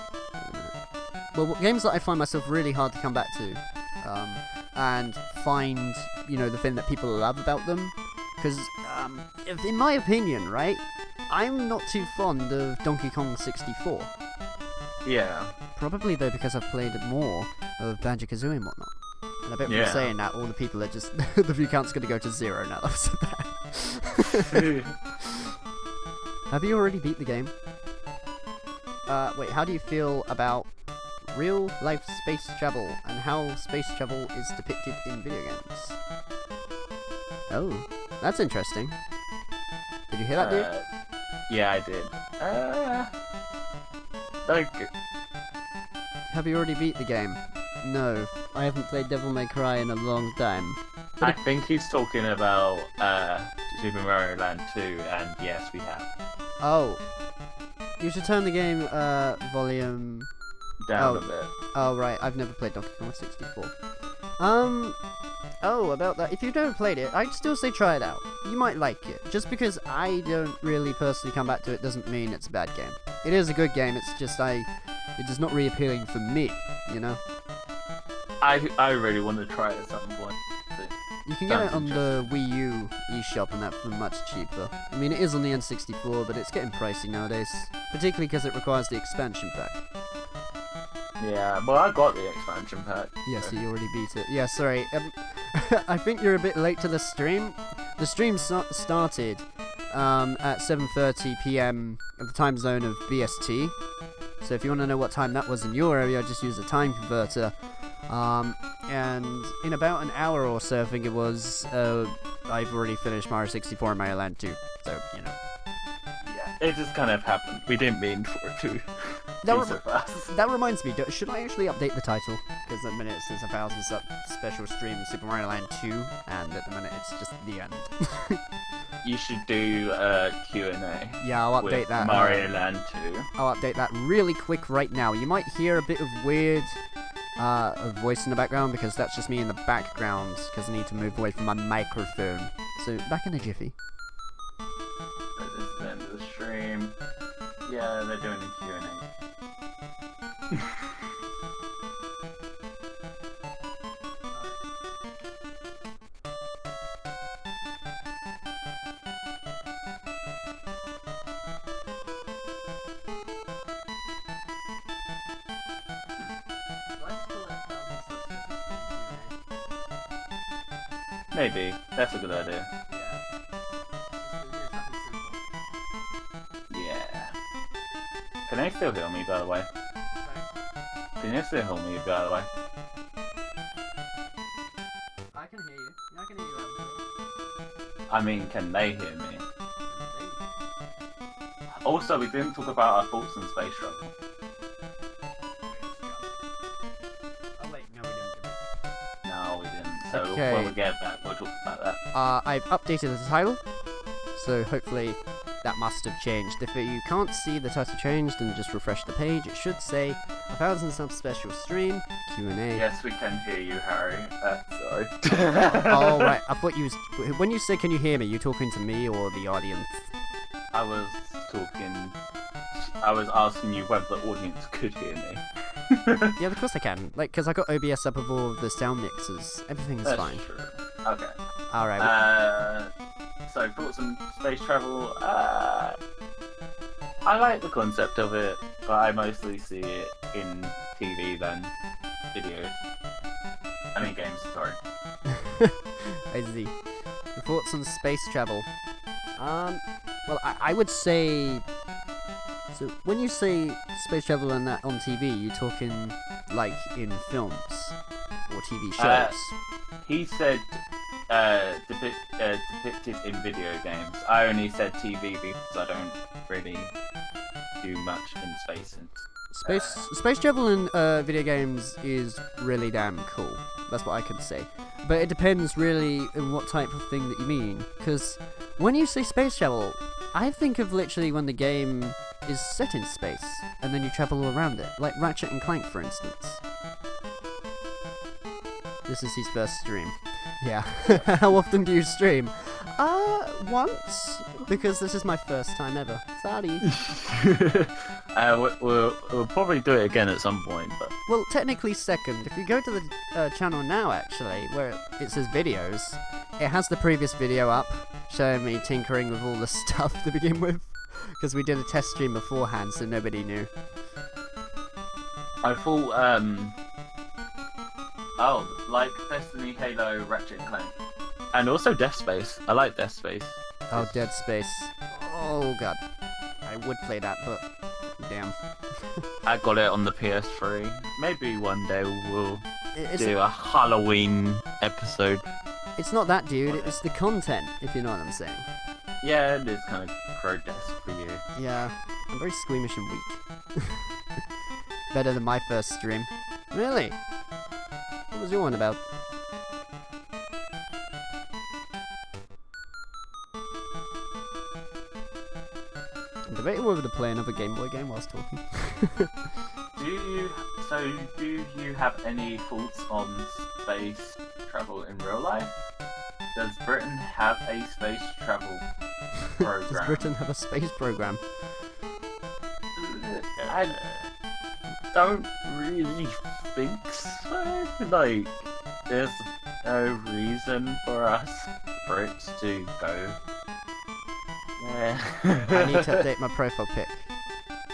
Well, games that I find myself really hard to come back to, and find the thing that people love about them. Because, in my opinion, right, I'm not too fond of Donkey Kong 64. Yeah. Probably though because I've played more of Banjo-Kazooie and whatnot. And I bet from saying that, all the people are just the view count's gonna go to 0 now. I've said that. Have you already beat the game? Wait, how do you feel about real-life space travel and how space travel is depicted in video games. Oh, that's interesting. Did you hear that, dude? Yeah, I did. Like, Have you already beat the game? No, I haven't played Devil May Cry in a long time. I think he's talking about Super Mario Land 2, and yes, we have. Oh, you should turn the game volume Down a bit. Oh, right, I've never played Donkey Kong 64. Oh, about that, if you've never played it, I'd still say try it out. You might like it. Just because I don't really personally come back to it doesn't mean it's a bad game. It is a good game, it's just it is not really appealing for me, you know? I really want to try it at some point. You can get it on the Wii U eShop and that for much cheaper. I mean, it is on the N64, but it's getting pricey nowadays. Particularly because it requires the expansion pack. Yeah, well, I got the expansion pack. Yes, so you already beat it. Yeah, sorry. I think you're a bit late to the stream. The stream started at 7:30 p.m. at the time zone of BST. So if you want to know what time that was in your area, just use a time converter. And in about an hour or so, I think it was, I've already finished Mario 64 and Mario Land 2. So, you know. Yeah, it just kind of happened. We didn't mean for it to. That reminds me, should I actually update the title? Because at the minute it says 1,000 sub special stream Super Mario Land 2, and at the minute it's just the end. You should do a Q&A. Yeah, I'll update that. Mario Land 2. I'll update that really quick right now. You might hear a bit of weird voice in the background, because that's just me in the background, because I need to move away from my microphone. So, back in a jiffy. This is the end of the stream. Yeah, they're doing a Q&A. Maybe. That's a good idea. Yeah. Can they still hear me, by the way? Can you still hear me, by the way? I can hear you. I can hear you loud. I mean, can they hear me? Also, we didn't talk about our thoughts on space travel. Oh wait, no we didn't. No, we didn't. So Okay. when we get back, we'll talk about that. I've updated the title, so hopefully that must have changed. If you can't see the title changed, then just refresh the page. It should say 1,000 sub special stream Q&A. Yes, we can hear you, Harry. Sorry. Oh right, I thought you was, when you say can you hear me, you talking to me or the audience? I was asking you whether the audience could hear me. Yeah, of course I can. Like, because I got OBS up with all of the sound mixers. Everything's That's fine. true. Okay. Alright. So thoughts on space travel? I like the concept of it, but I mostly see it in TV than videos. I mean games, sorry. I see. The thoughts on space travel. Well, I would say. So when you say space travel and that on TV, you're talking like in films or TV shows. He said depicted in video games. I only said TV because I don't really do much in space. Space travel in video games is really damn cool. That's what I can say. But it depends really on what type of thing that you mean. Because when you say space travel, I think of literally when the game is set in space and then you travel all around it, like Ratchet and Clank, for instance. This is his first stream. Yeah. How often do you stream? Once, because this is my first time ever. Sorry. We'll probably do it again at some point, but Well, technically second. If you go to the channel now, actually, where it says videos, it has the previous video up, showing me tinkering with all the stuff to begin with. Because we did a test stream beforehand, so nobody knew. I thought, oh, like Destiny, Halo, Ratchet and Clank. And also Death Space. I like Death Space. Oh, Dead Space. Oh, God. I would play that, but damn. I got it on the PS3. Maybe one day we'll It's, do a Halloween episode. it's not that, dude. It's the content, if you know what I'm saying. Yeah, it is kind of grotesque for you. Yeah, I'm very squeamish and weak. Better than my first stream. Really? What was your one about? I'm debating whether to play another Game Boy game whilst talking. Do you have any thoughts on space travel in real life? Does Britain have a space travel program? Does Britain have a space program? I don't really think so. Like, there's no reason for us Brits to go there. I need to update my profile pic.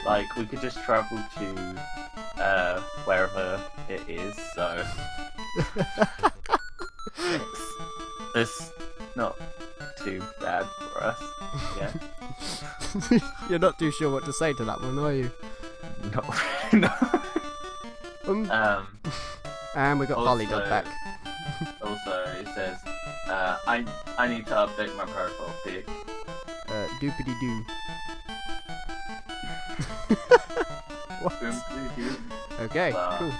Like, we could just travel to wherever it is, so it's not too bad for us. Yeah. You're not too sure what to say to that one, are you? No. And we got Polydog back. Also, it says, I need to update my profile pic. Doopity doo. What? Okay, cool.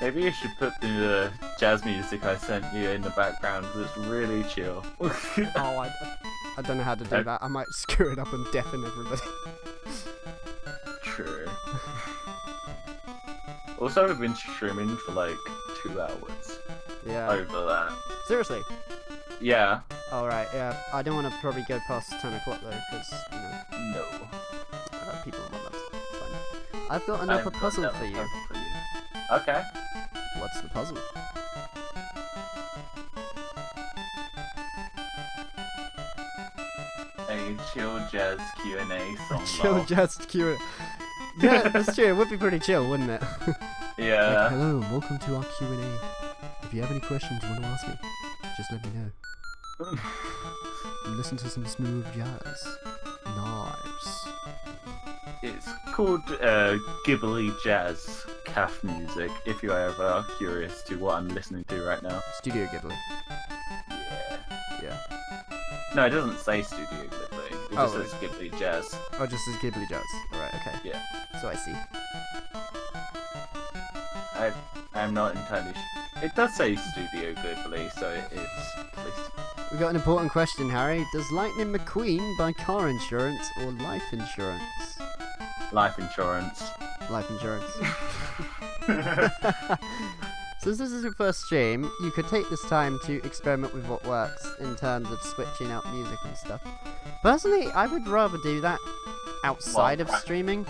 Maybe you should put the jazz music I sent you in the background, 'cause it's really chill. Oh, I don't know how to do that. I might screw it up and deafen everybody. True. Also, we've been streaming for like 2 hours. Yeah. Over that. Seriously? Yeah. Alright, yeah. I don't want to probably go past 10 o'clock though, because, you know, No. people want that. It's fine. I've got another puzzle for you. Okay. What's the puzzle? A chill jazz Q&A song. Chill, lol. just Q. Yeah, that's true. It would be pretty chill, wouldn't it? Yeah. Like, hello, and welcome to our Q&A. If you have any questions you want to ask me, just let me know. And listen to some smooth jazz. Nice. It's called Ghibli Jazz Calf Music, if you're ever curious to what I'm listening to right now. Studio Ghibli. Yeah. Yeah. No, it doesn't say Studio Ghibli. It just Oh, says Ghibli Jazz. Oh, just as Ghibli jazz. Alright, okay. Yeah. So I see. I'm not entirely sure. It does say Studio Ghibli, so it's at least. We got an important question, Harry. Does Lightning McQueen buy car insurance or life insurance? Life insurance. Life insurance. Since this is your first stream, you could take this time to experiment with what works in terms of switching out music and stuff. Personally, I would rather do that outside of streaming.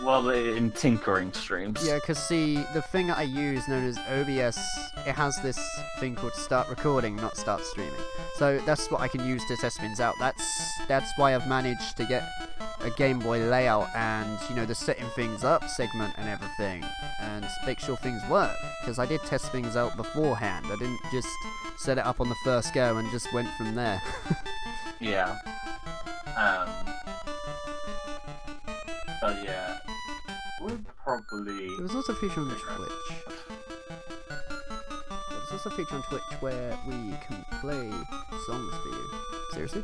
Well, in tinkering streams. Yeah, because see, the thing that I use known as OBS, it has this thing called start recording, not start streaming. So that's what I can use to test things out. That's why I've managed to get a Game Boy layout and, you know, the setting things up segment and everything, and make sure things work. Because I did test things out beforehand. I didn't just set it up on the first go and just went from there. Yeah. But yeah, we'll probably. There was also a feature on Twitch. There's also a feature on Twitch where we can play songs for you. Seriously?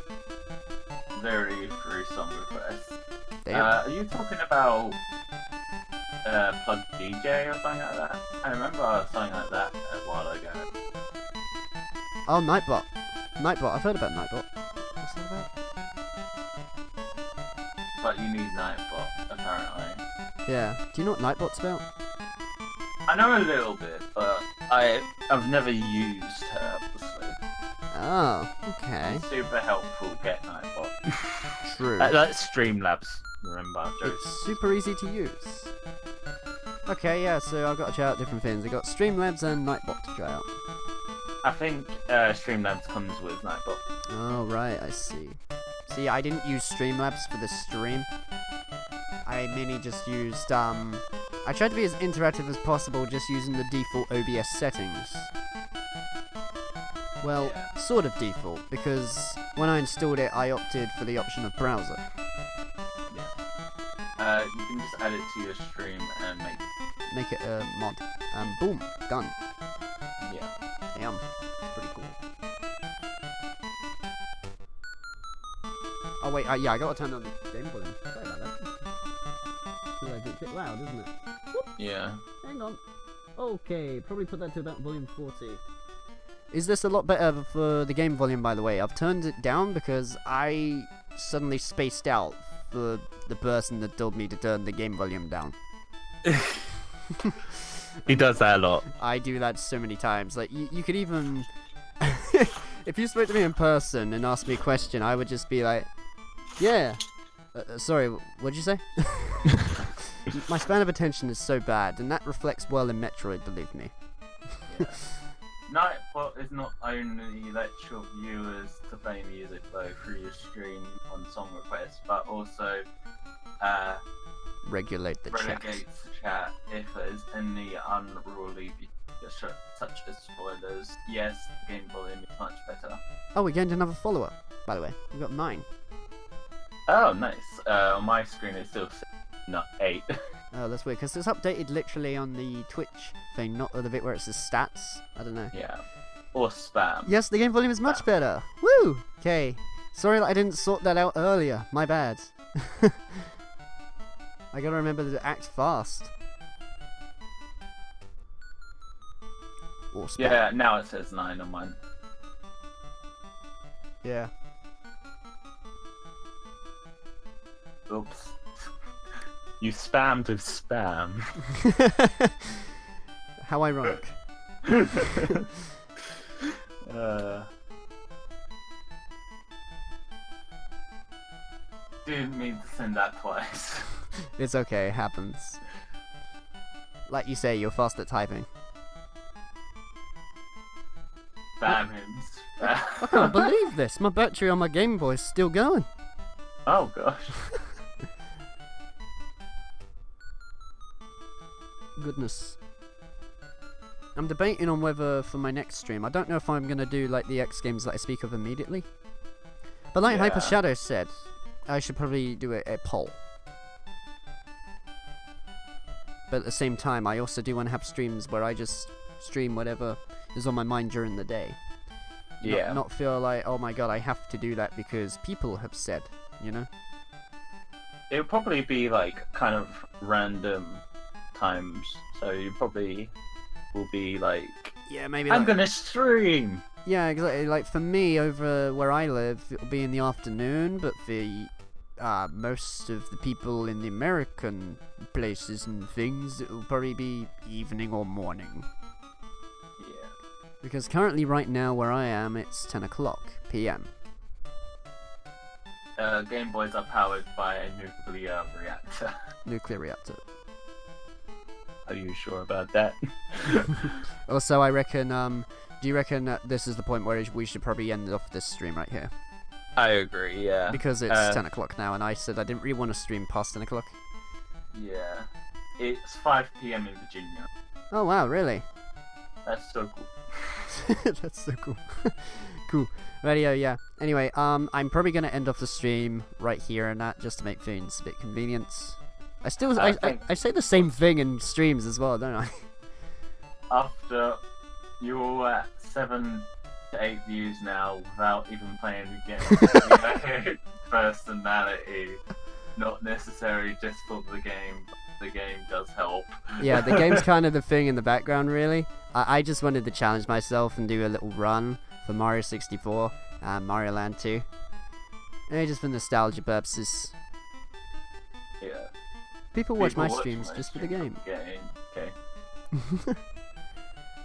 Very free song requests. Damn. Are you talking about Plug DJ or something like that? I remember something like that a while ago. Oh, Nightbot. Nightbot. I've heard about Nightbot. What's that about? But you need Nightbot, apparently. Yeah. Do you know what Nightbot's about? I know a little bit, but I've never used her, obviously. Oh, okay. Super helpful, get Nightbot. True. That's Streamlabs, remember, Joe. It's super easy to use. Okay, yeah, so I've got to try out different things. I've got Streamlabs and Nightbot to try out. I think Streamlabs comes with Nightbot. Oh, right, I see. See, I didn't use Streamlabs for this stream. I mainly just used, I tried to be as interactive as possible just using the default OBS settings. Well, sort of default, because when I installed it, I opted for the option of browser. Yeah. You can just add it to your stream and Make it a mod. Boom, done. Yeah. Damn, it's pretty cool. Oh wait, yeah, I gotta turn on the game volume. Sorry about that. Feels like it's a bit loud, isn't it? Yeah. Hang on. Okay, probably put that to about volume 40. Is this a lot better for the game volume, by the way? I've turned it down because I suddenly spaced out for the person that told me to turn the game volume down. He does that a lot. I do that so many times. Like, you could even... if you spoke to me in person and asked me a question, I would just be like, yeah. Sorry, what'd you say? My span of attention is so bad, and that reflects well in Metroid, believe me. Yeah. Nightbot is not only let your viewers to play music though through your stream on song requests, but also Regulate the chat. relegates the chat if there's any unruly behavior such as spoilers. Yes, the game volume is much better. Oh, we gained another follower, by the way. We got 9. Oh, nice. On my screen it's still 6, not 8. Oh, that's weird, because it's updated literally on the Twitch thing, not the bit where it says stats. I don't know. Yeah. Or spam. Yes, the game volume is much better. Woo! Okay. Sorry that I didn't sort that out earlier. My bad. I gotta remember to act fast. Or spam. Yeah, now it says 9 on mine. Yeah. Oops. You spammed with spam. How ironic. Didn't mean to send that twice. It's okay, it happens. Like you say, you're fast at typing. Spam him. I can't believe this. My battery on my Game Boy is still going. Oh gosh. Goodness. I'm debating on whether for my next stream, I don't know if I'm gonna do like the X games that I speak of immediately. But like Hyper Yeah. Shadow said, I should probably do a poll. But at the same time, I also do want to have streams where I just stream whatever is on my mind during the day. Yeah. Not feel like, oh my god, I have to do that because people have said, you know? It would probably be like kind of random times, so you probably will be like, Yeah, maybe. I'm like, gonna stream. Yeah, exactly. Like for me, over where I live, it'll be in the afternoon, but for most of the people in the American places and things, it'll probably be evening or morning. Yeah. Because currently, right now, where I am, it's 10 o'clock p.m. Game Boys are powered by a nuclear reactor. Nuclear reactor. Are you sure about that? Also, I reckon, do you reckon that this is the point where we should probably end off this stream right here? I agree, yeah. Because it's 10 o'clock now, and I said I didn't really want to stream past 10 o'clock. Yeah. It's 5 p.m. in Virginia. Oh, wow, really? That's so cool. That's so cool. Cool. Radio, yeah. Anyway, I'm probably gonna end off the stream right here and that, just to make things a bit convenient. I say the same thing in streams as well, don't I? After you're at 7 to 8 views now without even playing the game, personality, not necessary just for the game. The game does help. Yeah, the game's kind of the thing in the background, really. I just wanted to challenge myself and do a little run for Mario 64 and Mario Land 2. Just for nostalgia purposes. Yeah. People watch my People streams just for the game. Okay.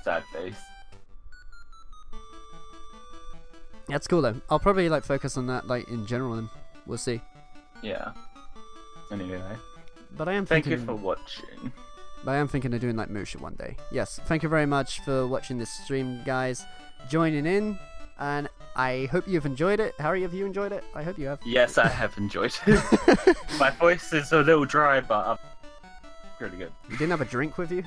Sad face. That's cool though. I'll probably like focus on that like in general and we'll see. Yeah. Anyway, But I am thank thinking, you for watching. But I am thinking of doing like Musha one day. Yes, thank you very much for watching this stream, guys. Joining in, and I hope you've enjoyed it. Harry, have you enjoyed it? I hope you have. Yes, I have enjoyed it. My voice is a little dry, but I'm pretty good. You didn't have a drink with you?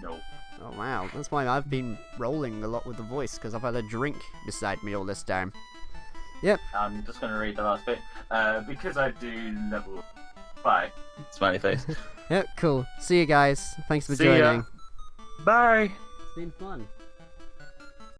No. Oh wow, that's why I've been rolling a lot with the voice, because I've had a drink beside me all this time. Yep. I'm just going to read the last bit. Because I do level... Bye. Smiley face. Yep, cool. See you guys. Thanks for See ya. joining. Bye. It's been fun.